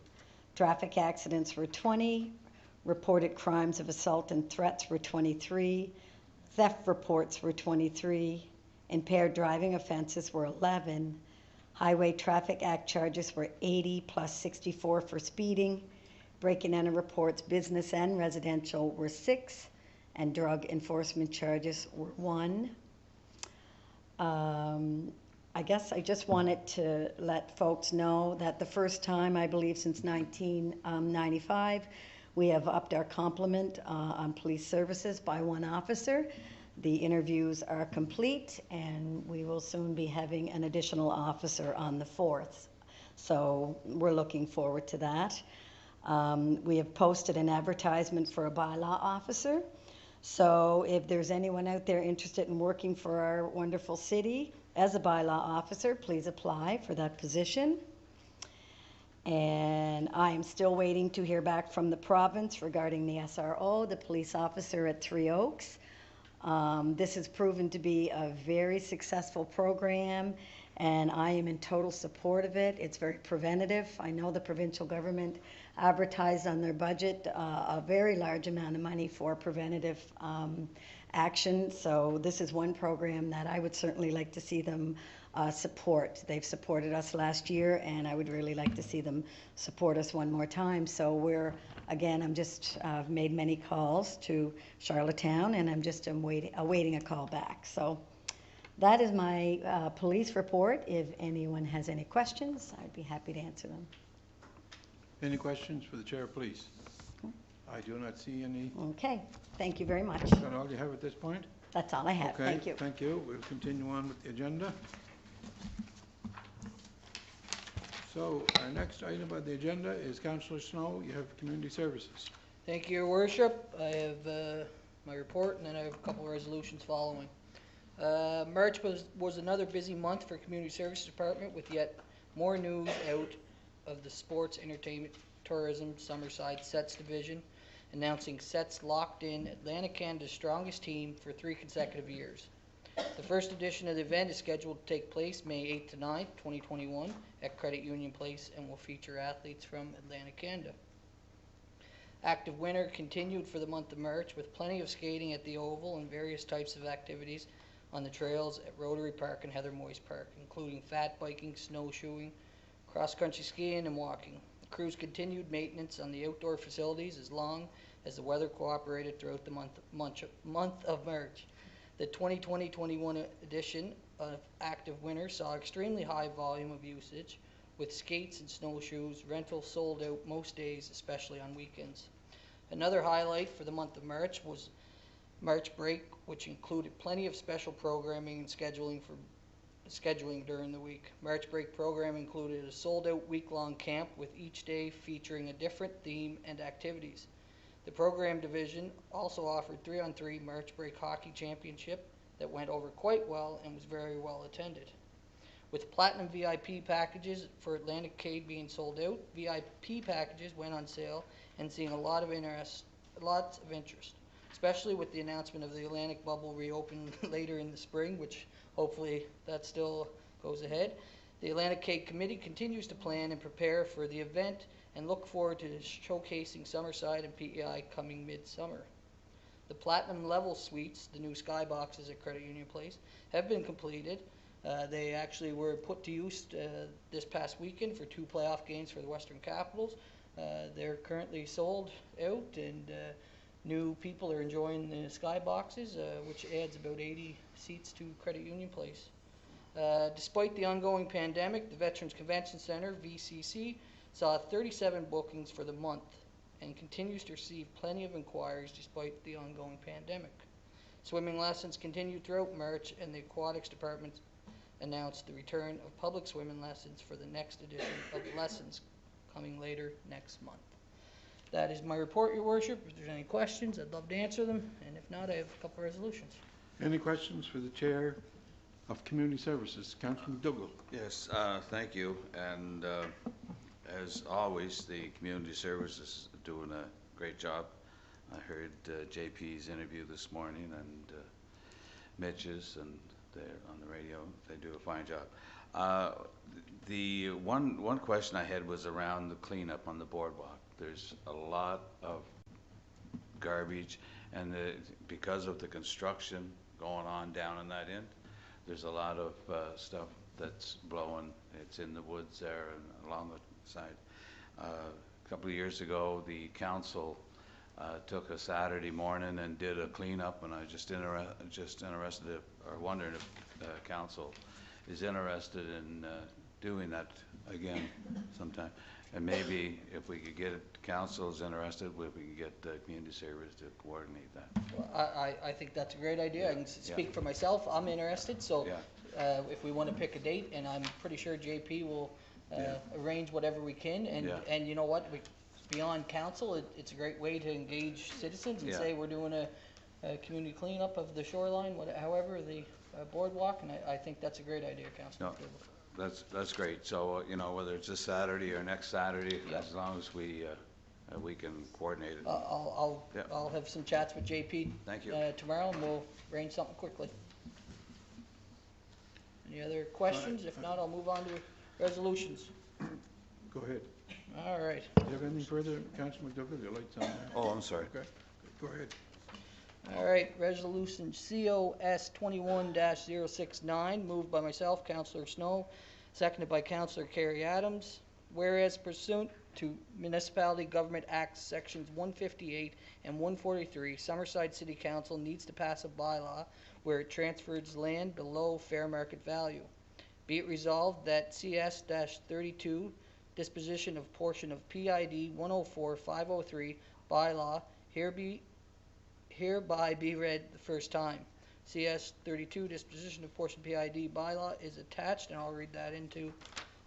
Traffic accidents were 20. Reported crimes of assault and threats were 23. Theft reports were 23. Impaired driving offenses were 11. Highway Traffic Act charges were 80 plus 64 for speeding. Break-in and enter reports, business and residential, were 6. And drug enforcement charges were 1. I guess I just wanted to let folks know that the first time, I believe since 1995, we have upped our complement on police services by 1 officer. The interviews are complete, and we will soon be having an additional officer on the 4th. So we're looking forward to that. We have posted an advertisement for a bylaw officer. So if there's anyone out there interested in working for our wonderful city as a bylaw officer, please apply for that position. And I am still waiting to hear back from the province regarding the SRO, the police officer at 3 Oaks. This has proven to be a very successful program, and I am in total support of it. It's very preventative. I know the provincial government advertised on their budget a very large amount of money for preventative action. So this is one program that I would certainly like to see them support. They've supported us last year, and I would really like to see them support us one more time. So I'm just made many calls to Charlottetown, and I'm just awaiting a call back. So that is my police report. If anyone has any questions, I'd be happy to answer them. Any questions for the chair, please? I do not see any. Okay, thank you very much. Is that all you have at this point? That's all I have. Okay, Thank you. Thank you. We'll continue on with the agenda. So our next item on the agenda is Councillor Snow. You have community services. Thank you, Your Worship. I have my report, and then I have a couple of resolutions following. March was another busy month for Community Services Department, with yet more news out of the Sports, Entertainment, Tourism, Summerside Sets Division. announcing Set's locked-in Atlantic Canada's strongest team for 3 consecutive years. The first edition of the event is scheduled to take place May 8th to 9th, 2021 at Credit Union Place and will feature athletes from Atlantic Canada. Active winter continued for the month of March with plenty of skating at the Oval and various types of activities on the trails at Rotary Park and Heather Moyes Park, including fat biking, snowshoeing, cross-country skiing, and walking. The crews continued maintenance on the outdoor facilities as long as the weather cooperated throughout the month of March. The 2020-21 edition of Active Winter saw extremely high volume of usage, with skates and snowshoes rentals sold out most days, especially on weekends. Another highlight for the month of March was March break, which included plenty of special programming and scheduling during the week. March break program included a sold-out week-long camp with each day featuring a different theme and activities. The program division also offered 3-on-3 March break hockey championship that went over quite well and was very well attended. With Platinum VIP packages for Atlantic Cade being sold out, VIP packages went on sale and seeing lots of interest, especially with the announcement of the Atlantic Bubble reopening later in the spring, which hopefully that still goes ahead. The Atlantic Cade Committee continues to plan and prepare for the event and look forward to showcasing Summerside and PEI coming mid-summer. The Platinum Level Suites, the new skyboxes at Credit Union Place, have been completed. They actually were put to use this past weekend for 2 playoff games for the Western Capitals. They're currently sold out, and new people are enjoying the skyboxes, which adds about 80 seats to Credit Union Place. Despite the ongoing pandemic, the Veterans Convention Center, VCC, saw 37 bookings for the month and continues to receive plenty of inquiries despite the ongoing pandemic. Swimming lessons continued throughout March, and the aquatics department announced the return of public swimming lessons for the next edition of lessons coming later next month. That is my report, Your Worship. If there's any questions, I'd love to answer them, and if not, I have a couple of resolutions. Any questions for the Chair of Community Services, Councillor McDougall? Yes, thank you. And as always, the Community Services is doing a great job. I heard JP's interview this morning and Mitch's, and they're on the radio. They do a fine job. The one question I had was around the cleanup on the boardwalk. There's a lot of garbage, and because of the construction going on down in that end, there's a lot of stuff that's blowing. It's in the woods there and along the side. A couple of years ago, the council took a Saturday morning and did a cleanup, and I was just interested or wondering if council is interested in doing that again sometime. And maybe if we could get council is interested, if we could get community service to coordinate that. Well, I think that's a great idea. I can speak for myself. I'm interested, so if we want to pick a date, and I'm pretty sure JP will arrange whatever we can. And you know what? Beyond council, it's a great way to engage citizens and say we're doing a community cleanup of the shoreline, however, the boardwalk, and I think that's a great idea, Councilor. No, that's great. So whether it's this Saturday or next Saturday, as long as we can coordinate it. I'll have some chats with JP. Thank you. Tomorrow, and we'll arrange something quickly. Any other questions? If not, I'll move on to resolutions. Go ahead. All right. Do you have anything further, Councillor McDougall? Your light's on there. Oh, I'm sorry. Okay, go ahead. All right, resolution COS 21-069, moved by myself, Councillor Snow, seconded by Councillor Carey Adams. Whereas pursuant to Municipality Government Act sections 158 and 143, Summerside City Council needs to pass a bylaw where it transfers land below fair market value. Be it resolved that CS-32 disposition of portion of PID 104-503 bylaw hereby be read the first time. CS-32 disposition of portion PID bylaw is attached, and I'll read that into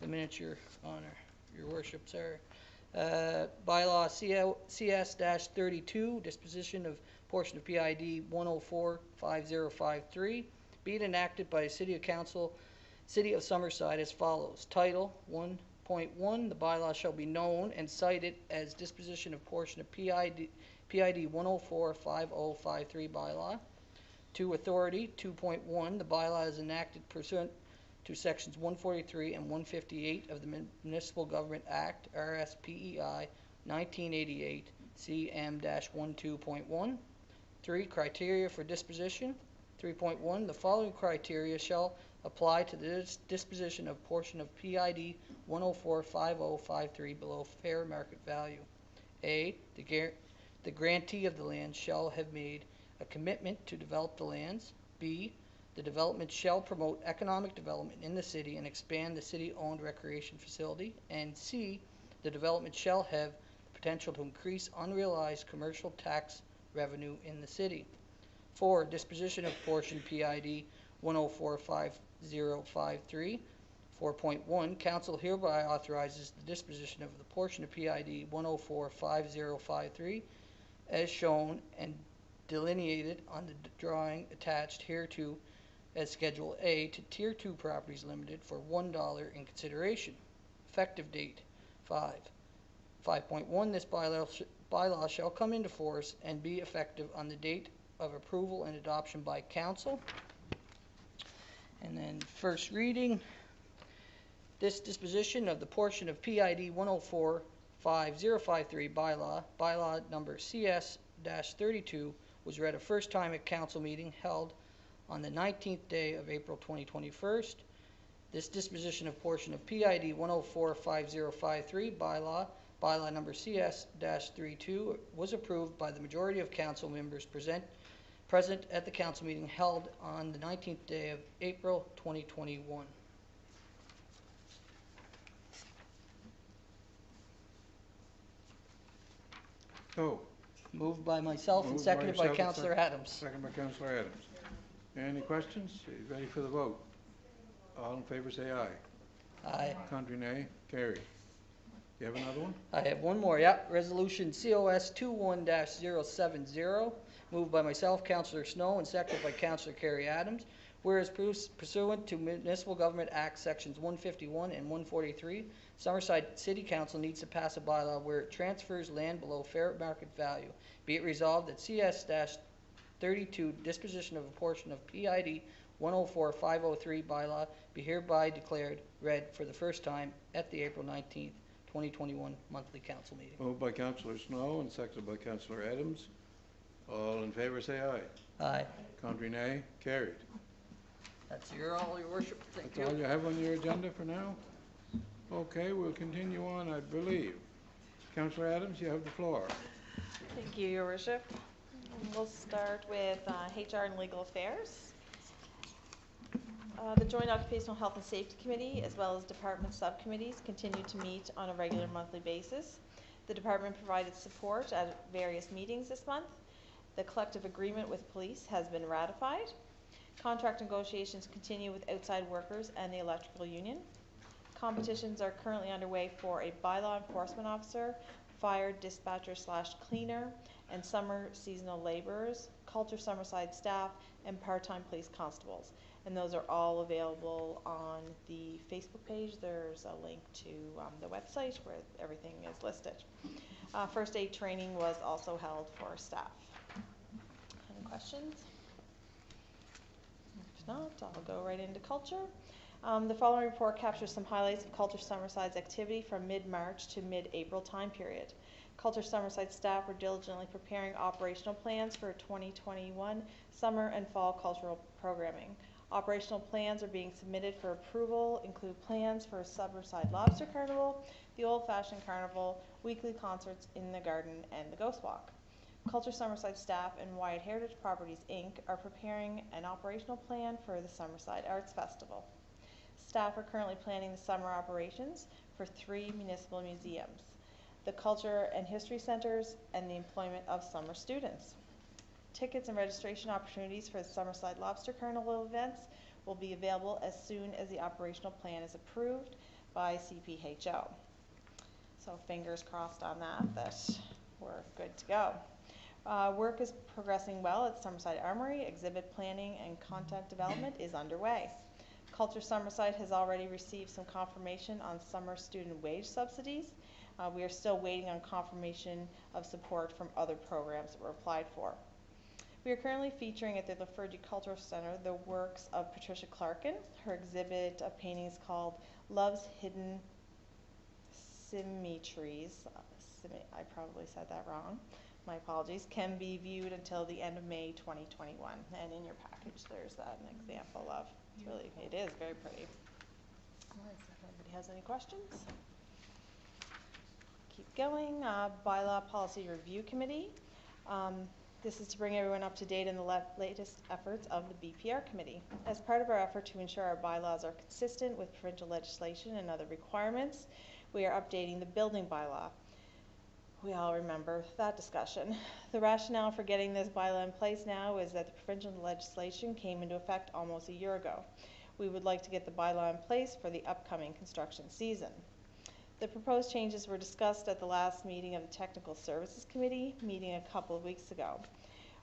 the minutes, Your Honor, Your Worship, sir. Bylaw CS-32 disposition of portion of PID 104-5053 be it enacted by the City of Council, City of Summerside as follows. Title 1.1, the bylaw shall be known and cited as disposition of portion of PID PID 1045053 bylaw. 2, authority. 2.1, the bylaw is enacted pursuant to sections 143 and 158 of the Municipal Government Act, RSPEI 1988, CM-12.1. 3, criteria for disposition. 3.1, the following criteria shall apply to the disposition of portion of PID 1045053 below fair market value. A, the grantee of the land shall have made a commitment to develop the lands. B, the development shall promote economic development in the city and expand the city-owned recreation facility. And C, the development shall have the potential to increase unrealized commercial tax revenue in the city. 4, disposition of portion PID 1045053. 4.1, Council hereby authorizes the disposition of the portion of PID 1045053 as shown and delineated on the drawing attached hereto as Schedule A to Tier 2 Properties Limited for $1 in consideration. Effective date 5. 5.1, this bylaw shall come into force and be effective on the date of approval and adoption by Council. And then first reading, this disposition of the portion of PID 1045053 bylaw number CS-32, was read a first time at Council meeting held on the 19th day of April 2021. This disposition of portion of PID 1045053 bylaw number CS-32, was approved by the majority of Council members present at the Council meeting held on the 19th day of April 2021. So, Moved by myself and moved seconded by yourself, Councillor Adams. Second by Councillor Adams. Any questions? Are you ready for the vote? All in favor say aye. Aye. Contrary nay. Carried. You have another one? I have one more, yeah. Resolution COS 21-070, moved by myself, Councillor Snow, and seconded by Councillor Kerry Adams. Whereas pursuant to Municipal Government Act Sections 151 and 143, Somerset City Council needs to pass a bylaw where it transfers land below fair market value. Be it resolved that CS-32 disposition of a portion of PID 1045053 bylaw be hereby declared read for the first time at the April 19th, 2021 monthly council meeting. Moved by Councillor Snow and seconded by Councillor Adams. All in favor say aye. Aye. Contrary nay. Carried. That's all, Your Worship. Thank That's all you. you have on your agenda for now? Okay, we'll continue on, I believe. Councillor Adams, you have the floor. Thank you, Your Worship. We'll start with HR and Legal Affairs. The Joint Occupational Health and Safety Committee, as well as department subcommittees, continue to meet on a regular monthly basis. The department provided support at various meetings this month. The collective agreement with police has been ratified. Contract negotiations continue with outside workers and the electrical union. Competitions are currently underway for a bylaw enforcement officer, fire dispatcher / cleaner, and summer seasonal laborers, Culture Summerside staff, and part-time police constables. And those are all available on the Facebook page. There's a link to the website where everything is listed. First aid training was also held for staff. Any questions? If not, I'll go right into culture. The following report captures some highlights of Culture Summerside's activity from mid-March to mid-April time period. Culture Summerside staff were diligently preparing operational plans for 2021 summer and fall cultural programming. Operational plans are being submitted for approval, include plans for a Summerside Lobster Carnival, the Old Fashioned Carnival, weekly concerts in the garden, and the Ghost Walk. Culture Summerside staff and Wyatt Heritage Properties, Inc. are preparing an operational plan for the Summerside Arts Festival. Staff are currently planning the summer operations for 3 municipal museums, the Culture and History Centers, and the employment of summer students. Tickets and registration opportunities for the Summerside Lobster Carnival events will be available as soon as the operational plan is approved by CPHO. So fingers crossed on that we're good to go. Work is progressing well at Summerside Armory. Exhibit planning and content development is underway. Culture Somerset has already received some confirmation on summer student wage subsidies. We are still waiting on confirmation of support from other programs that were applied for. We are currently featuring at the Lafergie Cultural Center the works of Patricia Clarkin. Her exhibit of paintings called Love's Hidden Symmetries, I probably said that wrong, my apologies, can be viewed until the end of May 2021. And in your package there's an example of, it is very pretty. If anybody has any questions? Keep going. Bylaw Policy Review Committee. This is to bring everyone up to date in the latest efforts of the BPR Committee. As part of our effort to ensure our bylaws are consistent with provincial legislation and other requirements, we are updating the building bylaw. We all remember that discussion. The rationale for getting this bylaw in place now is that the provincial legislation came into effect almost a year ago. We would like to get the bylaw in place for the upcoming construction season. The proposed changes were discussed at the last meeting of the Technical Services Committee, meeting a couple of weeks ago.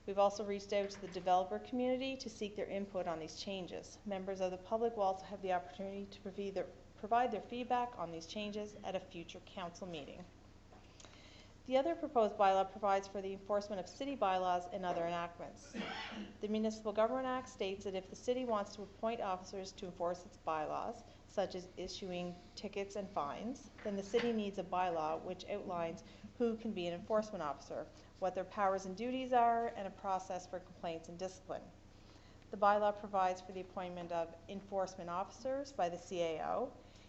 We've also reached out to the developer community to seek their input on these changes. Members of the public will also have the opportunity to provide their feedback on these changes at a future council meeting. The other proposed bylaw provides for the enforcement of city bylaws and other enactments. The Municipal Government Act states that if the city wants to appoint officers to enforce its bylaws, such as issuing tickets and fines, then the city needs a bylaw which outlines who can be an enforcement officer, what their powers and duties are, and a process for complaints and discipline. The bylaw provides for the appointment of enforcement officers by the CAO.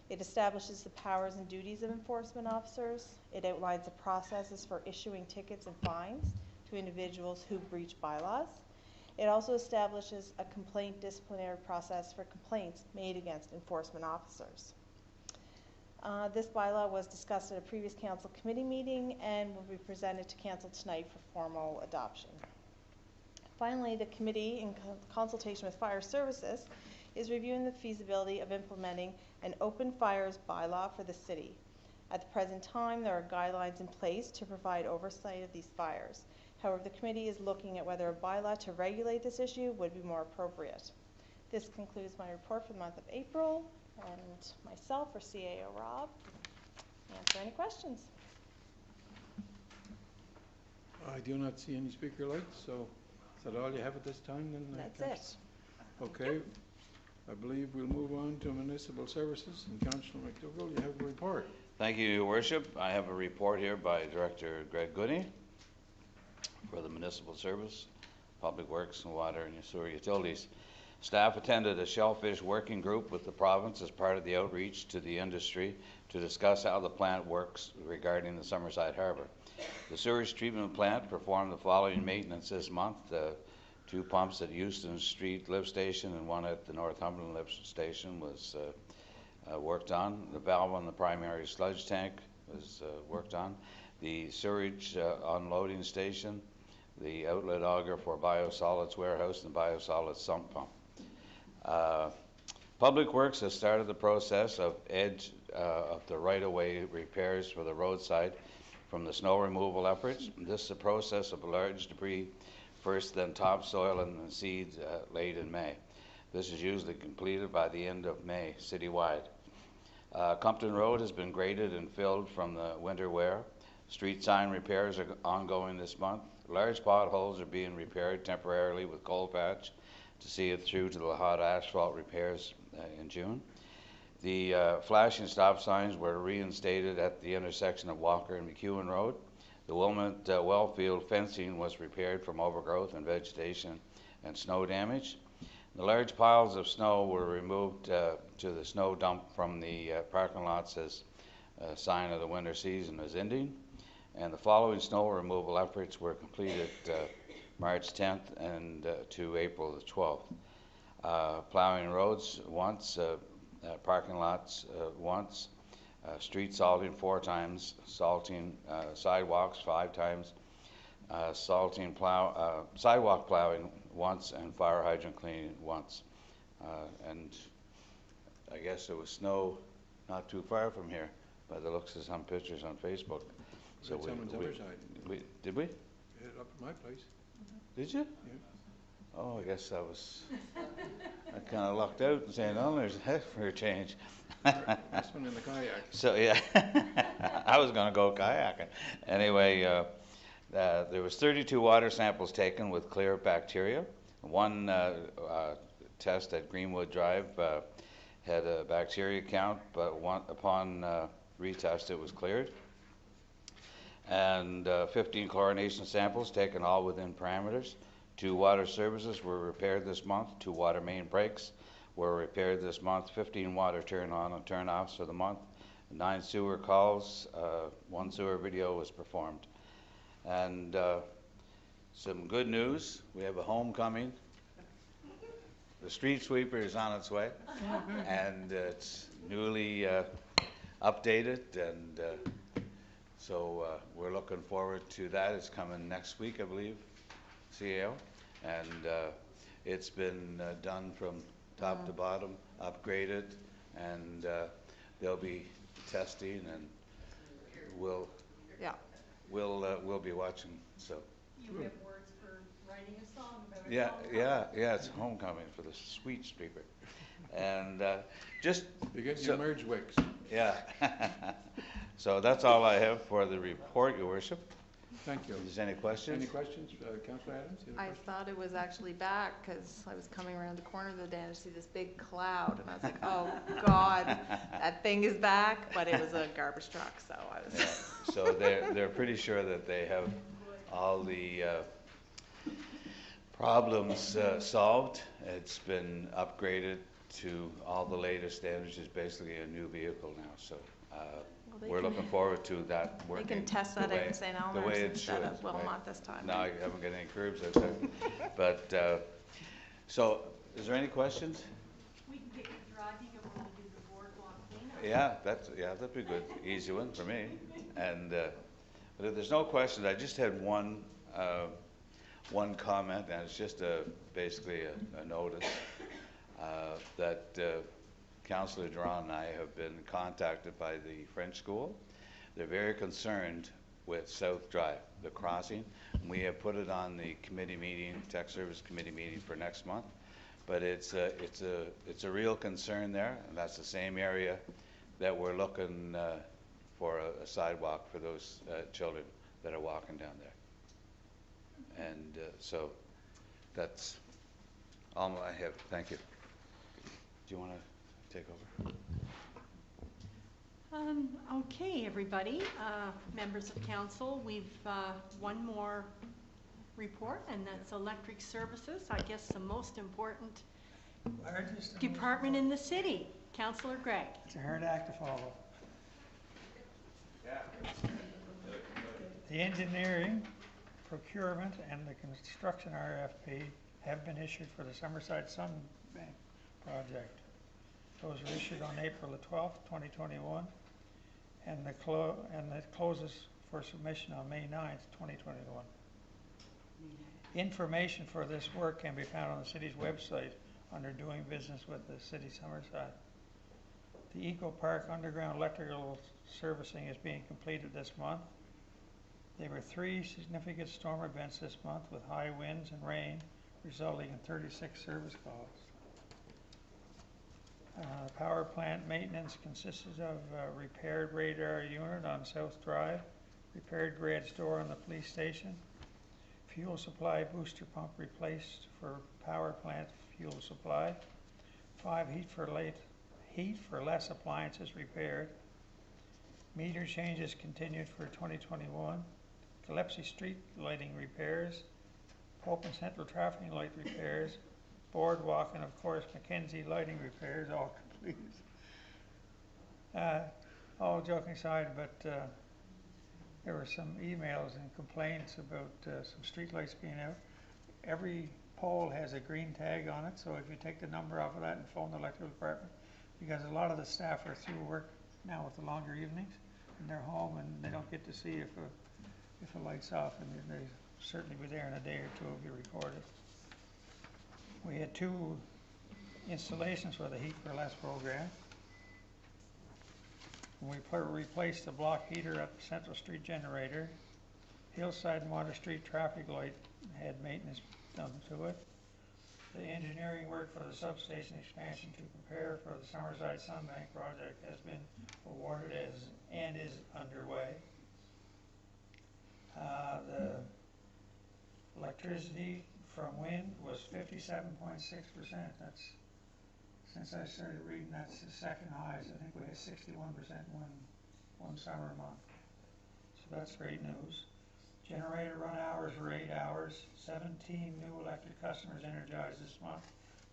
It establishes the powers and duties of enforcement officers. It outlines the processes for issuing tickets and fines to individuals who breach bylaws. It also establishes a complaint disciplinary process for complaints made against enforcement officers. This bylaw was discussed at a previous council committee meeting and will be presented to council tonight for formal adoption. Finally, the committee, in consultation with fire services, is reviewing the feasibility of implementing an open fires bylaw for the city. At the present time, there are guidelines in place to provide oversight of these fires. However, the committee is looking at whether a bylaw to regulate this issue would be more appropriate. This concludes my report for the month of April, and myself, or CAO Rob, answer any questions. I do not see any speaker lights, so is that all you have at this time then? That's it. Okay. I believe we'll move on to municipal services, and Councillor McDougall, you have a report. Thank you, Your Worship. I have a report here by Director Greg Goodey for the Municipal Service, Public Works and Water and Sewer Utilities. Staff attended a shellfish working group with the province as part of the outreach to the industry to discuss how the plant works regarding the Summerside Harbour. The sewage treatment plant performed the following maintenance this month. 2 pumps at Euston Street Lift Station and 1 at the Northumberland Lift Station was worked on. The valve on the primary sludge tank was worked on. The sewage unloading station, the outlet auger for biosolids warehouse, and the biosolids sump pump. Public Works has started the process of edge of the right-of-way repairs for the roadside from the snow removal efforts. This is a process of large debris first, then topsoil and then seeds late in May. This is usually completed by the end of May citywide. Compton Road has been graded and filled from the winter wear. Street sign repairs are ongoing this month. Large potholes are being repaired temporarily with coal patch to see it through to the hot asphalt repairs in June. The flashing stop signs were reinstated at the intersection of Walker and McEwen Road. The Wilmot Wellfield fencing was repaired from overgrowth and vegetation and snow damage. The large piles of snow were removed to the snow dump from the parking lots as a sign of the winter season is ending. And the following snow removal efforts were completed March 10th and to April the 12th. Plowing roads once, parking lots once, street salting 4 times, salting sidewalks 5 times, sidewalk plowing once, and fire hydrant cleaning once. And I guess there was snow not too far from here by the looks of some pictures on Facebook. So someone's other side. Did we? Hit it up at my place. Did you? Yeah. Oh, I guess I kind of lucked out and saying, oh, there's a heck for a change. This one in the kayak. So, yeah, I was going to go kayaking. Anyway, there was 32 water samples taken with clear bacteria. One test at Greenwood Drive had a bacteria count, but upon retest it was cleared. And 15 chlorination samples taken all within parameters. 2 water services were repaired this month. 2 water main breaks were repaired this month. 15 water turn on and turn offs for the month. 9 sewer calls. 1 sewer video was performed. And some good news, we have a homecoming. The street sweeper is on its way, and it's newly updated, and so we're looking forward to that. It's coming next week, I believe, CAO, and it's been done from top to bottom, upgraded, and they'll be testing, and we'll be watching. So. You have words for writing a song about it. Yeah, it's homecoming for the sweet sweeper. And just... You get your merge wicks. Yeah. So that's all I have for the report, Your Worship. Thank you. If there's any questions? Any questions, Councillor Adams? You have a I question? thought it was actually back because I was coming around the corner the other day and I see this big cloud and I was like, oh God, that thing is back, but it was a garbage truck, so I was. Yeah. So they're pretty sure that they have all the problems solved. It's been upgraded to all the latest standards. It's basically a new vehicle now. So we're looking forward to that They working. can test that out in St. The way Elmer's it instead should, of, well, right. not this time. No, you haven't got any curbs out there. But, so, is there any questions? We can get you driving and we'll do the boardwalk cleanup. That'd be good. Easy one for me. And, but if there's no questions, I just had one comment, and it's just basically a notice that Councillor Durand and I have been contacted by the French school. They're very concerned with South Drive, the crossing. We have put it on the committee meeting, tech service committee meeting for next month. But it's a real concern there, and that's the same area that we're looking for a sidewalk for those children that are walking down there. And so that's all I have. Thank you. Do you want to take over? Okay, everybody, members of council, we've one more report, and that's electric services. I guess the most important department in the city. Councillor Gregg. It's a hard act to follow. The engineering, procurement, and the construction RFP have been issued for the Summerside Sun Bank project. Those were issued on April the 12th, 2021, and it closes for submission on May 9th, 2021. Information for this work can be found on the city's website under Doing Business with the City Summerside. The Eco Park underground electrical servicing is being completed this month. There were 3 significant storm events this month with high winds and rain, resulting in 36 service calls. Power plant maintenance consisted of repaired radar unit on South Drive, repaired garage door on the police station, fuel supply booster pump replaced for power plant fuel supply, 5 heat for less appliances repaired, meter changes continued for 2021, Gillespie Street lighting repairs, Pope and Central traffic light repairs, boardwalk, and of course Mackenzie lighting repairs, all complete. All joking aside, but there were some emails and complaints about some street lights being out. Every pole has a green tag on it, so if you take the number off of that and phone the electrical department, because a lot of the staff are through work now with the longer evenings, and they're home and they don't get to see if a light's off, and they certainly be there in a day or two, it'll be recorded. We had 2 installations for the Heat for Less program. We replaced the block heater at the Central Street generator. Hillside and Water Street traffic light had maintenance done to it. The engineering work for the substation expansion to prepare for the Summerside Sunbank project has been awarded and is underway. The electricity from wind was 57.6%. That's, since I started reading, that's the second highest. I think we had 61% one summer month. So that's great news. Generator run hours were 8 hours. 17 new electric customers energized this month.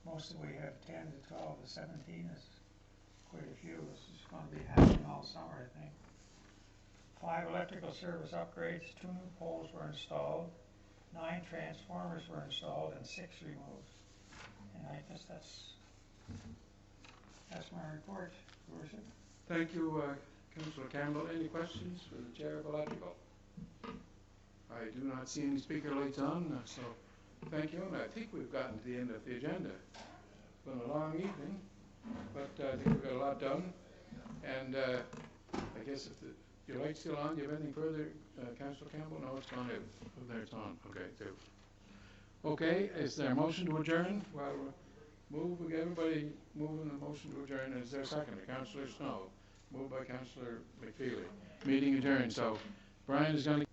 Mostly we have 10 to 12. The 17 is quite a few. This is going to be happening all summer, I think. 5 electrical service upgrades, 2 new poles were installed, 9 transformers were installed, and 6 removed. And I guess that's my report, Your Worship. Thank you, Councillor Campbell. Any questions for the Chair of Electrical? I do not see any speaker lights on, so thank you. And I think we've gotten to the end of the agenda. It's been a long evening, but I think we've got a lot done. And I guess if your light's still on, do you have anything further, Councillor Campbell? No, it's gone. Oh, there it's on. Okay, there. Okay, is there a motion to adjourn? Well, we get everybody moving the motion to adjourn. Is there a second? Councillor Snow. Moved by Councillor McFeely. Meeting adjourned. So Brian is going to